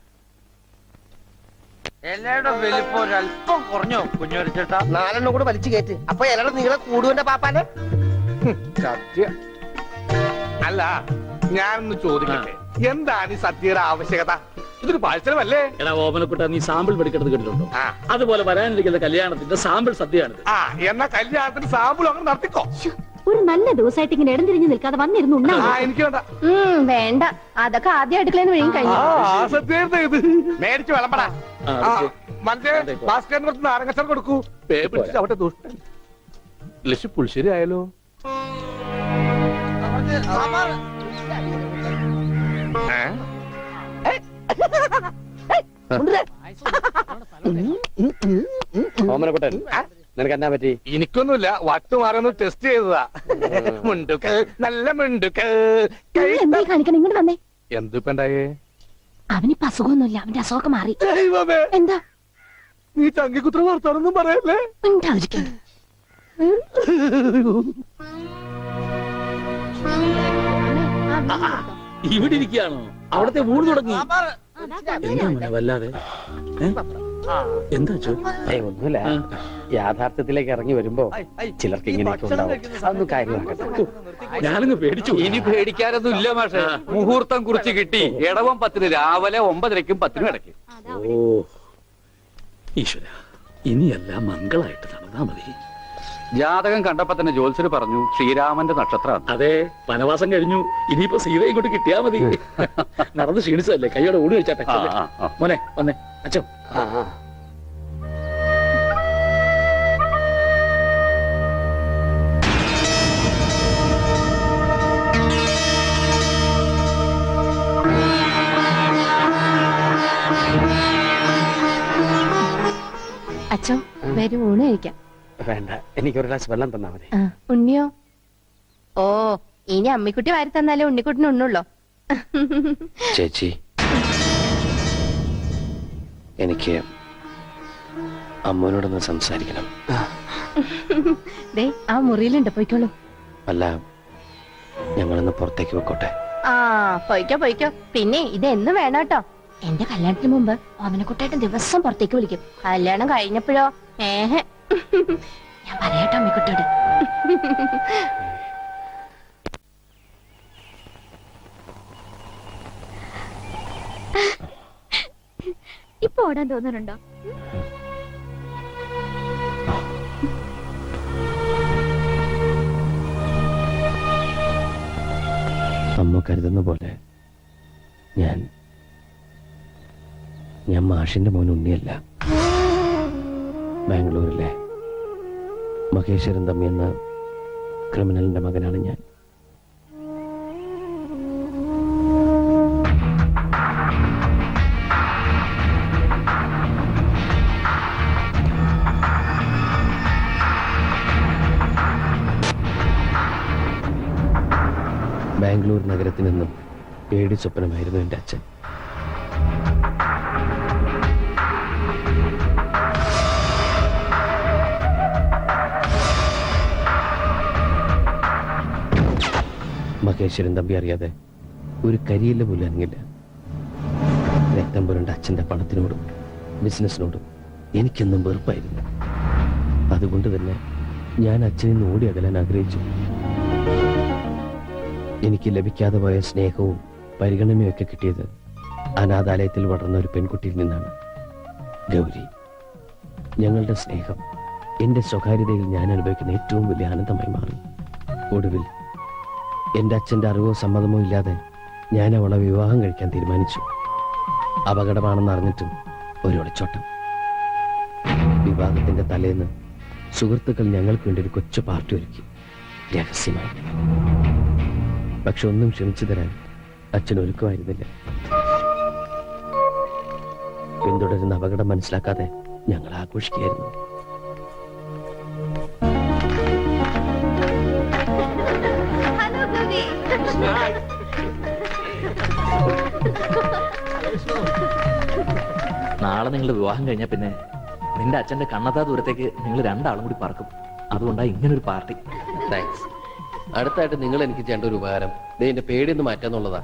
എല്ലാവരുടെ വലിപ്പം ഒരല്പം കുറഞ്ഞോ കുഞ്ഞോരി ചേട്ടാ? 4 കൂടെ വലിച്ചു കയറ്റ്. അപ്പൊ എല്ലാവരുടെ നീളെ കൂടുവന്റെ പാപ്പാനെ. സത്യം. അല്ല, ഞാനൊന്ന് ചോദിക്കട്ടെ, എന്താണ് ഈ സദ്യയുടെ ആവശ്യകത? ഇതൊരു പാഴ്സലമല്ലേ? എടാ ഓമനക്കുട്ട, നീ സാമ്പിൾ പഠിക്കുന്നത് കേട്ടിട്ടുണ്ടോ? അതുപോലെ വരാനിരിക്കുന്ന കല്യാണത്തിന്റെ സാമ്പിൾ സദ്യയാണിത്. ആ, എന്നാ കല്യാണത്തിന് സാമ്പിൾ അങ്ങനെ നടത്തിക്കോ. ഒരു നല്ല ദിവസമായിട്ട് ഇങ്ങനെ ഇടം തിരിഞ്ഞു നിൽക്കാതെ വന്നിരുന്നു ഉണ്ണാ. എനിക്ക് വേണ്ട. വേണ്ട, അതൊക്കെ ആദ്യം അടുക്കളന്ന് വഴിയും കഴിഞ്ഞു. സദ്യ ഇത് മേടിച്ചു വിളമ്പടാ. മറ്റേ ഭാസ്കരന് കുറച്ച് നാരങ്ങച്ചാർ കൊടുക്കൂ. പേ പിടിച്ച് അവിടെ ദുഷ്ടൻ. ലക്ഷ്യ പുളിശ്ശേരി ആയാലോ? ഓമനക്കുട്ടൻ, നിനക്ക് എന്നാ പറ്റി? എനിക്കൊന്നുമില്ല, വട്ടുമാറൊന്ന് ടെസ്റ്റ് ചെയ്തതാ. മുണ്ടുക്കൾ, നല്ല മുണ്ടുക്കൾ. എന്തായി കാണിക്കണം? ഇങ്ങോട്ട് വന്നേ. എന്തിപ്പണ്ടായേ? അവനിപ്പോ അസുഖമൊന്നുമില്ല, അവന്റെ അസുഖമൊക്കെ മാറി. എന്താ നീ ചങ്കിക്കുത്ര വർത്താനൊന്നും പറയല്ലേ? ഉണ്ടായിരിക്കും. ഇവിടെ ഇരിക്കുകയാണോ? അവിടത്തെ ഊണ് തുടങ്ങി. എന്താ മോനെ വല്ലാതെ? എന്താ ഒന്നുമില്ല, യാഥാർത്ഥ്യത്തിലേക്ക് ഇറങ്ങി വരുമ്പോ ചിലർക്ക് ഇങ്ങനെയൊക്കെ ഉണ്ടാവും. അതൊന്നും കാര്യമാക്കട്ടെ. ഞാനങ്ങ് പേടിച്ചു. ഇനി പേടിക്കാനൊന്നും ഇല്ല മാഷെ. മുഹൂർത്തം കുറിച്ച് കിട്ടി. ഇടവം 10 രാവിലെ 9:30 10 ഇടയ്ക്ക്. ഓ ഈശ്വര, ഇനിയെല്ലാം മംഗളായിട്ട് നടന്നാ മതി. ജാതകം കണ്ടപ്പോ തന്നെ ജോത്സ്യർ പറഞ്ഞു ശ്രീരാമന്റെ നക്ഷത്രമാണ്. അതെ, വനവാസം കഴിഞ്ഞു. ഇനിയിപ്പോ സീത ഇങ്ങോട്ട് കിട്ടിയാ മതി. നടന്ന് ക്ഷീണിച്ചതല്ലേ, കൈയോടെ ഊടി വെച്ചാട്ടെ. മോനെ വന്നേ. അച്ഛൻ അച്ഛോ, വരും ഊണ് കഴിക്കാം. വേണ്ട, എനിക്കൊരു ഗ്ലാസ് വെള്ളം തന്നാ മതി. ഉണ്ണിയോ? ഓ, ഇനി അമ്മിക്കുട്ടി വാരി തന്നാലേ ഉണ്ണിക്കുട്ടിന് ഉണ്ണുള്ളോ? ചേച്ചി, എനിക്ക് അമ്മോനോടൊന്ന് സംസാരിക്കണം. ദേ, ആ മുറിയിലുണ്ട്, പോയിക്കോളൂ. അല്ല, ഞങ്ങളൊന്ന് പുറത്തേക്ക് വെക്കോട്ടെ? ആ, പോയിക്കോ. പിന്നെ ഇത് എന്നും വേണം കേട്ടോ. എന്റെ കല്യാണത്തിന് മുമ്പ് ഓമനക്കുട്ടായിട്ട് ദിവസം പുറത്തേക്ക് വിളിക്കും. കല്യാണം കഴിഞ്ഞപ്പോഴോ ഞാൻ പറയാട്ടോ അമ്മിക്കുട്ടിയോട്. ഓടാൻ തോന്നുന്നുണ്ടോ? അമ്മ കരുതുന്ന പോലെ ഞാൻ മാഷിന്റെ മോൻ ഉണ്ണിയല്ല. ബാംഗ്ലൂരിലെ മഹേശ്വരൻ തമ്മി എന്ന ക്രിമിനലിന്റെ മകനാണ് ഞാൻ. ബാംഗ്ലൂർ നഗരത്തിൽ നിന്നും പേടി സ്വപ്നമായിരുന്നു എൻ്റെ അച്ഛൻ. മഹേശ്വരൻ തമ്പി അറിയാതെ ഒരു കരിയില്ല പോലും അനങ്ങില്ല. രക്തം പുരണ്ട അച്ഛൻ്റെ പണത്തിനോടും ബിസിനസ്സിനോടും എനിക്കെന്നും വെറുപ്പായിരുന്നു. അതുകൊണ്ട് തന്നെ ഞാൻ അച്ഛനിൽ നിന്ന് ഓടി അകലാൻ ആഗ്രഹിച്ചു. എനിക്ക് ലഭിക്കാതെ പോയ സ്നേഹവും പരിഗണനയും ഒക്കെ കിട്ടിയത് അനാഥാലയത്തിൽ വളർന്ന ഒരു പെൺകുട്ടിയിൽ നിന്നാണ്, ഗൗരി. ഞങ്ങളുടെ സ്നേഹം എൻ്റെ സ്വകാര്യതയിൽ ഞാൻ അനുഭവിക്കുന്ന ഏറ്റവും വലിയ ആനന്ദമായി മാറി. ഒടുവിൽ എൻ്റെ അച്ഛൻ്റെ അറിവോ സമ്മതമോ ഇല്ലാതെ ഞാൻ അവളെ വിവാഹം കഴിക്കാൻ തീരുമാനിച്ചു. അപകടമാണെന്ന് അറിഞ്ഞിട്ടും ഒരു ഒളിച്ചോട്ടം. വിവാഹത്തിന്റെ തലേന്ന് സുഹൃത്തുക്കൾ ഞങ്ങൾക്ക് വേണ്ടി ഒരു കൊച്ചു പാർട്ടി ഒരുക്കി, രഹസ്യമായി. പക്ഷെ ഒന്നും ക്ഷമിച്ചു തരാൻ അച്ഛൻ ഒരുക്കമായിരുന്നില്ല. പിന്തുടരുന്ന അപകടം മനസ്സിലാക്കാതെ ഞങ്ങൾ ആഘോഷിക്കുകയായിരുന്നു. നാളെ നിങ്ങൾ വിവാഹം കഴിഞ്ഞാൽ പിന്നെ നിന്റെ അച്ഛന്റെ കണ്ണത്താ ദൂരത്തേക്ക് നിങ്ങൾ രണ്ടാളും കൂടി പറക്കും. അതുകൊണ്ടാ ഇങ്ങനൊരു പാർട്ടി. താങ്ക്സ്. അടുത്തായിട്ട് നിങ്ങൾ എനിക്ക് ചെയ്യേണ്ട ഒരു ഉപകാരം എന്റെ പേടിയൊന്ന് മാറ്റാന്നുള്ളതാ.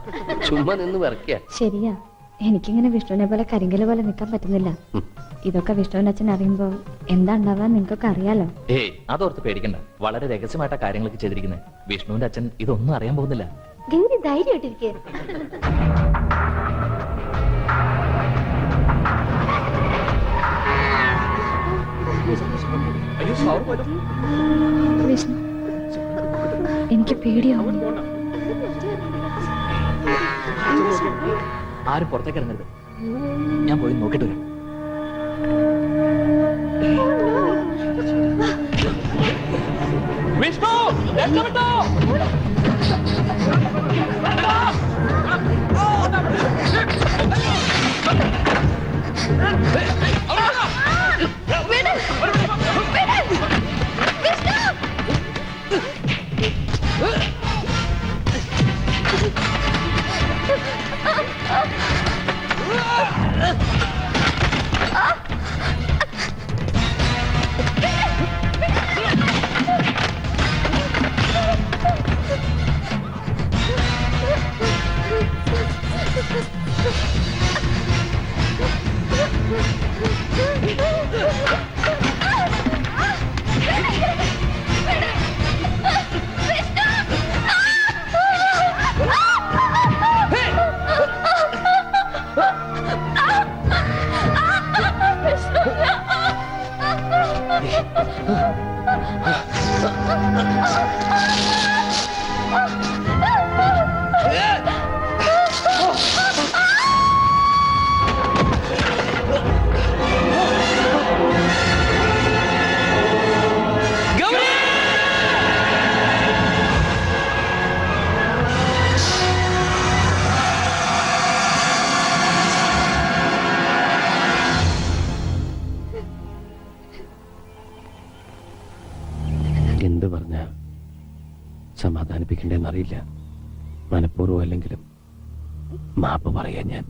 ചുമ്മാ നിന്ന് വിറക്കുക. ശരിയാ, എനിക്കിങ്ങനെ വിഷ്ണുവിനെ പോലെ കരിങ്കല് പോലെ നിൽക്കാൻ പറ്റുന്നില്ല. ഇതൊക്കെ വിഷ്ണുവിന്റെ അച്ഛൻ അറിയുമ്പോ എന്താ ഉണ്ടാവാൻ നിങ്ങൾക്കൊക്കെ അറിയാലോ. ഏയ്, അതോർത്ത് പേടിക്കണ്ട. വളരെ രഹസ്യമായിട്ടാ കാര്യങ്ങളൊക്കെ ചെയ്തിരിക്കുന്നത്. വിഷ്ണുവിന്റെ അച്ഛൻ ഇതൊന്നും അറിയാൻ പോകുന്നില്ല. ഗൗരി ധൈര്യമായിട്ടിരിക്കുക. വിഷ്ണു, എനിക്ക് പേടിയാവുന്നു. ആരും പുറത്തേക്ക് ഇറങ്ങരുത്. ഞാൻ പോയി നോക്കിട്ട് വരാം. വിഷ്ണു, എന്ത് പറഞ്ഞ സമാധാനിപ്പിക്കണ്ടെന്നറിയില്ല. മനഃപൂർവ്വം അല്ലെങ്കിലും മാപ്പ് പറയാൻ ഞാൻ.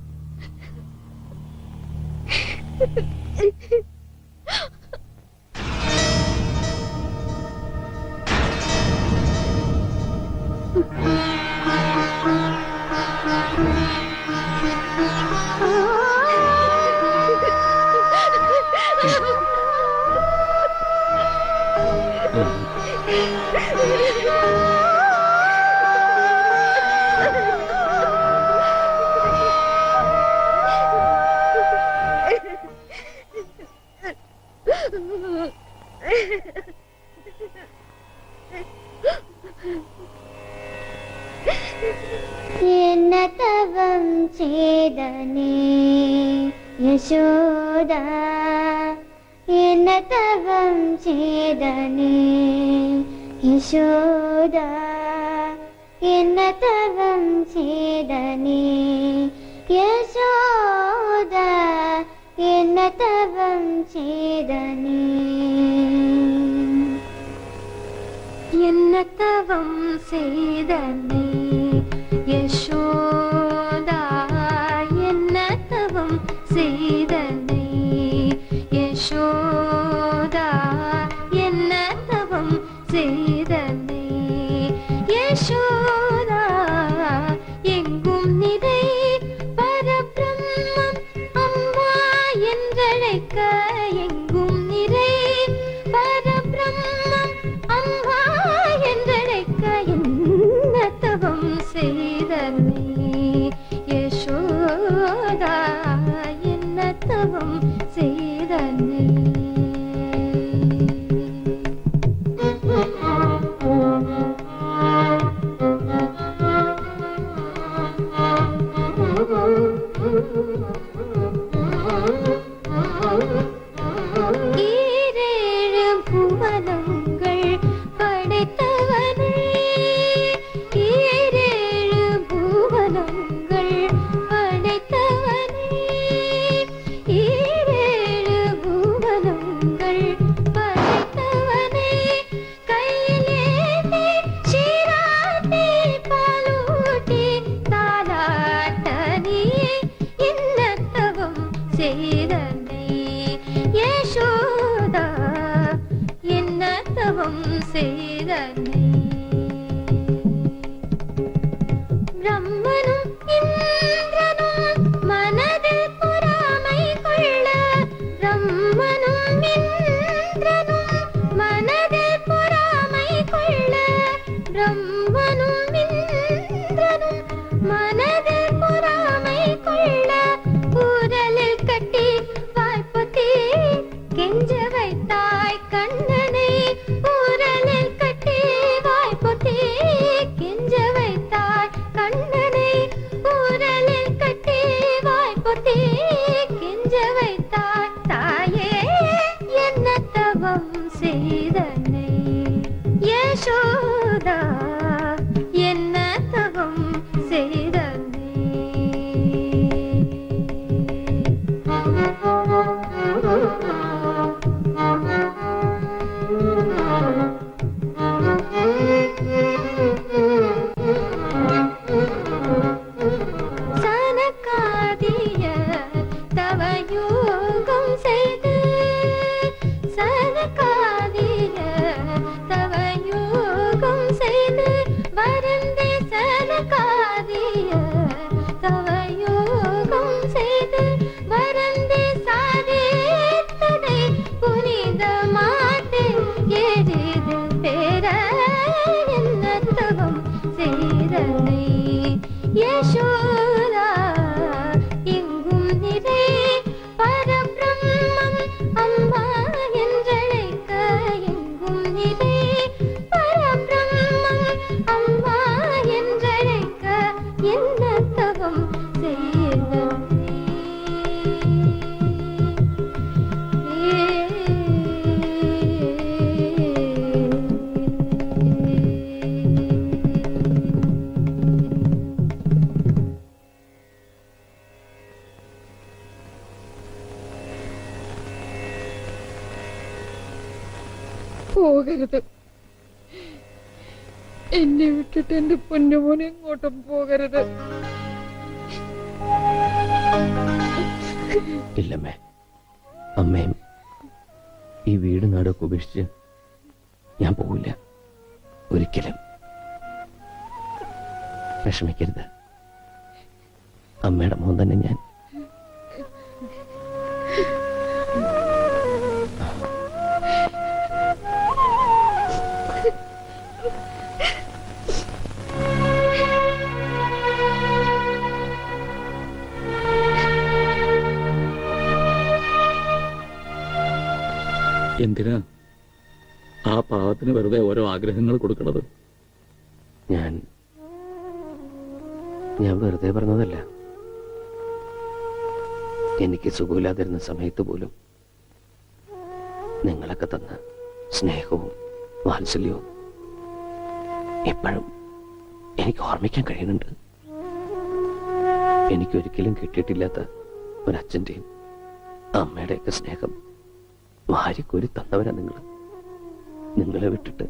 என்ன தவம் செய்தனே யசோதா, என்ன தவம் செய்தனே யசோதா, என்ன தவம் செய்தனே யசோதா, என்ன தவம் செய்தனே. என்ன தவம் செய்தனே யசோதா, என்ன தவம் செய்தனே யசோதா, என்ன தவம் செய்தனே யசோதா, எங்கும் நிறை பரபிரம்மம் அம்மா என்றழைக்க, எங்கும் நிறை பரபிரம்மம் அம்மா என்றழைக்க, என்ன தவம் செய்தனே யசோதா, என்ன தவம் செய்தனே. ஈரேழு புவனங்கள் படைத்தவனே, ஈரேழு புவனங்கள் படைத்தவனே, ஈரேழு புவனங்கள் படைத்தவனே, கையிலேந்தி சீராட்டி பாலூட்டி தாலாட்ட நீயே என்ன தவம் செய்தனே யசோதா, என்ன தவம் செய்தனே. பிரம்மனும் இந்திரனும் மனதில் பொறாமை கொள்ள, பிரம்மனும் இந்திரனும் மனதில் பொறாமை கொள்ள, பிரம்மனும் இந்திரனும் மனதில் பொறாமை கொள்ள, ஊரலில் கட்டி வாய்ப்புத்தி கெஞ்ச வைத்தாய் கண்ணனை, ஊரலில் கட்டி வாய்ப்புத்தி கெஞ்ச வைத்தாய் கண்ணனை, ஊரலில் கட்டி வாய்ப்புத்தி கெஞ்ச வைத்தாய் தாயே, என்ன தவம் செய்தனே யசோதா, என்ன தவம் செய்தனே. சனகாதிய தவயோகம் செய்து, சனகாதிய தவயோகம் செய்து, வருந்தே சனகாதிய தவயோகம் செய்து, வருந்தே சாதித்ததை புனிதமாட்டு எரிது பெற, என்ன தவம் செய்தனை யசோதா, எங்கும் நிறை பரபிரம்மம் அம்மா என்றழைக்க, எங்கும் நிறை பரபிரம்மம் அம்மா என்றழைக்க, என்ன தவம் செய்தனே. പോകരുത്, എന്നെ വിട്ടിട്ട് എന്റെ പൊന്നുമോനെ എങ്ങോട്ടും പോകരുത്. ഇല്ലമ്മേ, അമ്മയും ഈ വീട് നാടൊക്കെ ഉപേക്ഷിച്ച് ഞാൻ പോവില്ല ഒരിക്കലും. വിഷമിക്കരുത്, അമ്മയുടെ മോൻ തന്നെ ഞാൻ. എന്തിനാ ആ പാവത്തിന് വെറുതെ ഓരോ ആഗ്രഹങ്ങൾ കൊടുക്കണത്? ഞാൻ വെറുതെ പറഞ്ഞതല്ല. എനിക്ക് സുഖമില്ലാതിരുന്ന സമയത്ത് പോലും നിങ്ങളൊക്കെ തന്ന സ്നേഹവും വാത്സല്യവും ഇപ്പോഴും എനിക്ക് ഓർമ്മിക്കാൻ കഴിയുന്നുണ്ട്. എനിക്കൊരിക്കലും കിട്ടിയിട്ടില്ലാത്ത ഒരച്ഛൻ്റെയും അമ്മയുടെയൊക്കെ സ്നേഹം വാരിക്കോരി തന്നവരാ നിങ്ങൾ. നിങ്ങളെ വിട്ടിട്ട്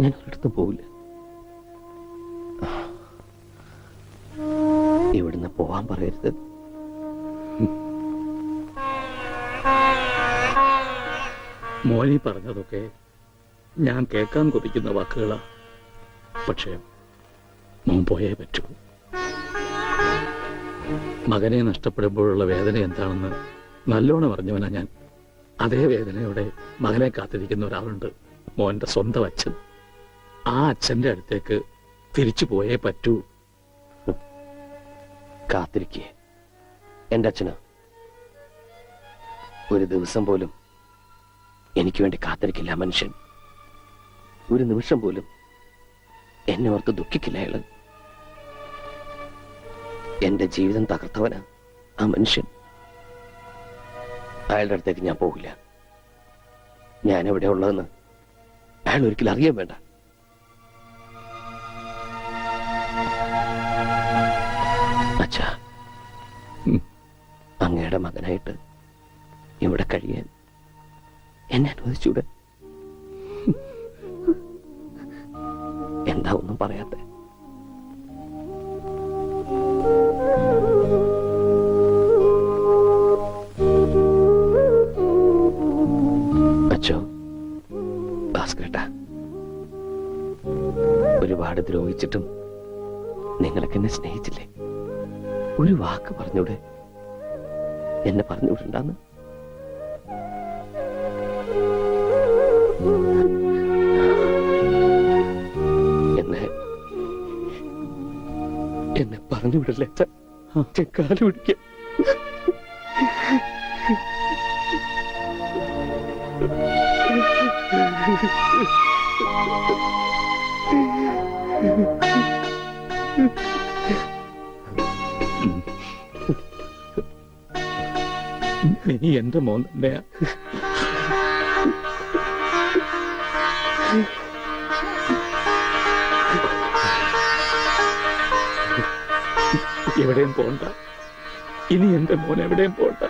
ഞാൻ ഒരിടത്തും പോവില്ല. ഇവിടുന്ന് പോവാൻ പറയരുത്. മോനി പറഞ്ഞതൊക്കെ ഞാൻ കേൾക്കാൻ കൊതിക്കുന്ന വാക്കുകളാ. പക്ഷേ മോൻ പോയേ പറ്റൂ. മകനെ നഷ്ടപ്പെടുമ്പോഴുള്ള വേദന എന്താണെന്ന് നല്ലോണം അറിഞ്ഞവനാ ഞാൻ. അതേ വേദനയോടെ മകനെ കാത്തിരിക്കുന്ന ഒരാളുണ്ട്, മോന്റെ സ്വന്തം അച്ഛൻ. ആ അച്ഛന്റെ അടുത്തേക്ക് തിരിച്ചു പോയേ പറ്റൂ. കാത്തിരിക്കേ എന്റെ അച്ഛന് ഒരു ദിവസം പോലും എനിക്ക് വേണ്ടി കാത്തിരിക്കില്ല മനുഷ്യൻ. ഒരു നിമിഷം പോലും എന്നെ ഓർത്ത് ദുഃഖിക്കില്ല അയാള്. എന്റെ ജീവിതം തകർത്തവനാ ആ മനുഷ്യൻ. അയാളുടെ അടുത്തേക്ക് ഞാൻ പോകില്ല. ഞാൻ എവിടെ ഉള്ളതെന്ന് അയാൾ ഒരിക്കലും അറിയാൻ വേണ്ട. അച്ഛാ, അങ്ങയുടെ മകനായിട്ട് ഇവിടെ കഴിയാൻ എന്നെ അനുവദിച്ചൂടെ? എന്താ ഒന്നും പറയാത്തെ? അച്ഛോ, ഭാസ്കരേട്ടാ, ഒരുപാട് ദ്രോഹിച്ചിട്ടും നിങ്ങളൊക്കെ എന്നെ സ്നേഹിച്ചില്ലേ? ഒരു വാക്ക് പറഞ്ഞൂടെ? എന്നെ പറഞ്ഞുവിടണ്ടാന്ന്. എന്നെ പറഞ്ഞുവിടല്ലേ അച്ഛൻ? കാല് പിടിക്കാം. നീ എന്റെ മോൻ തന്നെയാ. എവിടെയും പോണ്ട. ഇനി എന്റെ മോൻ എവിടെയും പോണ്ട.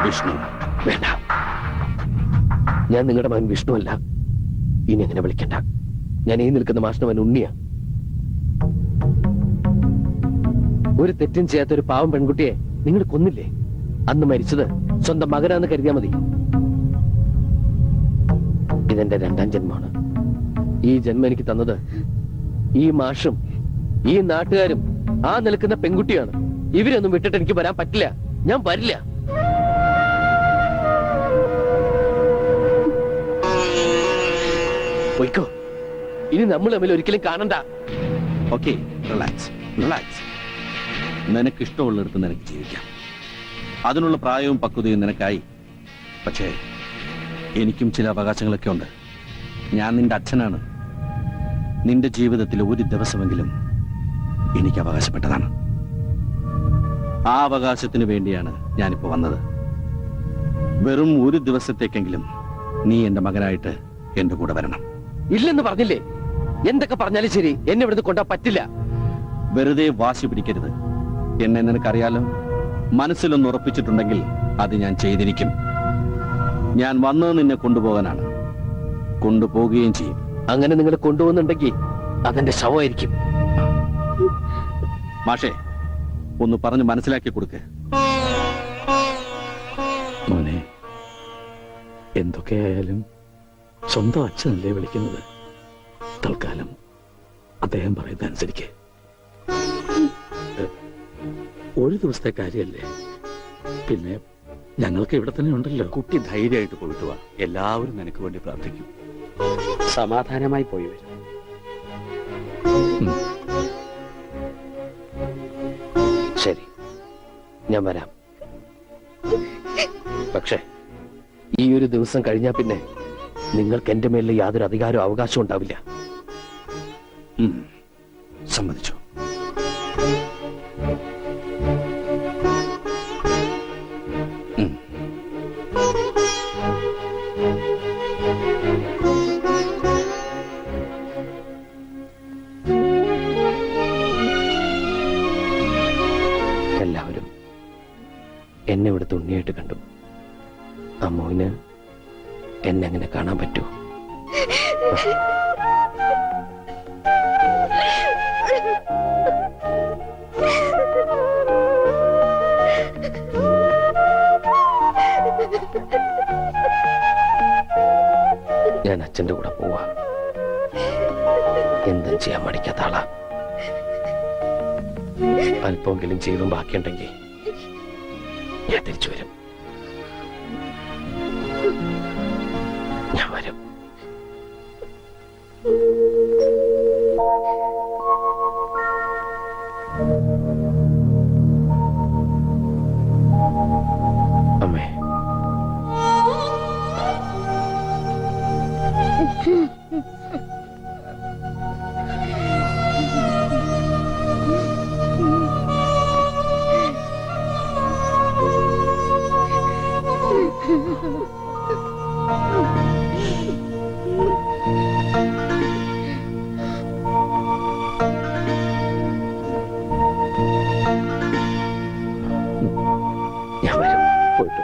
വിഷ്ണു വേണ്ട. ഞാൻ നിങ്ങളുടെ മകൻ വിഷ്ണു അല്ല. ഇനി അങ്ങനെ വിളിക്കണ്ട. ഞാൻ ഈ നിൽക്കുന്ന മാഷിന്റെ മകൻ ഉണ്ണിയാ. ഒരു തെറ്റും ചെയ്യാത്ത ഒരു പാവം പെൺകുട്ടിയെ നിങ്ങൾ കൊന്നില്ലേ? അന്ന് മരിച്ചത് സ്വന്തം മകനാന്ന് കരുതിയാ മതി. ഇതെന്റെ രണ്ടാം ജന്മമാണ്. ഈ ജന്മം എനിക്ക് തന്നത് ഈ മാഷും ഈ നാട്ടുകാരും ആ നിൽക്കുന്ന പെൺകുട്ടിയാണ്. ഇവരൊന്നും വിട്ടിട്ട് എനിക്ക് വരാൻ പറ്റില്ല. ഞാൻ വരില്ല. പോയിക്കോ. ഇനി നമ്മൾ തമ്മിൽ ഒരിക്കലും കാണണ്ട. Okay, relax relax. നിനക്ക് ഇഷ്ടമുള്ളിടത്ത് നിനക്ക് ജീവിക്കാം. അതിനുള്ള പ്രായവും പക്വതയും നിനക്കായി. പക്ഷേ എനിക്കും ചില അവകാശങ്ങളൊക്കെ ഉണ്ട്. ഞാൻ നിന്റെ അച്ഛനാണ്. നിന്റെ ജീവിതത്തിൽ ഒരു ദിവസമെങ്കിലും എനിക്ക് അവകാശപ്പെട്ടതാണ്. ആ അവകാശത്തിന് വേണ്ടിയാണ് ഞാനിപ്പോ വന്നത്. വെറും ഒരു ദിവസത്തേക്കെങ്കിലും നീ എന്റെ മകനായിട്ട് എന്റെ കൂടെ വരണം. ഇല്ലെന്ന് പറഞ്ഞില്ലേ? എന്തൊക്കെ പറഞ്ഞാലും ശരി, എന്നെ ഇവിടുന്ന് കൊണ്ടാ പറ്റില്ല. വെറുതെ വാശി പിടിക്കരുത്. എന്നെ നിനക്കറിയാലോ. മനസ്സിലൊന്ന് ഉറപ്പിച്ചിട്ടുണ്ടെങ്കിൽ അത് ഞാൻ ചെയ്തിരിക്കും. ഞാൻ വന്നത് നിന്നെ കൊണ്ടുപോകാനാണ്, കൊണ്ടുപോകുകയും ചെയ്യും. അങ്ങനെ നിങ്ങൾ കൊണ്ടുപോകുന്നുണ്ടെങ്കിൽ അതെന്റെ ശവമായിരിക്കും. മാഷേ, ഒന്ന് പറഞ്ഞ് മനസ്സിലാക്കി കൊടുക്ക്. മോനെ, എന്തൊക്കെയായാലും സ്വന്തം അച്ഛനല്ലേ വിളിക്കുന്നത്. തൽക്കാലം അദ്ദേഹം പറയുന്ന അനുസരിക്ക്. ഒരു ദിവസത്തെ കാര്യല്ലേ, പിന്നെ ഞങ്ങൾക്ക് ഇവിടെ തന്നെ ഉണ്ടല്ലോ. കുട്ടി ധൈര്യമായിട്ട് പോയിട്ട് വാ. എല്ലാവരും നിനക്ക് വേണ്ടി പ്രാർത്ഥിക്കും. സമാധാനമായി പോയി വരും. ശരി, ഞാൻ വരാം. പക്ഷേ ഈ ഒരു ദിവസം കഴിഞ്ഞാൽ പിന്നെ നിങ്ങൾക്ക് എന്റെ മേലിൽ യാതൊരു അധികാരവും അവകാശവും ഉണ്ടാവില്ല. സമ്മതിച്ചു. എല്ലാവരും എന്നെ ഇവിടെ തുണ്ണിയായിട്ട് കണ്ടു. അമ്മുവിന് എന്നെ അങ്ങനെ കാണാൻ പറ്റൂ? ഞാൻ അച്ഛന്റെ കൂടെ പോവാ. എന്തും ചെയ്യാൻ മടിക്കാത്ത ആളാ. അല്പമെങ്കിലും ജീവൻ ബാക്കിയുണ്ടെങ്കിൽ ഞാൻ തിരിച്ചു വരും. ഞാൻ വരും. അമ്മേ, ഞാൻ വരും. പോയിട്ട്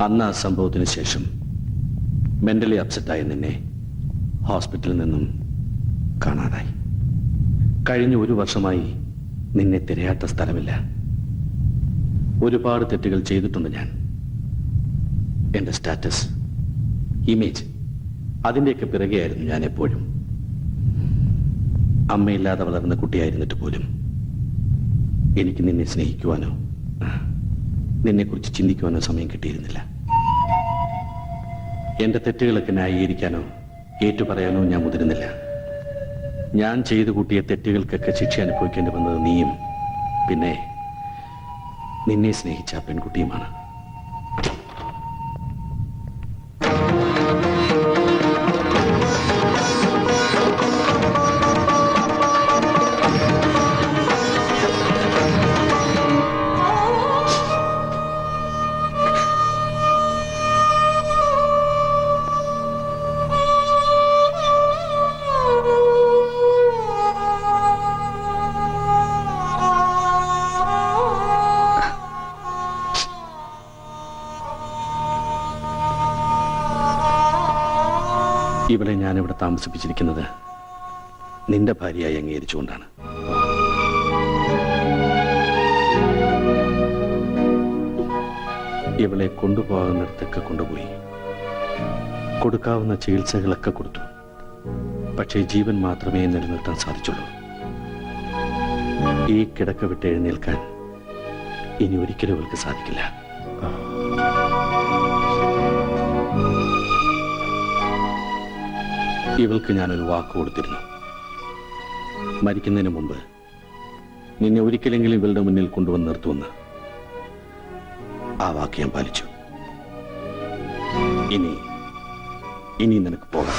അന്ന് ആ സംഭവത്തിന് ശേഷം മെന്റലി അപ്സെറ്റായ നിന്നെ ഹോസ്പിറ്റലിൽ നിന്നും കാണാതായി. കഴിഞ്ഞ 1 വർഷമായി നിന്നെ തിരയാത്ത സ്ഥലമില്ല. ഒരുപാട് തെറ്റുകൾ ചെയ്തിട്ടുണ്ട് ഞാൻ. എന്റെ സ്റ്റാറ്റസ്, ഇമേജ്, അതിൻ്റെയൊക്കെ പിറകെയായിരുന്നു ഞാൻ എപ്പോഴും. അമ്മയില്ലാതെ വളർന്ന കുട്ടിയായിരുന്നിട്ട് പോലും എനിക്ക് നിന്നെ സ്നേഹിക്കുവാനോ നിന്നെക്കുറിച്ച് ചിന്തിക്കുവാനോ സമയം കിട്ടിയിരുന്നില്ല. എന്റെ തെറ്റുകളൊക്കെ ന്യായീകരിക്കാനോ ഏറ്റുപറയാനോ ഞാൻ മുതിരുന്നില്ല. ഞാൻ ചെയ്തു കൂട്ടിയ തെറ്റുകൾക്കൊക്കെ ശിക്ഷ അനുഭവിക്കേണ്ടി വന്നത് നീയും പിന്നെ നിന്നെ സ്നേഹിച്ച ആ പെൺകുട്ടിയുമാണ്. ഇവളെ ഞാനിവിടെ താമസിപ്പിച്ചിരിക്കുന്നത് നിന്റെ ഭാര്യയായി അംഗീകരിച്ചുകൊണ്ടാണ്. ഇവളെ കൊണ്ടുപോകുന്നിടത്തൊക്കെ കൊണ്ടുപോയി കൊടുക്കാവുന്ന ചികിത്സകളൊക്കെ കൊടുത്തു. പക്ഷേ ജീവൻ മാത്രമേ നിലനിർത്താൻ സാധിച്ചുള്ളൂ. ഈ കിടക്ക വിട്ട് എഴുന്നേൽക്കാൻ ഇനി ഒരിക്കലും അവൾക്ക് സാധിക്കില്ല. ഇവൾക്ക് ഞാനൊരു വാക്ക് കൊടുത്തിരുന്നു. മരിക്കുന്നതിന് മുമ്പ് നിന്നെ ഒരിക്കലെങ്കിലും ഇവളുടെ മുന്നിൽ കൊണ്ടുവന്ന് നിർത്തുമെന്ന്. ആ വാക്ക് ഞാൻ പാലിച്ചു. ഇനി നിനക്ക് പോകാം.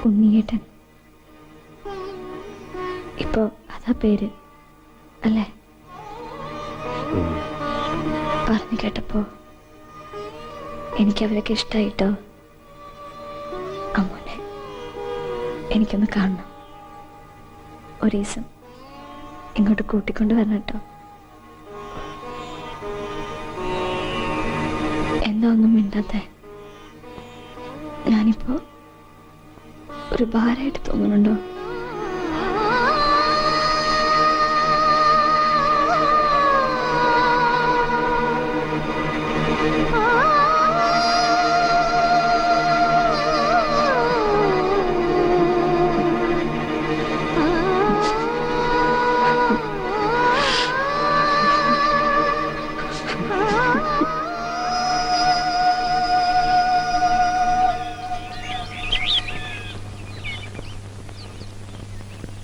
ഉണ്ണിയേട്ടൻ ഇപ്പോ അതാ പേര് അല്ലേ? പറഞ്ഞു കേട്ടപ്പോ എനിക്ക് അവരൊക്കെ ഇഷ്ടായിട്ടോ. അമ്മോനെ എനിക്കൊന്ന് കാണണം. ഒരു ദിവസം ഇങ്ങോട്ട് കൂട്ടിക്കൊണ്ട് വരണം കേട്ടോ. എന്താ ഒന്നും മിണ്ടാത്തെ? ഞാനിപ്പോ ഒരു ഭാരമായിട്ട് തോന്നുന്നുണ്ടോ?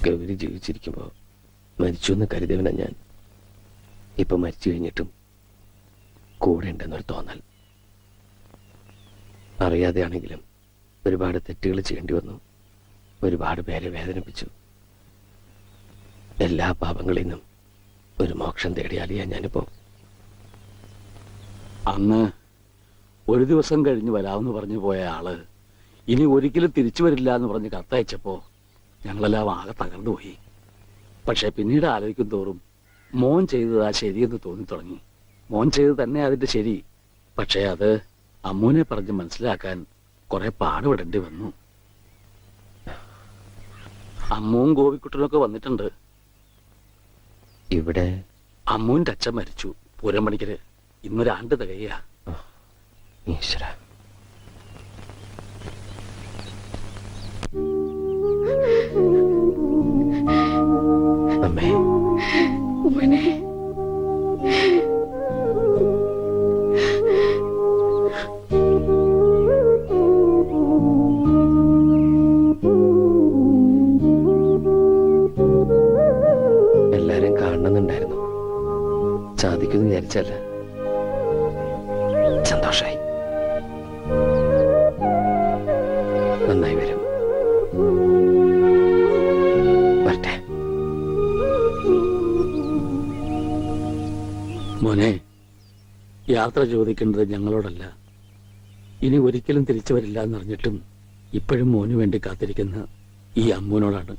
ഗൗരി ജീവിച്ചിരിക്കുമ്പോ മരിച്ചു എന്ന് കരുതിയവനാ ഞാൻ. ഇപ്പൊ മരിച്ചു കഴിഞ്ഞിട്ടും കൂടെ ഉണ്ടെന്നൊരു തോന്നൽ. അറിയാതെയാണെങ്കിലും ഒരുപാട് തെറ്റുകൾ ചെയ്യേണ്ടി വന്നു. ഒരുപാട് പേരെ വേദനിപ്പിച്ചു. എല്ലാ പാപങ്ങളിൽ നിന്നും ഒരു മോക്ഷം തേടിയാലിയാ ഞാനിപ്പോ. അന്ന് ഒരു ദിവസം കഴിഞ്ഞ് വരാമെന്ന് പറഞ്ഞു പോയ ആള് ഇനി ഒരിക്കലും തിരിച്ചു വരില്ല എന്ന് പറഞ്ഞ് കത്തയച്ചപ്പോ ഞങ്ങളെല്ലാം ആകെ തകർന്നു പോയി. പക്ഷെ പിന്നീട് ആലോചിക്കും തോറും മോൻ ചെയ്തതാ ശരിയെന്ന് തോന്നി തുടങ്ങി. മോൻ ചെയ്ത് തന്നെ അതിന്റെ ശരി. പക്ഷെ അത് അമ്മൂനെ പറഞ്ഞ് മനസ്സിലാക്കാൻ കുറെ പാടുപെടേണ്ടി വന്നു. അമ്മുവും ഗോപിക്കുട്ടനൊക്കെ വന്നിട്ടുണ്ട്. ഇവിടെ അമ്മൂന്റെ അച്ഛൻ മരിച്ചു പൂരമണിക്കര്. ഇന്നൊരാണ്ട് തികയ. ഈശ്വര, അമ്മേ. മോനെ എല്ലാരും കാണണമെന്നുണ്ടായിരുന്നു. സാധിക്കുമെന്ന് വിചാരിച്ചല്ല. സന്തോഷായി. നന്നായി വരും. വരട്ടെ. മോനെ, യാത്ര ചോദിക്കേണ്ടത് ഞങ്ങളോടല്ല. ഇനി ഒരിക്കലും തിരിച്ചു വരില്ല എന്നറിഞ്ഞിട്ടും ഇപ്പോഴും മോന് വേണ്ടി കാത്തിരിക്കുന്ന ഈ അമ്മൂനോടാണ്.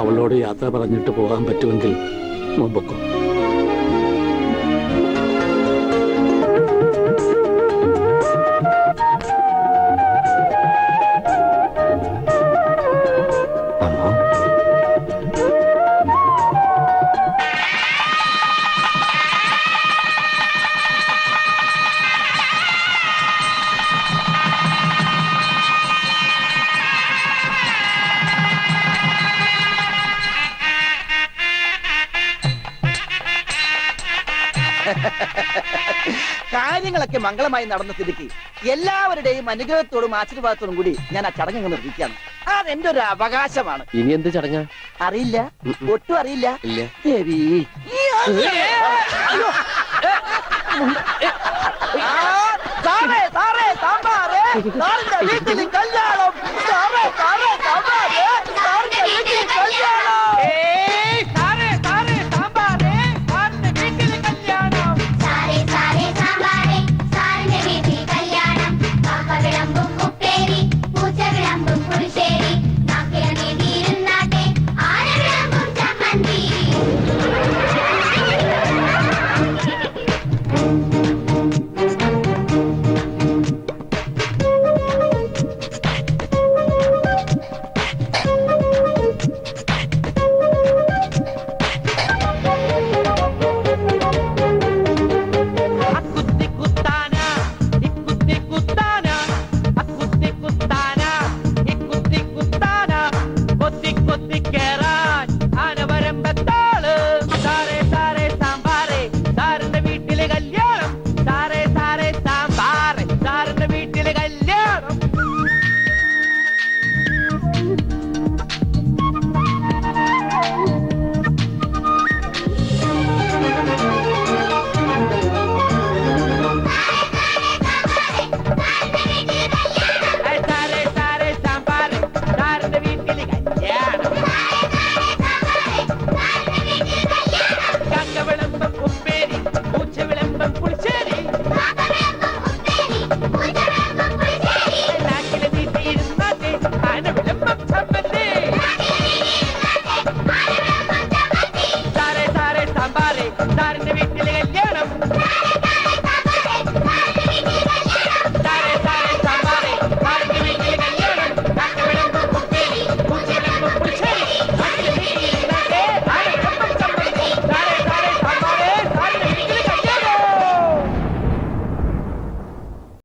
അവളോട് യാത്ര പറഞ്ഞിട്ട് പോകാൻ പറ്റുമെങ്കിൽ മുമ്പൊക്കെ. കാര്യങ്ങളൊക്കെ മംഗളമായി നടന്ന സ്ഥിതിക്ക് എല്ലാവരുടെയും അനുഗ്രഹത്തോടും ആശീർവാദത്തോടും കൂടി ഞാൻ ആ ചടങ്ങ് നിർവഹിക്കുകയാണ്. അതെന്റെ ഒരു അവകാശമാണ്. ഇനി എന്ത് ചടങ്ങാ? അറിയില്ല, ഒട്ടും അറിയില്ല. ഇല്ല. ദേവി, സാറേ, സാറേ, സാമ്പാറേ, സാറിന്റെ വീട്ടിൽ കല്യാണം